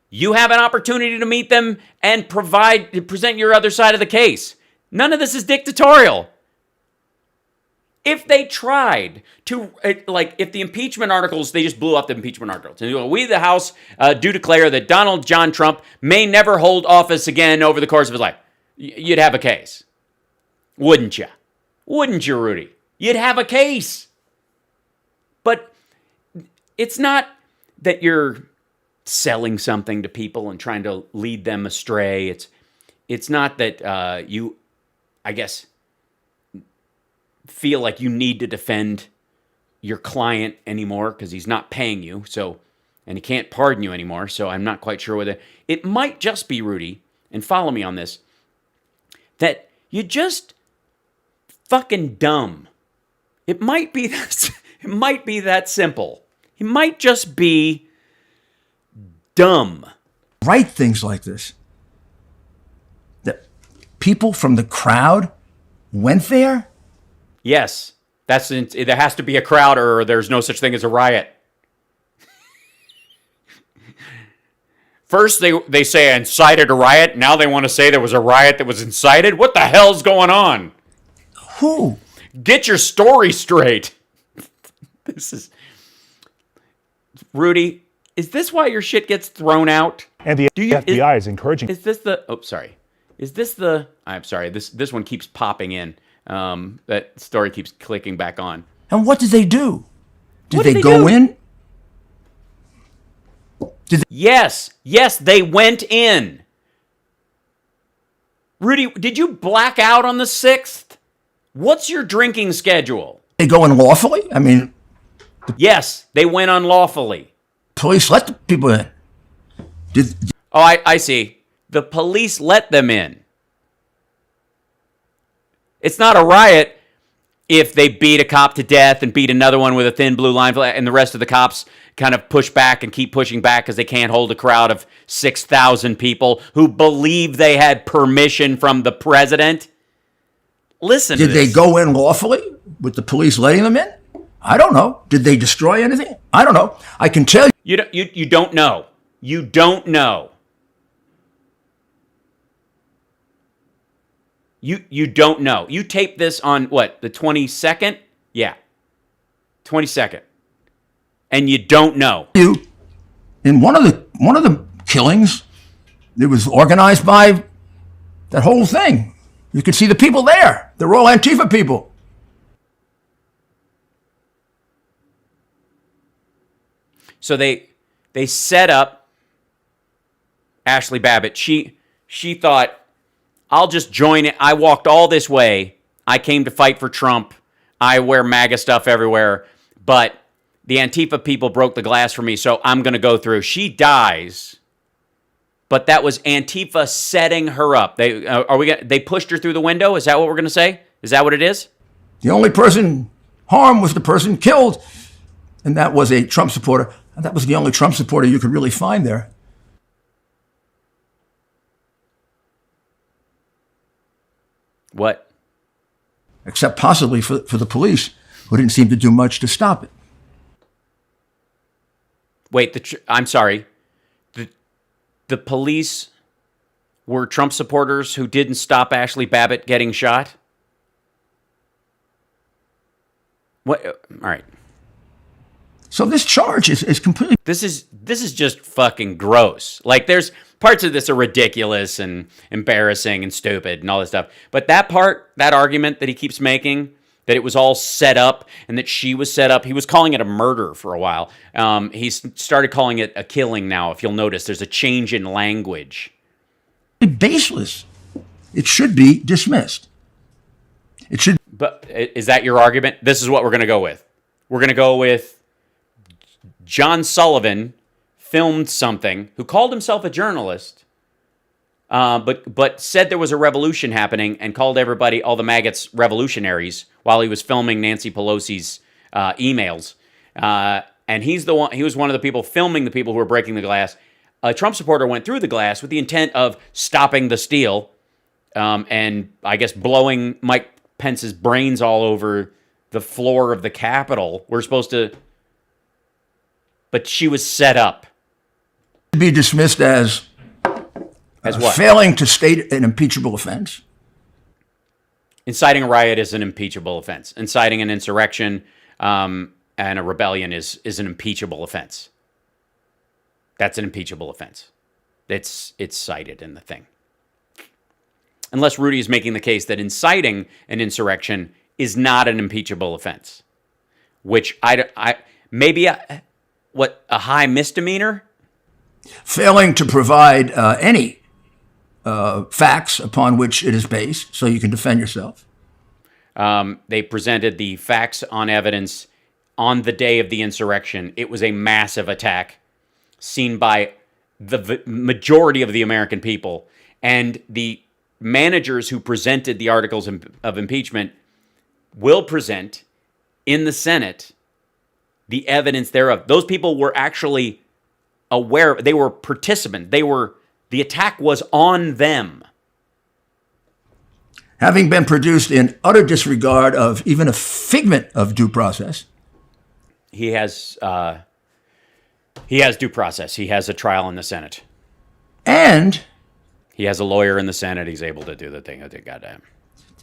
You have an opportunity to meet them and present your other side of the case. None of this is dictatorial. If they tried to, if the impeachment articles, they just blew up the impeachment articles. And we, the House, do declare that Donald John Trump may never hold office again over the course of his life. You'd have a case. Wouldn't you? Wouldn't you, Rudy? You'd have a case. But it's not that you're selling something to people and trying to lead them astray. It's not that you, I guess, feel like you need to defend your client anymore because he's not paying you, and he can't pardon you anymore, so I'm not quite sure whether... It might just be, Rudy, and follow me on this, that you're just fucking dumb. It might be that simple. He might just be dumb. Write things like this. That people from the crowd went there? Yes. There has to be a crowd or there's no such thing as a riot. First, they say incited a riot. Now they want to say there was a riot that was incited. What the hell's going on? Who? Get your story straight. This is... Rudy, is this why your shit gets thrown out? And the FBI is encouraging... Is this the... Oh, sorry. Is this the... I'm sorry. This one keeps popping in. That story keeps clicking back on. And what did they do? Did they go in? Yes, they went in. Rudy, did you black out on the 6th? What's your drinking schedule? They go in lawfully? I mean... Yes, they went unlawfully. Police let the people in. Oh, I see. The police let them in. It's not a riot if they beat a cop to death and beat another one with a thin blue line, and the rest of the cops kind of push back and keep pushing back because they can't hold a crowd of 6,000 people who believe they had permission from the president. Listen to this. Did they go in lawfully with the police letting them in? I don't know. Did they destroy anything? I don't know. I can tell you. You don't know. You don't know. You don't know. You taped this on what, the 22nd? Yeah. 22nd. And you don't know. In one of the killings, it was organized by that whole thing. You could see the people there. They're all Antifa people. So they set up Ashley Babbitt. She thought, I'll just join it. I walked all this way. I came to fight for Trump. I wear MAGA stuff everywhere. But the Antifa people broke the glass for me, so I'm going to go through. She dies. But that was Antifa setting her up. They pushed her through the window? Is that what we're going to say? Is that what it is? The only person harmed was the person killed. And that was a Trump supporter. And that was the only Trump supporter you could really find there. What? Except possibly for the police, who didn't seem to do much to stop it. Wait, I'm sorry. The police were Trump supporters who didn't stop Ashley Babbitt getting shot? What? All right. So this charge is completely... This is just fucking gross. Like, there's parts of this are ridiculous and embarrassing and stupid and all this stuff. But that part, that argument that he keeps making, that it was all set up and that she was set up, he was calling it a murder for a while. He's started calling it a killing now, if you'll notice. There's a change in language. Baseless. It should be dismissed. It should... But is that your argument? This is what we're going to go with. We're going to go with John Sullivan filmed something, who called himself a journalist, but said there was a revolution happening and called everybody, all the maggots, revolutionaries while he was filming Nancy Pelosi's emails. And he was one of the people filming the people who were breaking the glass. A Trump supporter went through the glass with the intent of stopping the steal and I guess blowing Mike Pence's brains all over the floor of the Capitol. We're supposed to... But she was set up. To be dismissed as what? Failing to state an impeachable offense. Inciting a riot is an impeachable offense. Inciting an insurrection and a rebellion is an impeachable offense. That's an impeachable offense. It's cited in the thing. Unless Rudy is making the case that inciting an insurrection is not an impeachable offense, which maybe a high misdemeanor? Failing to provide any facts upon which it is based, so you can defend yourself. They presented the facts on evidence on the day of the insurrection. It was a massive attack seen by the majority of the American people. And the managers who presented the articles of impeachment will present in the Senate the evidence thereof. Those people were actually aware. They were participants. The attack was on them. Having been produced in utter disregard of even a figment of due process. He has due process. He has a trial in the Senate. And he has a lawyer in the Senate. He's able to do the thing. I think, goddamn.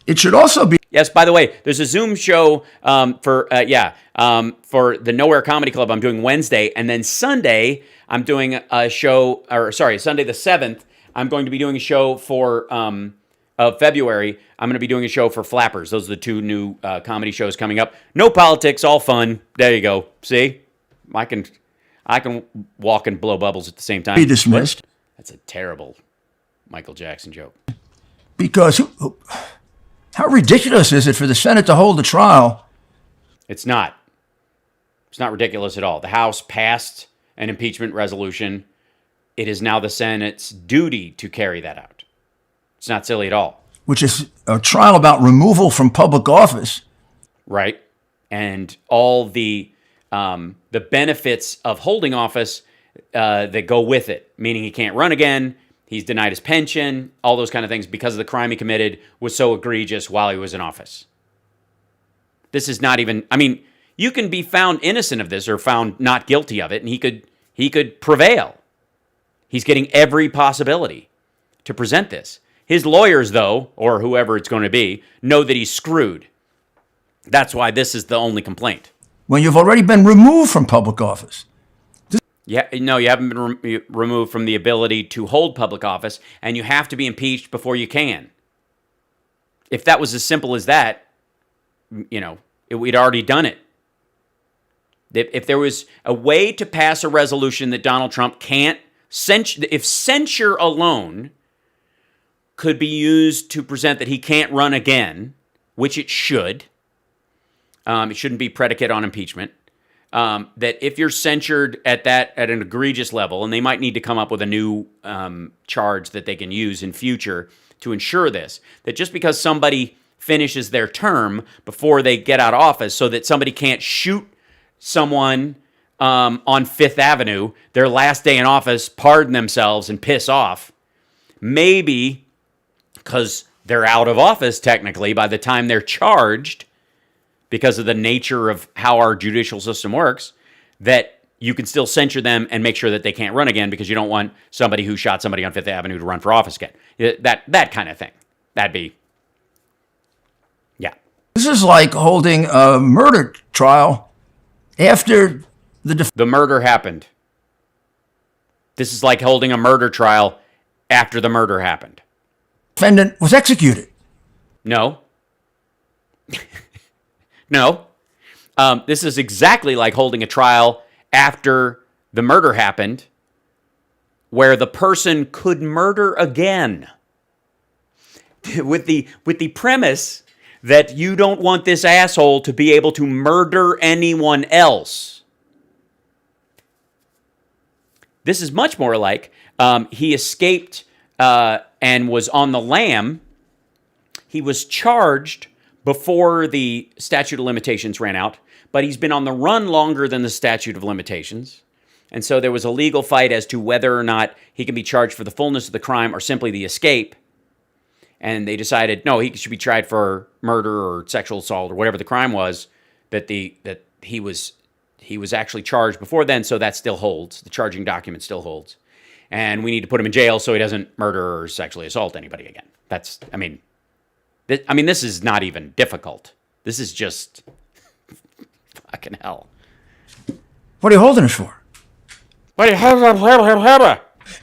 It should also be. Yes, by the way, there's a Zoom show for the Nowhere Comedy Club I'm doing Wednesday. And then Sunday, I'm doing a show, Sunday the 7th, I'm going to be doing a show for February. I'm going to be doing a show for Flappers. Those are the two new comedy shows coming up. No politics, all fun. There you go. See? I can walk and blow bubbles at the same time. Be dismissed. That's a terrible Michael Jackson joke. Because how ridiculous is it for the Senate to hold a trial? It's not. It's not ridiculous at all. The House passed an impeachment resolution. It is now the Senate's duty to carry that out. It's not silly at all. Which is a trial about removal from public office. Right. And all the benefits of holding office that go with it, meaning he can't run again, he's denied his pension, all those kind of things because of the crime he committed was so egregious while he was in office. This is not even, you can be found innocent of this or found not guilty of it, and he could prevail. He's getting every possibility to present this. His lawyers, though, or whoever it's going to be, know that he's screwed. That's why this is the only complaint. When you've already been removed from public office. You haven't been removed from the ability to hold public office, and you have to be impeached before you can. If that was as simple as that, we'd already done it. If there was a way to pass a resolution that Donald Trump can't censure, if censure alone could be used to present that he can't run again, which it shouldn't be predicate on impeachment. That if you're censured at an egregious level, and they might need to come up with a new charge that they can use in future to ensure this, that just because somebody finishes their term before they get out of office, so that somebody can't shoot someone on Fifth Avenue their last day in office, pardon themselves, and piss off, maybe because they're out of office technically by the time they're charged, because of the nature of how our judicial system works, that you can still censure them and make sure that they can't run again because you don't want somebody who shot somebody on Fifth Avenue to run for office again. That kind of thing. That'd be, yeah. This is like holding a murder trial after the murder happened. This is like holding a murder trial after the murder happened. Defendant was executed. No. No. This is exactly like holding a trial after the murder happened, where the person could murder again. With the premise that you don't want this asshole to be able to murder anyone else. This is much more like he escaped and was on the lam. He was charged before the statute of limitations ran out, but he's been on the run longer than the statute of limitations. And so there was a legal fight as to whether or not he can be charged for the fullness of the crime or simply the escape. And they decided, no, he should be tried for murder or sexual assault or whatever the crime was, that he was actually charged before then, so that still holds. The charging document still holds. And we need to put him in jail so he doesn't murder or sexually assault anybody again. This is not even difficult. This is just fucking hell. What are you holding us for? It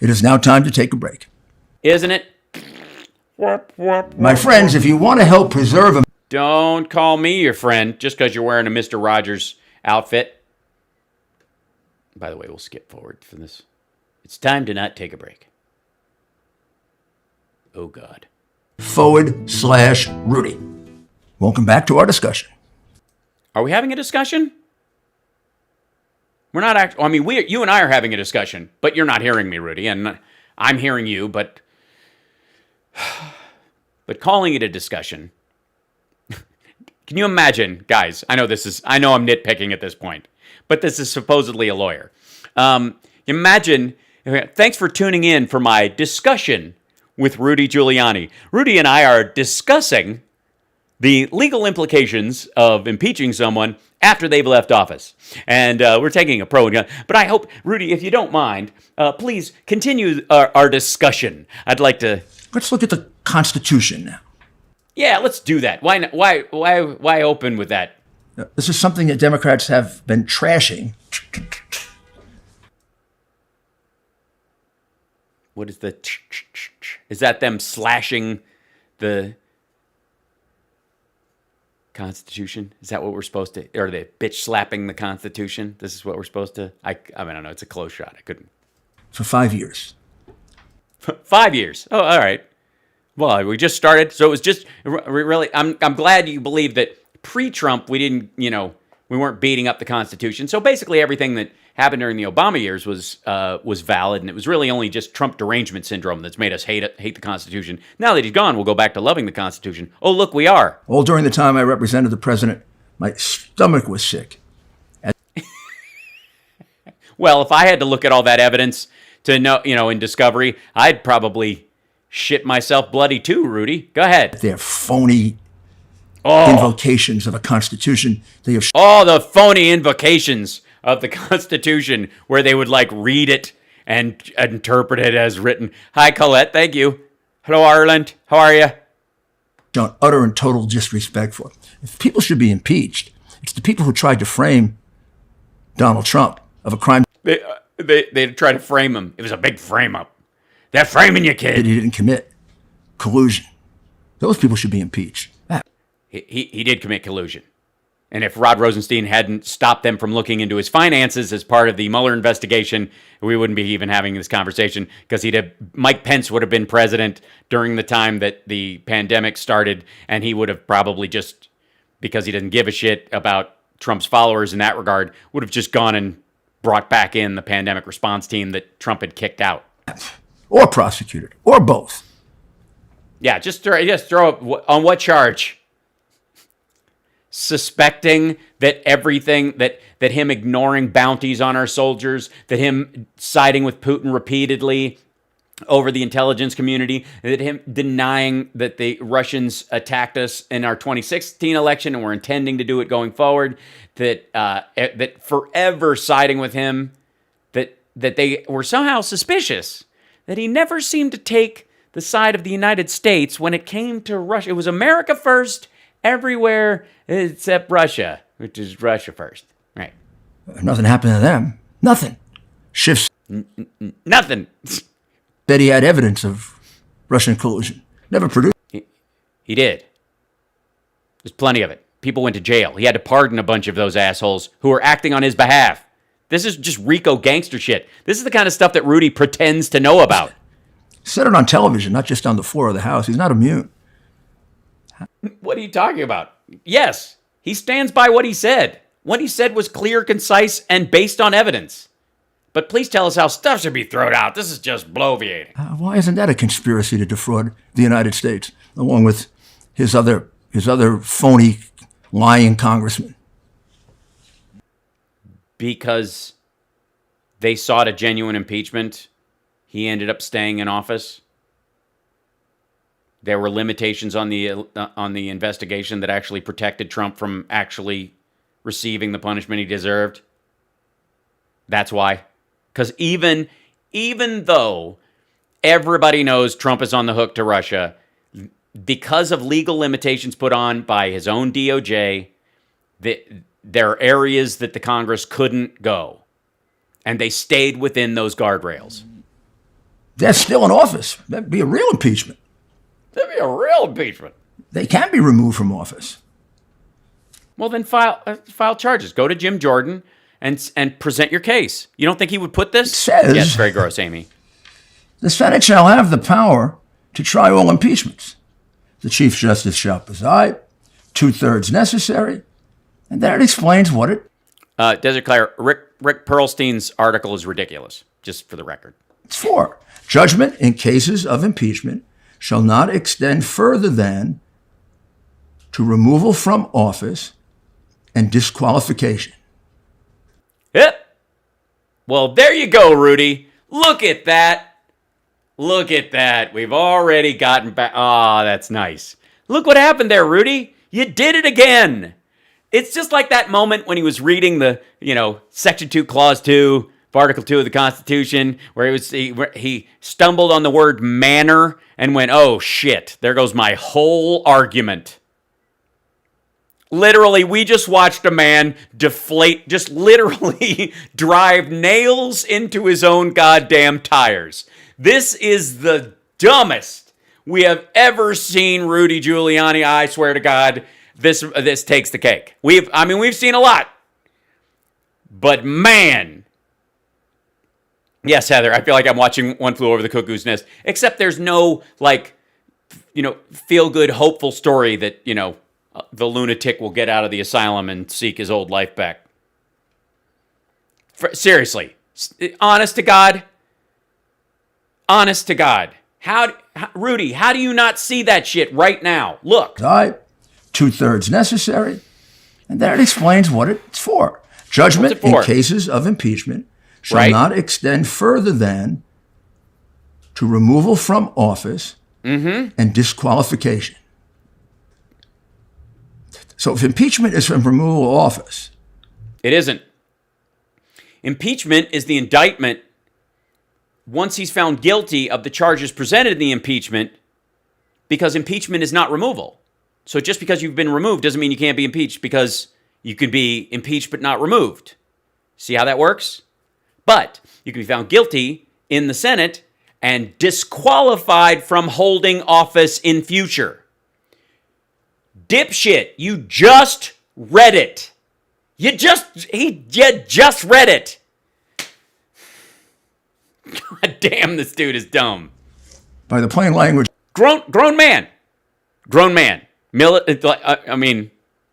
It is now time to take a break. Isn't it? My friends, if you want to help preserve Don't call me your friend just because you're wearing a Mr. Rogers outfit. By the way, we'll skip forward from this. It's time to not take a break. Oh, God. /Rudy. Welcome back to our discussion. Are we having a discussion? We're not you and I are having a discussion, but you're not hearing me, Rudy, and I'm hearing you, but calling it a discussion. Can you imagine, guys? I know I'm nitpicking at this point, but this is supposedly a lawyer. Imagine, thanks for tuning in for my discussion with Rudy Giuliani. Rudy and I are discussing the legal implications of impeaching someone after they've left office. And we're taking a pro and con. But I hope, Rudy, if you don't mind, please continue our discussion. I'd like to... Let's look at the Constitution now. Yeah, let's do that. Why open with that? This is something that Democrats have been trashing. What is the... Is that them slashing the Constitution? Is that what we're supposed to... Or are they bitch slapping the Constitution? This is what we're supposed to... I don't know. It's a close shot. I couldn't... For 5 years. 5 years. Oh, all right. Well, we just started, so it was just really... I'm glad you believe that pre-Trump we didn't, we weren't beating up the Constitution. So basically everything that happened during the Obama years was valid, and it was really only just Trump derangement syndrome that's made us hate the Constitution. Now that he's gone, we'll go back to loving the Constitution. Oh, look, we are. All during the time I represented the president, my stomach was sick. Well, if I had to look at all that evidence to know, in discovery, I'd probably shit myself bloody too, Rudy. Go ahead. They're phony invocations of a Constitution. They have the phony invocations of the Constitution where they would read it and interpret it as written. Hi, Colette. Thank you. Hello, Ireland. How are you? Shown utter and total disrespect for. If people should be impeached, it's the people who tried to frame Donald Trump of a crime. They tried to frame him. It was a big frame up. They're framing you, kid. That he didn't commit collusion. Those people should be impeached. He did commit collusion. And if Rod Rosenstein hadn't stopped them from looking into his finances as part of the Mueller investigation, we wouldn't be even having this conversation, because Mike Pence would have been president during the time that the pandemic started, and he would have probably just, because he doesn't give a shit about Trump's followers in that regard, would have just gone and brought back in the pandemic response team that Trump had kicked out. Or prosecuted, or both. Yeah, just throw on what charge? Suspecting that everything, that him ignoring bounties on our soldiers, that him siding with Putin repeatedly over the intelligence community, that him denying that the Russians attacked us in our 2016 election and were intending to do it going forward, that forever siding with him, that they were somehow suspicious, that he never seemed to take the side of the United States when it came to Russia. It was America first everywhere except Russia, which is Russia first. Right. Nothing happened to them. Nothing. Schiff. Nothing. Said he had evidence of Russian collusion. Never produced. He did. There's plenty of it. People went to jail. He had to pardon a bunch of those assholes who were acting on his behalf. This is just RICO gangster shit. This is the kind of stuff that Rudy pretends to know about. Said it on television, not just on the floor of the House. He's not immune. What are you talking about? Yes, he stands by what he said. What he said was clear, concise, and based on evidence. But please tell us how stuff should be thrown out. This is just bloviating. Why isn't that a conspiracy to defraud the United States, along with his other phony, lying congressmen? Because they sought a genuine impeachment. He ended up staying in office. There were limitations on the investigation that actually protected Trump from actually receiving the punishment he deserved. That's why. Because even though everybody knows Trump is on the hook to Russia, because of legal limitations put on by his own DOJ, there are areas that the Congress couldn't go. And they stayed within those guardrails. They're still in office. That'd be a real impeachment. That'd be a real impeachment. They can be removed from office. Well, then file charges. Go to Jim Jordan and present your case. You don't think he would put this? It says, yeah, it's very gross, Amy. The Senate shall have the power to try all impeachments. The Chief Justice shall preside, 2/3 necessary, and then it explains what it... Desert Claire, Rick Perlstein's article is ridiculous, just for the record. It's for judgment in cases of impeachment shall not extend further than to removal from office and disqualification. Yep. Well, there you go, Rudy. Look at that. Look at that. We've already gotten back. Ah, that's nice. Look what happened there, Rudy. You did it again. It's just like that moment when he was reading the, Section 2, Clause 2, of Article 2 of the Constitution, where he stumbled on the word manner and went, oh shit, there goes my whole argument. Literally, we just watched a man just literally drive nails into his own goddamn tires. This is the dumbest we have ever seen Rudy Giuliani. I swear to God, this takes the cake. We've seen a lot. But man, yes, Heather, I feel like I'm watching One Flew Over the Cuckoo's Nest, except there's no, feel-good, hopeful story that, the lunatic will get out of the asylum and seek his old life back. Seriously, honest to God, Rudy, how do you not see that shit right now? Look. 2/3 necessary, and then it explains what it's for. Judgment in cases of impeachment shall not extend further than to removal from office and disqualification. So if impeachment is from removal of office. It isn't. Impeachment is the indictment once he's found guilty of the charges presented in the impeachment, because impeachment is not removal. So just because you've been removed doesn't mean you can't be impeached, because you can be impeached but not removed. See how that works? But you can be found guilty in the Senate and disqualified from holding office in future. Dipshit, you just read it. You just read it. God damn, this dude is dumb. By the plain language. Grown man.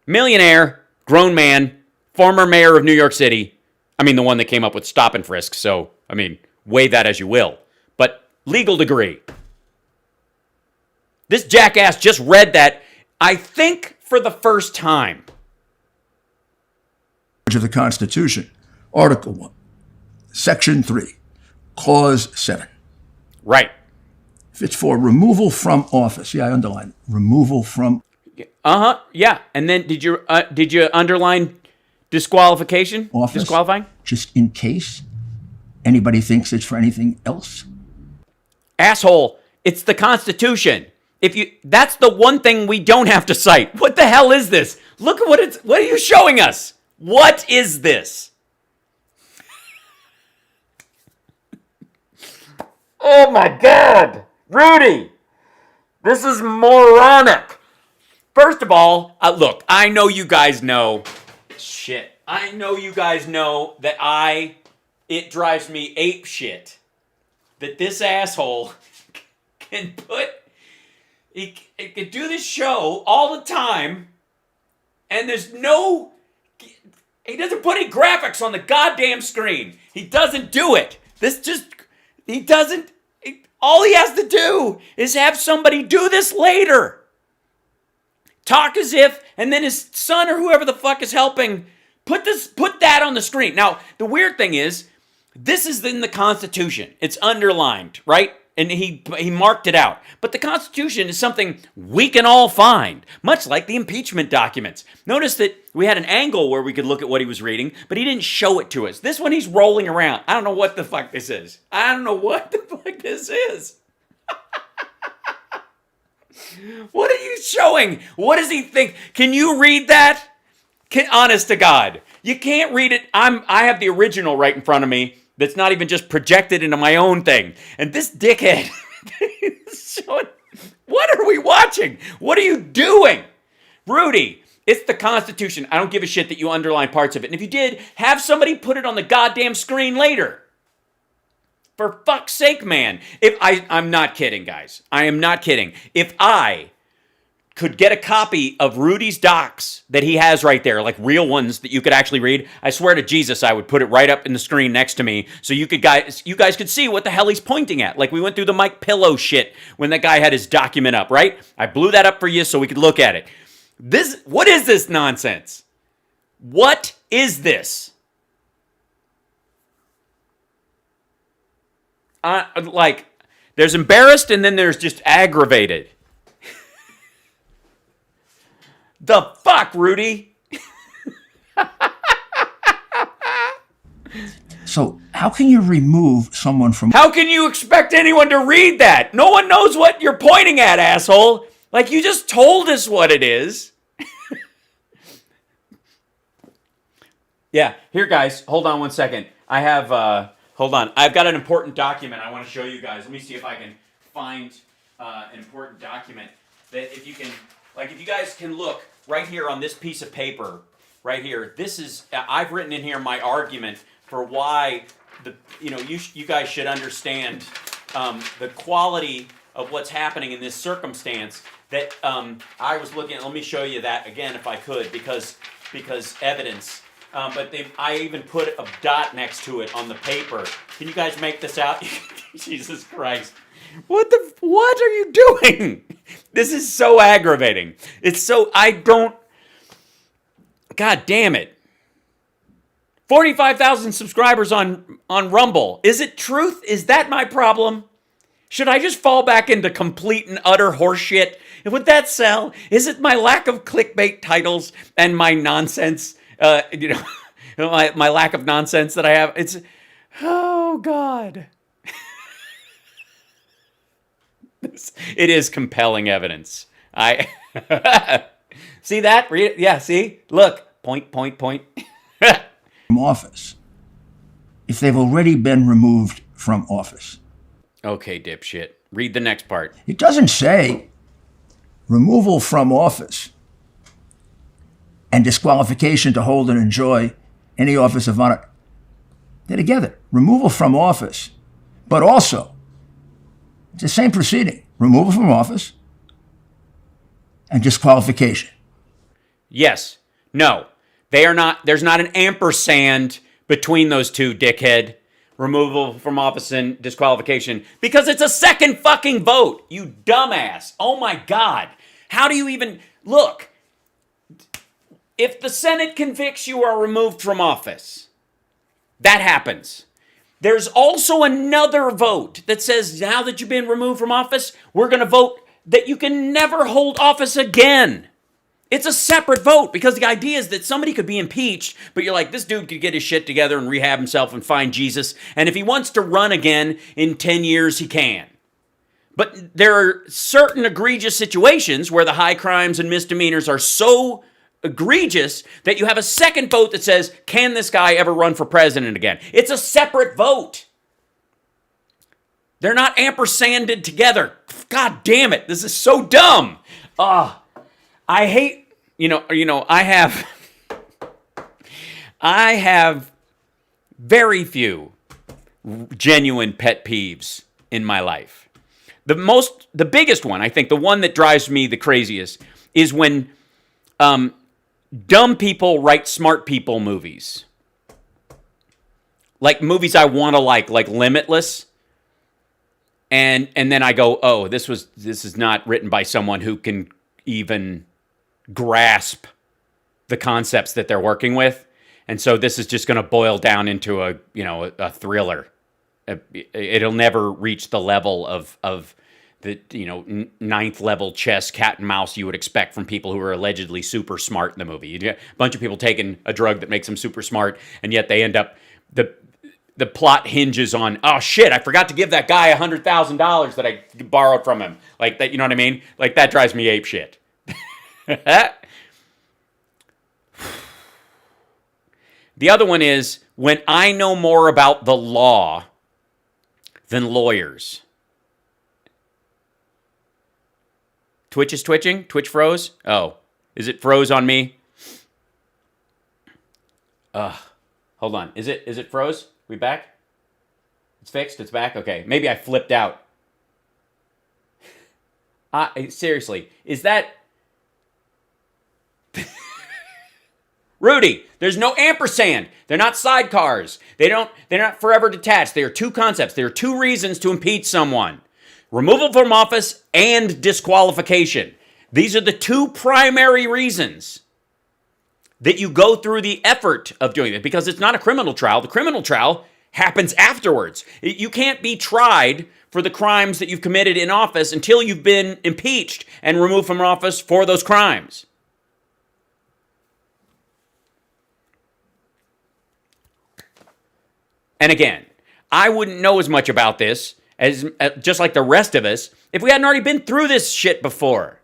Millionaire, grown man, former mayor of New York City. The one that came up with stop and frisk. So, weigh that as you will. But legal degree. This jackass just read that, I think, for the first time. Of the Constitution, Article 1, Section 3, Clause 7. Right. If it's for removal from office, I underline removal from. Yeah. And then did you underline disqualification? Office. Disqualifying? Just in case anybody thinks it's for anything else. Asshole, it's the Constitution. That's the one thing we don't have to cite. What the hell is this? Look at what are you showing us? What is this? Oh my God, Rudy, this is moronic. First of all, look, I know you guys know, I know you guys know that it drives me ape shit that this asshole can he can do this show all the time, and he doesn't put any graphics on the goddamn screen. He doesn't do it. All he has to do is have somebody do this later. Talk as if, and then his son or whoever the fuck is helping, put that on the screen. Now, the weird thing is, this is in the Constitution. It's underlined, right? And he marked it out. But the Constitution is something we can all find, much like the impeachment documents. Notice that we had an angle where we could look at what he was reading, but he didn't show it to us. This one, he's rolling around. I don't know what the fuck this is. What are you showing? What does he think? Can you read that? Honest to God. You can't read it. I have the original right in front of me. That's not even just projected into my own thing. And this dickhead is showing, what are we watching? What are you doing? Rudy, it's the Constitution. I don't give a shit that you underline parts of it. And if you did, have somebody put it on the goddamn screen later. For fuck's sake, man. I'm not kidding, guys. I am not kidding. If I could get a copy of Rudy's docs that he has right there, like real ones that you could actually read, I swear to Jesus, I would put it right up in the screen next to me so you guys could see what the hell he's pointing at. Like we went through the Mike Pillow shit when that guy had his document up, right? I blew that up for you so we could look at it. What is this nonsense? What is this? There's embarrassed and then there's just aggravated. The fuck, Rudy? So how can you remove someone from... How can you expect anyone to read that? No one knows what you're pointing at, asshole. Like, you just told us what it is. Yeah, here, guys, hold on one second. I have, hold on. I've got an important document I want to show you guys. Let me see if I can find an important document that if you can, like, if you guys can look right here on this piece of paper, right here. This is, I've written in here my argument for why you guys should understand the quality of what's happening in this circumstance that I was looking at. Let me show you that again if I could, because evidence. But I even put a dot next to it on the paper. Can you guys make this out? Jesus Christ. What are you doing? This is so aggravating. It's so, God damn it. 45,000 subscribers on Rumble. Is it truth? Is that my problem? Should I just fall back into complete and utter horseshit? Would that sell? Is it my lack of clickbait titles and my nonsense, my lack of nonsense that I have? It's, oh God. It is compelling evidence. See that? Yeah, see? Look. Point. From office. If they've already been removed from office. Okay, dipshit. Read the next part. It doesn't say removal from office and disqualification to hold and enjoy any office of honor. They're together. Removal from office, but also it's the same proceeding. Removal from office and disqualification. Yes. No. They are not. There's not an ampersand between those two, dickhead. Removal from office and disqualification. Because it's a second fucking vote, you dumbass. Oh my God. How do you even... Look. If the Senate convicts, you are removed from office. That happens. There's also another vote that says, now that you've been removed from office, we're going to vote that you can never hold office again. It's a separate vote because the idea is that somebody could be impeached, but you're like, this dude could get his shit together and rehab himself and find Jesus. And if he wants to run again in 10 years, he can. But there are certain egregious situations where the high crimes and misdemeanors are so egregious that you have a second vote that says, can this guy ever run for president again? It's a separate vote. They're not ampersanded together. God damn it. This is so dumb. I hate, I have very few genuine pet peeves in my life. The biggest one, I think, the one that drives me the craziest is when dumb people write smart people movies. Like movies I want to like Limitless. And then I go, oh, this is not written by someone who can even grasp the concepts that they're working with. And so this is just going to boil down into a thriller. It'll never reach the level of the ninth level chess cat and mouse you would expect from people who are allegedly super smart in the movie. You get a bunch of people taking a drug that makes them super smart, and yet they end up the plot hinges on, oh shit, I forgot to give that guy $100,000 that I borrowed from him. Like that, you know what I mean? Like that drives me ape shit. The other one is when I know more about the law than lawyers. Twitch is twitching? Twitch froze? Oh, is it froze on me? Hold on. Is it froze? We back? It's fixed? It's back? Okay. Maybe I flipped out. Seriously, is that... Rudy, there's no ampersand. They're not sidecars. They're not forever detached. They are two concepts. There are two reasons to impeach someone. Removal from office and disqualification. These are the two primary reasons that you go through the effort of doing it, because it's not a criminal trial. The criminal trial happens afterwards. You can't be tried for the crimes that you've committed in office until you've been impeached and removed from office for those crimes. And again, I wouldn't know as much about this as just like the rest of us if we hadn't already been through this shit before.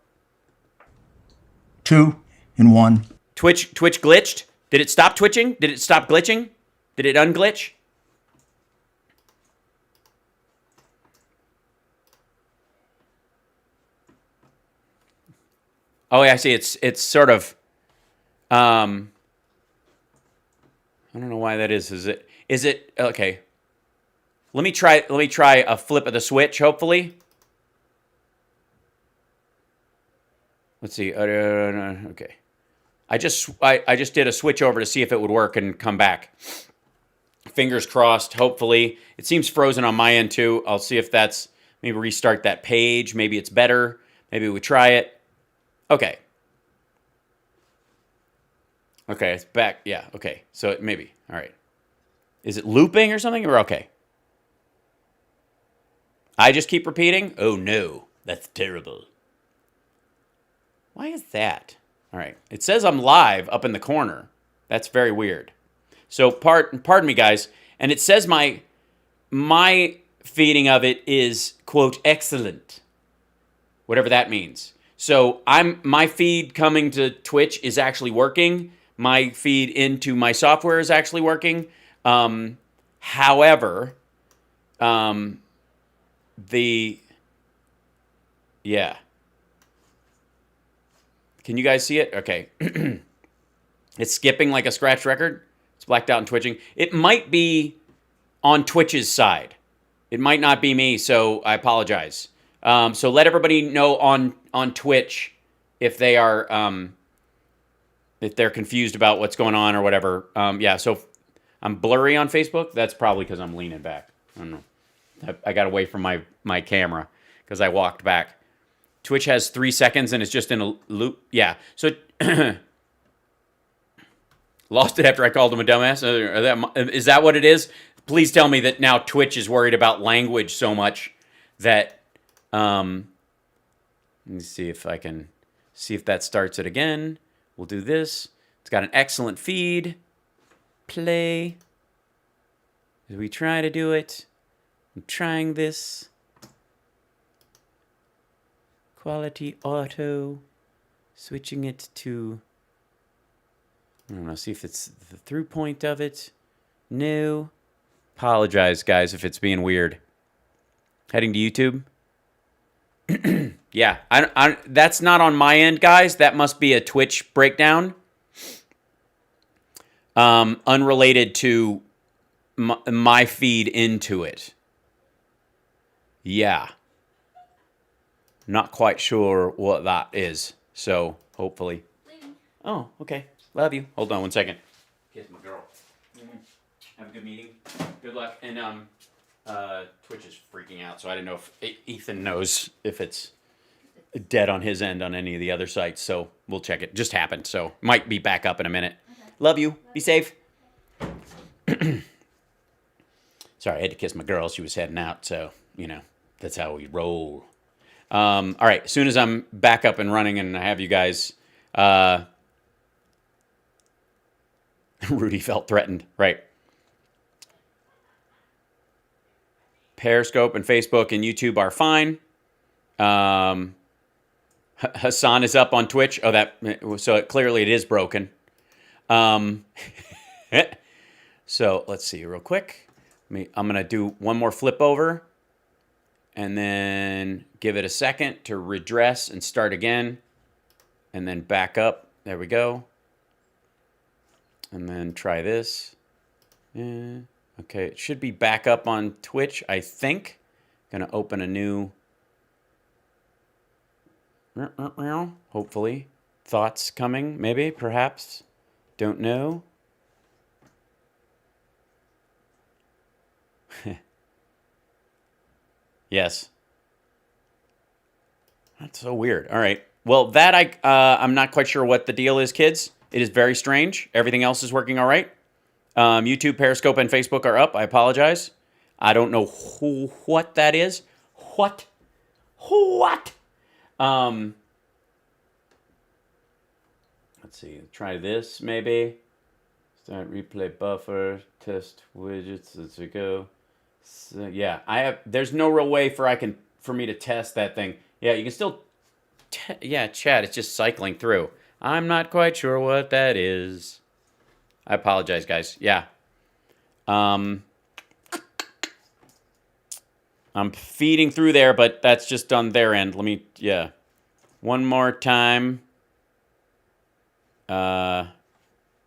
2 in 1. Twitch glitched? Did it stop twitching? Did it stop glitching? Did it unglitch? Oh yeah, I see. It's sort of I don't know why that is. Is it okay? Let me try a flip of the switch, hopefully. Let's see. Okay. I just did a switch over to see if it would work and come back. Fingers crossed, hopefully. It seems frozen on my end too. I'll see if that's, maybe restart that page. Maybe it's better. Maybe we try it. Okay. Okay, it's back. Yeah, okay. So maybe. All right. Is it looping or something? Or okay. I just keep repeating? Oh no, that's terrible. Why is that? All right. It says I'm live up in the corner. That's very weird. So pardon me, guys. And it says my feeding of it is, quote, excellent. Whatever that means. So my feed coming to Twitch is actually working. My feed into my software is actually working. However, yeah. Can you guys see it? Okay. It's skipping like a scratch record. It's blacked out and twitching. It might be on Twitch's side. It might not be me, so I apologize. So let everybody know on Twitch if they are if they're confused about what's going on or whatever. Yeah, so I'm blurry on Facebook. That's probably because I'm leaning back. I don't know. I got away from my camera because I walked back. Twitch has 3 seconds and it's just in a loop. Yeah, so lost it after I called him a dumbass. Is that what it is? Please tell me that now Twitch is worried about language so much that let me see if I can see if that starts it again. We'll do this. It's got an excellent feed. Play. As we try to do it. I'm trying this. Quality auto. Switching it to, I don't know, see if it's the through point of it. No. Apologize, guys, if it's being weird. Heading to YouTube. Yeah, that's not on my end, guys. That must be a Twitch breakdown. Unrelated to my feed into it. Yeah. Not quite sure what that is. So, hopefully. Oh, okay. Love you. Hold on one second. Kiss my girl. Have a good meeting. Good luck. And Twitch is freaking out, so I didn't know if Ethan knows if it's dead on his end on any of the other sites. So we'll check it. Just happened, so might be back up in a minute. Okay. Love you. Be safe. Sorry, I had to kiss my girl. She was heading out, so you know that's how we roll. All right. As soon as I'm back up and running, and I have you guys. Rudy felt threatened, right? Periscope and Facebook and YouTube are fine. Hassan is up on Twitch. Oh, so clearly it is broken. So let's see real quick. I'm gonna do one more flip over, and then give it a second to redress and start again, and then back up. There we go. And then try this. Okay, it should be back up on Twitch, I think. Gonna open a new. Hopefully. Thoughts coming, maybe, perhaps. Don't know. Yes. That's so weird. All right. Well, that I'm not quite sure what the deal is, kids. It is very strange. Everything else is working all right. YouTube, Periscope, and Facebook are up. I apologize. I don't know what that is. What? Let's see. Try this, maybe. Start replay buffer, test widgets as we go. So, yeah, there's no real way for me to test that thing. Yeah, you can still, chat. It's just cycling through. I'm not quite sure what that is. I apologize, guys. Yeah. I'm feeding through there, but that's just on their end. Let me, one more time.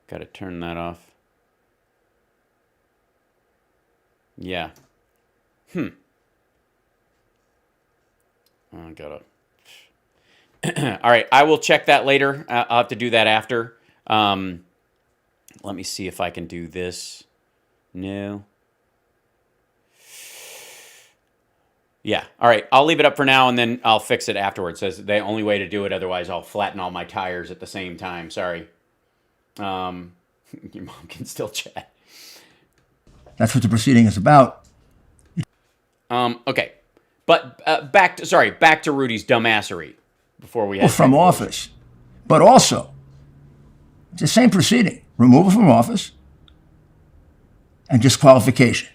Got to turn that off. Yeah. I gotta. All right, I will check that later. I'll have to do that after. Let me see if I can do this. No. Yeah. All right. I'll leave it up for now, and then I'll fix it afterwards. That's the only way to do it. Otherwise, I'll flatten all my tires at the same time. Sorry. Your mom can still chat. That's what the proceeding is about. Okay. But back to Rudy's dumbassery before we had from office. But also, it's the same proceeding. Removal from office and disqualification.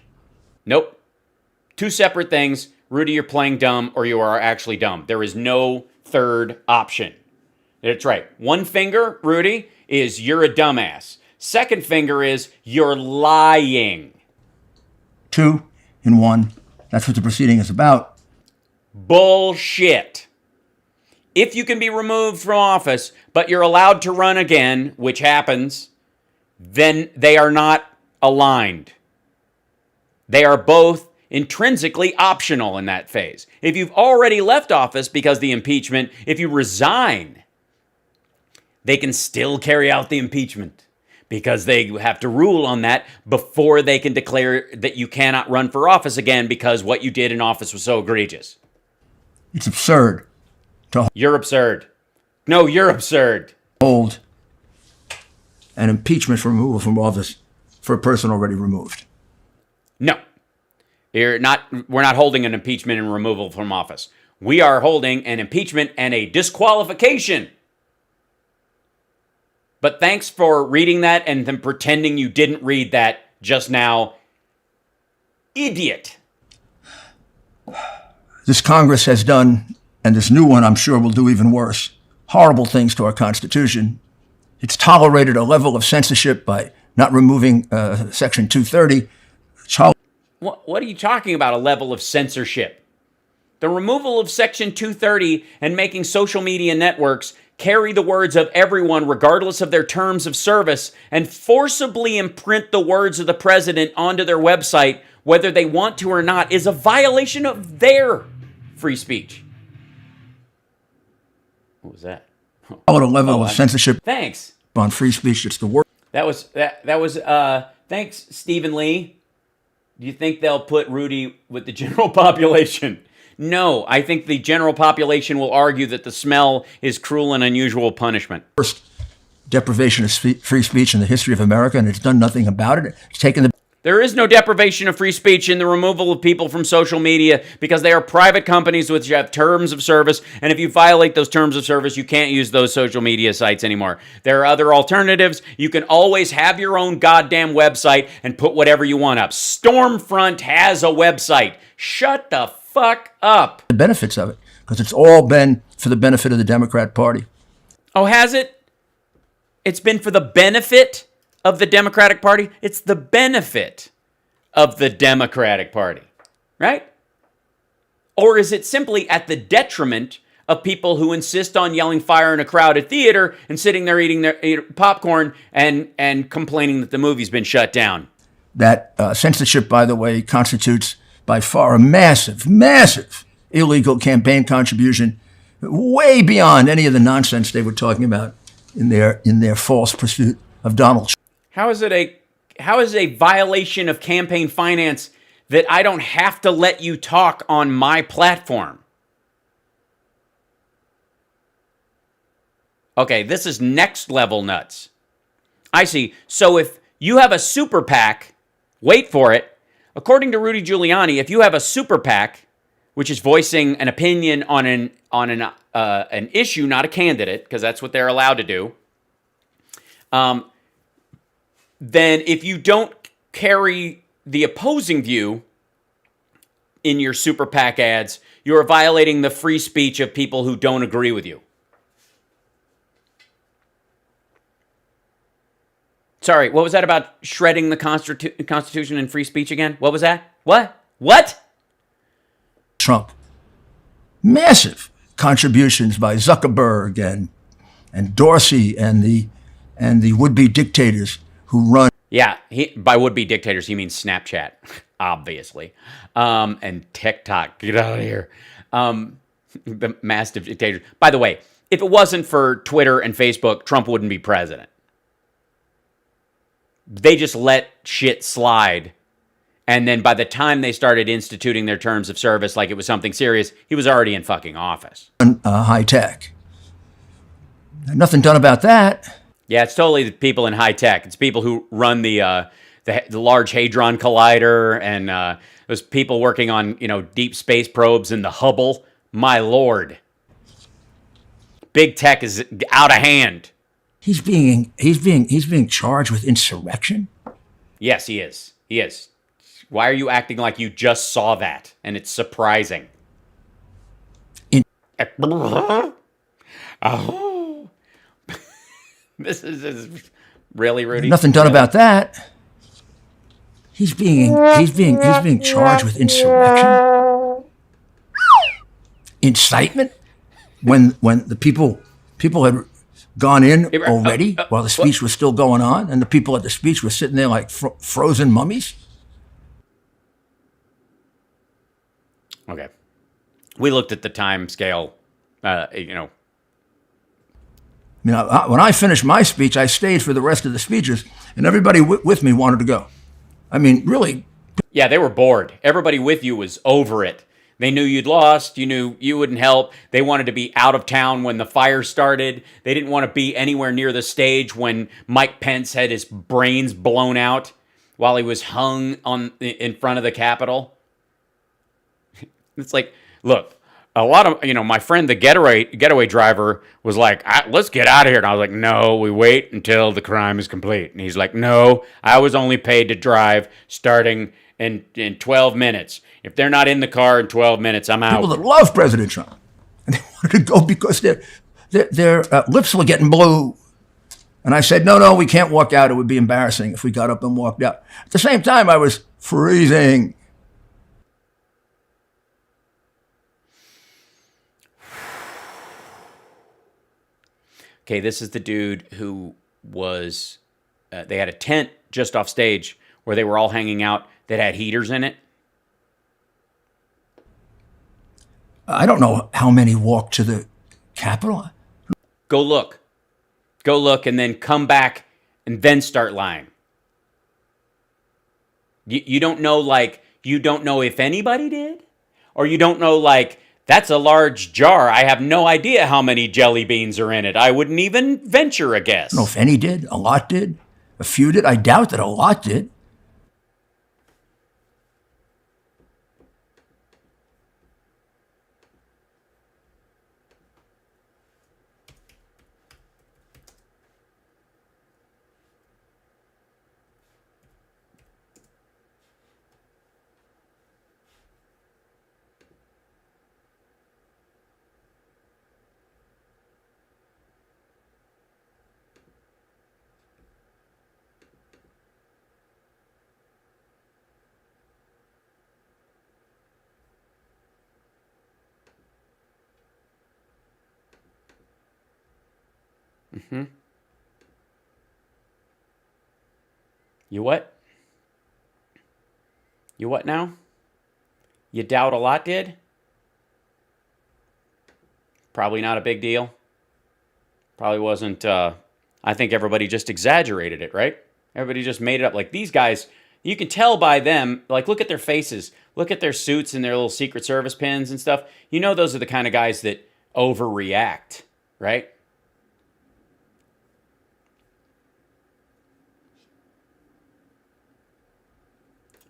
Nope. Two separate things. Rudy, you're playing dumb, or you are actually dumb. There is no third option. That's right. One finger, Rudy, is you're a dumbass. Second finger is you're lying. 2 in 1. That's what the proceeding is about. Bullshit. If you can be removed from office, but you're allowed to run again, which happens, then they are not aligned. They are both intrinsically optional in that phase. If you've already left office because of the impeachment, if you resign, they can still carry out the impeachment because they have to rule on that before they can declare that you cannot run for office again because what you did in office was so egregious. It's absurd. You're absurd. No, you're absurd. Hold an impeachment for removal from office for a person already removed. No. We're not holding an impeachment and removal from office. We are holding an impeachment and a disqualification. But thanks for reading that and then pretending you didn't read that just now. Idiot. This Congress has done, and this new one I'm sure will do even worse, horrible things to our Constitution. It's tolerated a level of censorship by not removing Section 230. What are you talking about, a level of censorship? The removal of Section 230 and making social media networks carry the words of everyone regardless of their terms of service and forcibly imprint the words of the president onto their website, whether they want to or not, is a violation of their free speech. What was that? A level of censorship. Thanks. On free speech, it's the worst. That was thanks, Stephen Lee. Do you think they'll put Rudy with the general population? No, I think the general population will argue that the smell is cruel and unusual punishment. First deprivation of free speech in the history of America, and it's done nothing about it. It's taken the... There is no deprivation of free speech in the removal of people from social media because they are private companies which have terms of service, and if you violate those terms of service, you can't use those social media sites anymore. There are other alternatives. You can always have your own goddamn website and put whatever you want up. Stormfront has a website. Shut the fuck up. The benefits of it, because it's all been for the benefit of the Democrat Party. Oh, has it? It's been for the benefit of the Democratic Party? It's the benefit of the Democratic Party, right? Or is it simply at the detriment of people who insist on yelling fire in a crowded theater and sitting there eating their popcorn and complaining that the movie's been shut down? That censorship, by the way, constitutes by far a massive, massive illegal campaign contribution, way beyond any of the nonsense they were talking about in their false pursuit of Donald Trump. How is it a violation of campaign finance that I don't have to let you talk on my platform? Okay, this is next level nuts. I see. So if you have a super PAC, wait for it. According to Rudy Giuliani, if you have a super PAC, which is voicing an opinion on an issue, not a candidate, because that's what they're allowed to do, then if you don't carry the opposing view in your super PAC ads, you're violating the free speech of people who don't agree with you. Sorry, what was that about shredding the Constitution and free speech again? What was that? What? Trump. Massive contributions by Zuckerberg and Dorsey and the would-be dictators who run. Yeah, by would-be dictators, he means Snapchat, obviously, and TikTok. Get out of here. The massive dictators. By the way, if it wasn't for Twitter and Facebook, Trump wouldn't be president. They just let shit slide. And then by the time they started instituting their terms of service like it was something serious, he was already in fucking office. High tech. Nothing done about that. Yeah, it's totally the people in high tech. It's people who run the Large Hadron Collider and those people working on, deep space probes in the Hubble. My lord. Big tech is out of hand. He's being charged with insurrection? Yes, he is. He is. Why are you acting like you just saw that? And it's surprising. Oh. This is really, Rudy. Nothing done about that. He's being charged with insurrection, incitement. When the people had gone in already while the speech was still going on, and the people at the speech were sitting there like frozen mummies. Okay, we looked at the time scale. I mean, when I finished my speech, I stayed for the rest of the speeches, and everybody with me wanted to go. I mean, really. Yeah, they were bored. Everybody with you was over it. They knew you'd lost. You knew you wouldn't help. They wanted to be out of town when the fire started. They didn't want to be anywhere near the stage when Mike Pence had his brains blown out while he was hung in front of the Capitol. It's like, look, a lot of, my friend, the getaway driver was like, let's get out of here. And I was like, no, we wait until the crime is complete. And he's like, no, I was only paid to drive starting in 12 minutes. If they're not in the car in 12 minutes, I'm out. People that love President Trump, and they wanted to go because their lips were getting blue. And I said, no, we can't walk out. It would be embarrassing if we got up and walked out. At the same time, I was freezing. Okay, this is the dude who was, they had a tent just off stage where they were all hanging out that had heaters in it. I don't know how many walked to the Capitol. Go look, and then come back and then start lying. You don't know, you don't know if anybody did? Or you don't know, that's a large jar. I have no idea how many jelly beans are in it. I wouldn't even venture a guess. I don't know if any did, a lot did, a few did. I doubt that a lot did. Mm-hmm. You what? You what now? You doubt a lot did? Probably not a big deal. Probably wasn't, I think everybody just exaggerated it, right? Everybody just made it up. Like these guys, you can tell by them, look at their faces, look at their suits and their little Secret Service pins and stuff. You know those are the kind of guys that overreact, right?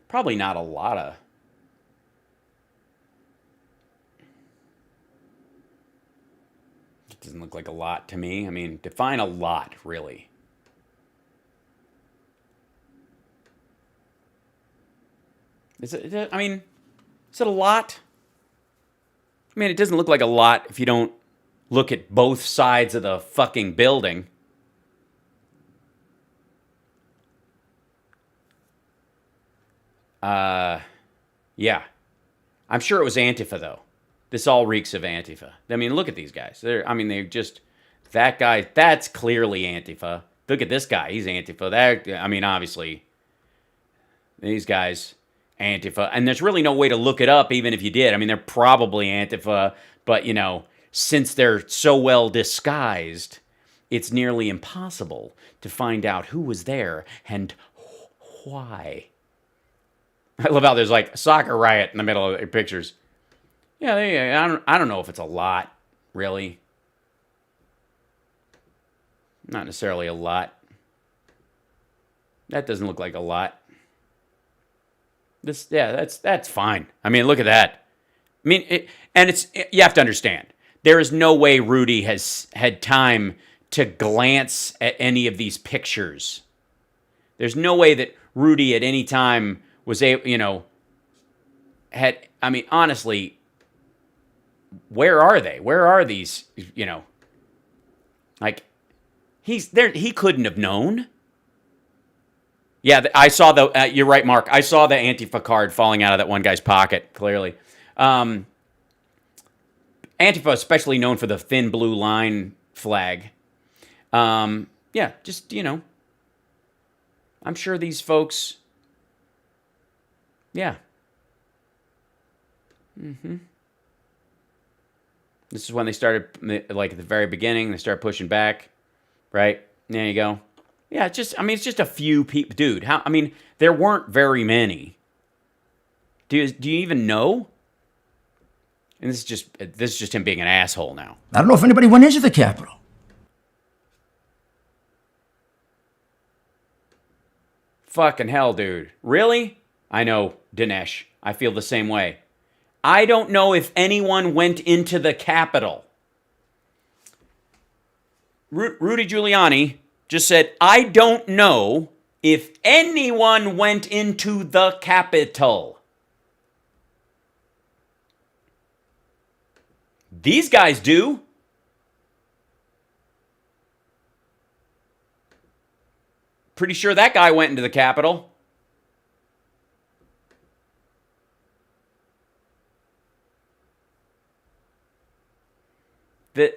Probably not a lot of. It doesn't look like a lot to me. I mean, define a lot, really. Is it, I mean, is it a lot? I mean, it doesn't look like a lot if you don't look at both sides of the fucking building. Yeah. I'm sure it was Antifa, though. This all reeks of Antifa. I mean, look at these guys. They're just... That guy, that's clearly Antifa. Look at this guy. He's Antifa. Obviously, these guys, Antifa. And there's really no way to look it up, even if you did. I mean, they're probably Antifa. But, since they're so well disguised, it's nearly impossible to find out who was there and why. I love how there's like a soccer riot in the middle of the pictures. Yeah, I don't know if it's a lot, really. Not necessarily a lot. That doesn't look like a lot. That's fine. I mean, look at that. I mean, you have to understand. There is no way Rudy has had time to glance at any of these pictures. There's no way that Rudy at any time was able, honestly, where are they? Where are these, he's there. He couldn't have known. Yeah, I saw you're right, Mark. I saw the Antifa card falling out of that one guy's pocket, clearly. Antifa, especially known for the thin blue line flag. I'm sure these folks, yeah. This is when they started, like at the very beginning, they started pushing back, right? There you go. Yeah, it's just a few people. Dude, there weren't very many. Do you even know? And this is just him being an asshole now. I don't know if anybody went into the Capitol. Fucking hell, dude. Really? I know, Dinesh. I feel the same way. I don't know if anyone went into the Capitol. Rudy Giuliani just said, I don't know if anyone went into the Capitol. These guys do. Pretty sure that guy went into the Capitol. And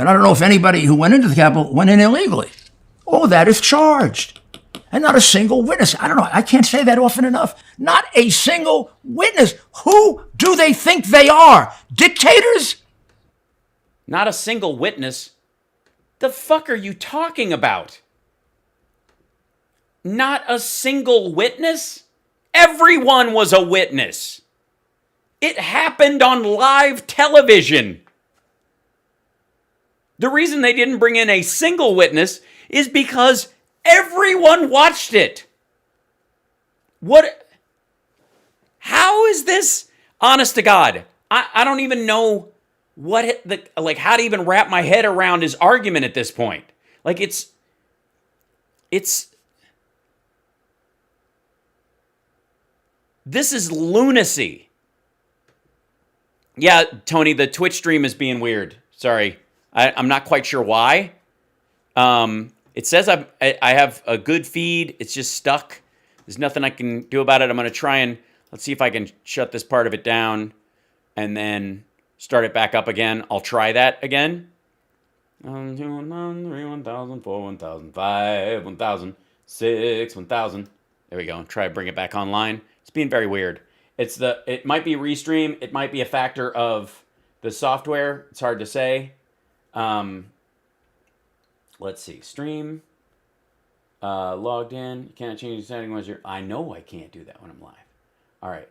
I don't know if anybody who went into the Capitol went in illegally. All of that is charged. And not a single witness. I don't know. I can't say that often enough. Not a single witness. Who do they think they are? Dictators? Not a single witness? The fuck are you talking about? Not a single witness? Everyone was a witness. It happened on live television. The reason they didn't bring in a single witness is because everyone watched it. How is this? Honest to God, I don't even know how to even wrap my head around his argument at this point. Like it's this is lunacy. Yeah, Tony, the Twitch stream is being weird. Sorry. I'm not quite sure why. It says I have a good feed. It's just stuck. There's nothing I can do about it. I'm going to try and let's see if I can shut this part of it down and then start it back up again. I'll try that again. 1, 2, 1, 3, 1,000, 4, 1,000, 5, 1,000, 6, 1,000. There we go. Try to bring it back online. It's being very weird. It might be restream. It might be a factor of the software. It's hard to say. Let's see. Stream. Logged in. You can't change the setting once you're... I know I can't do that when I'm live. All right.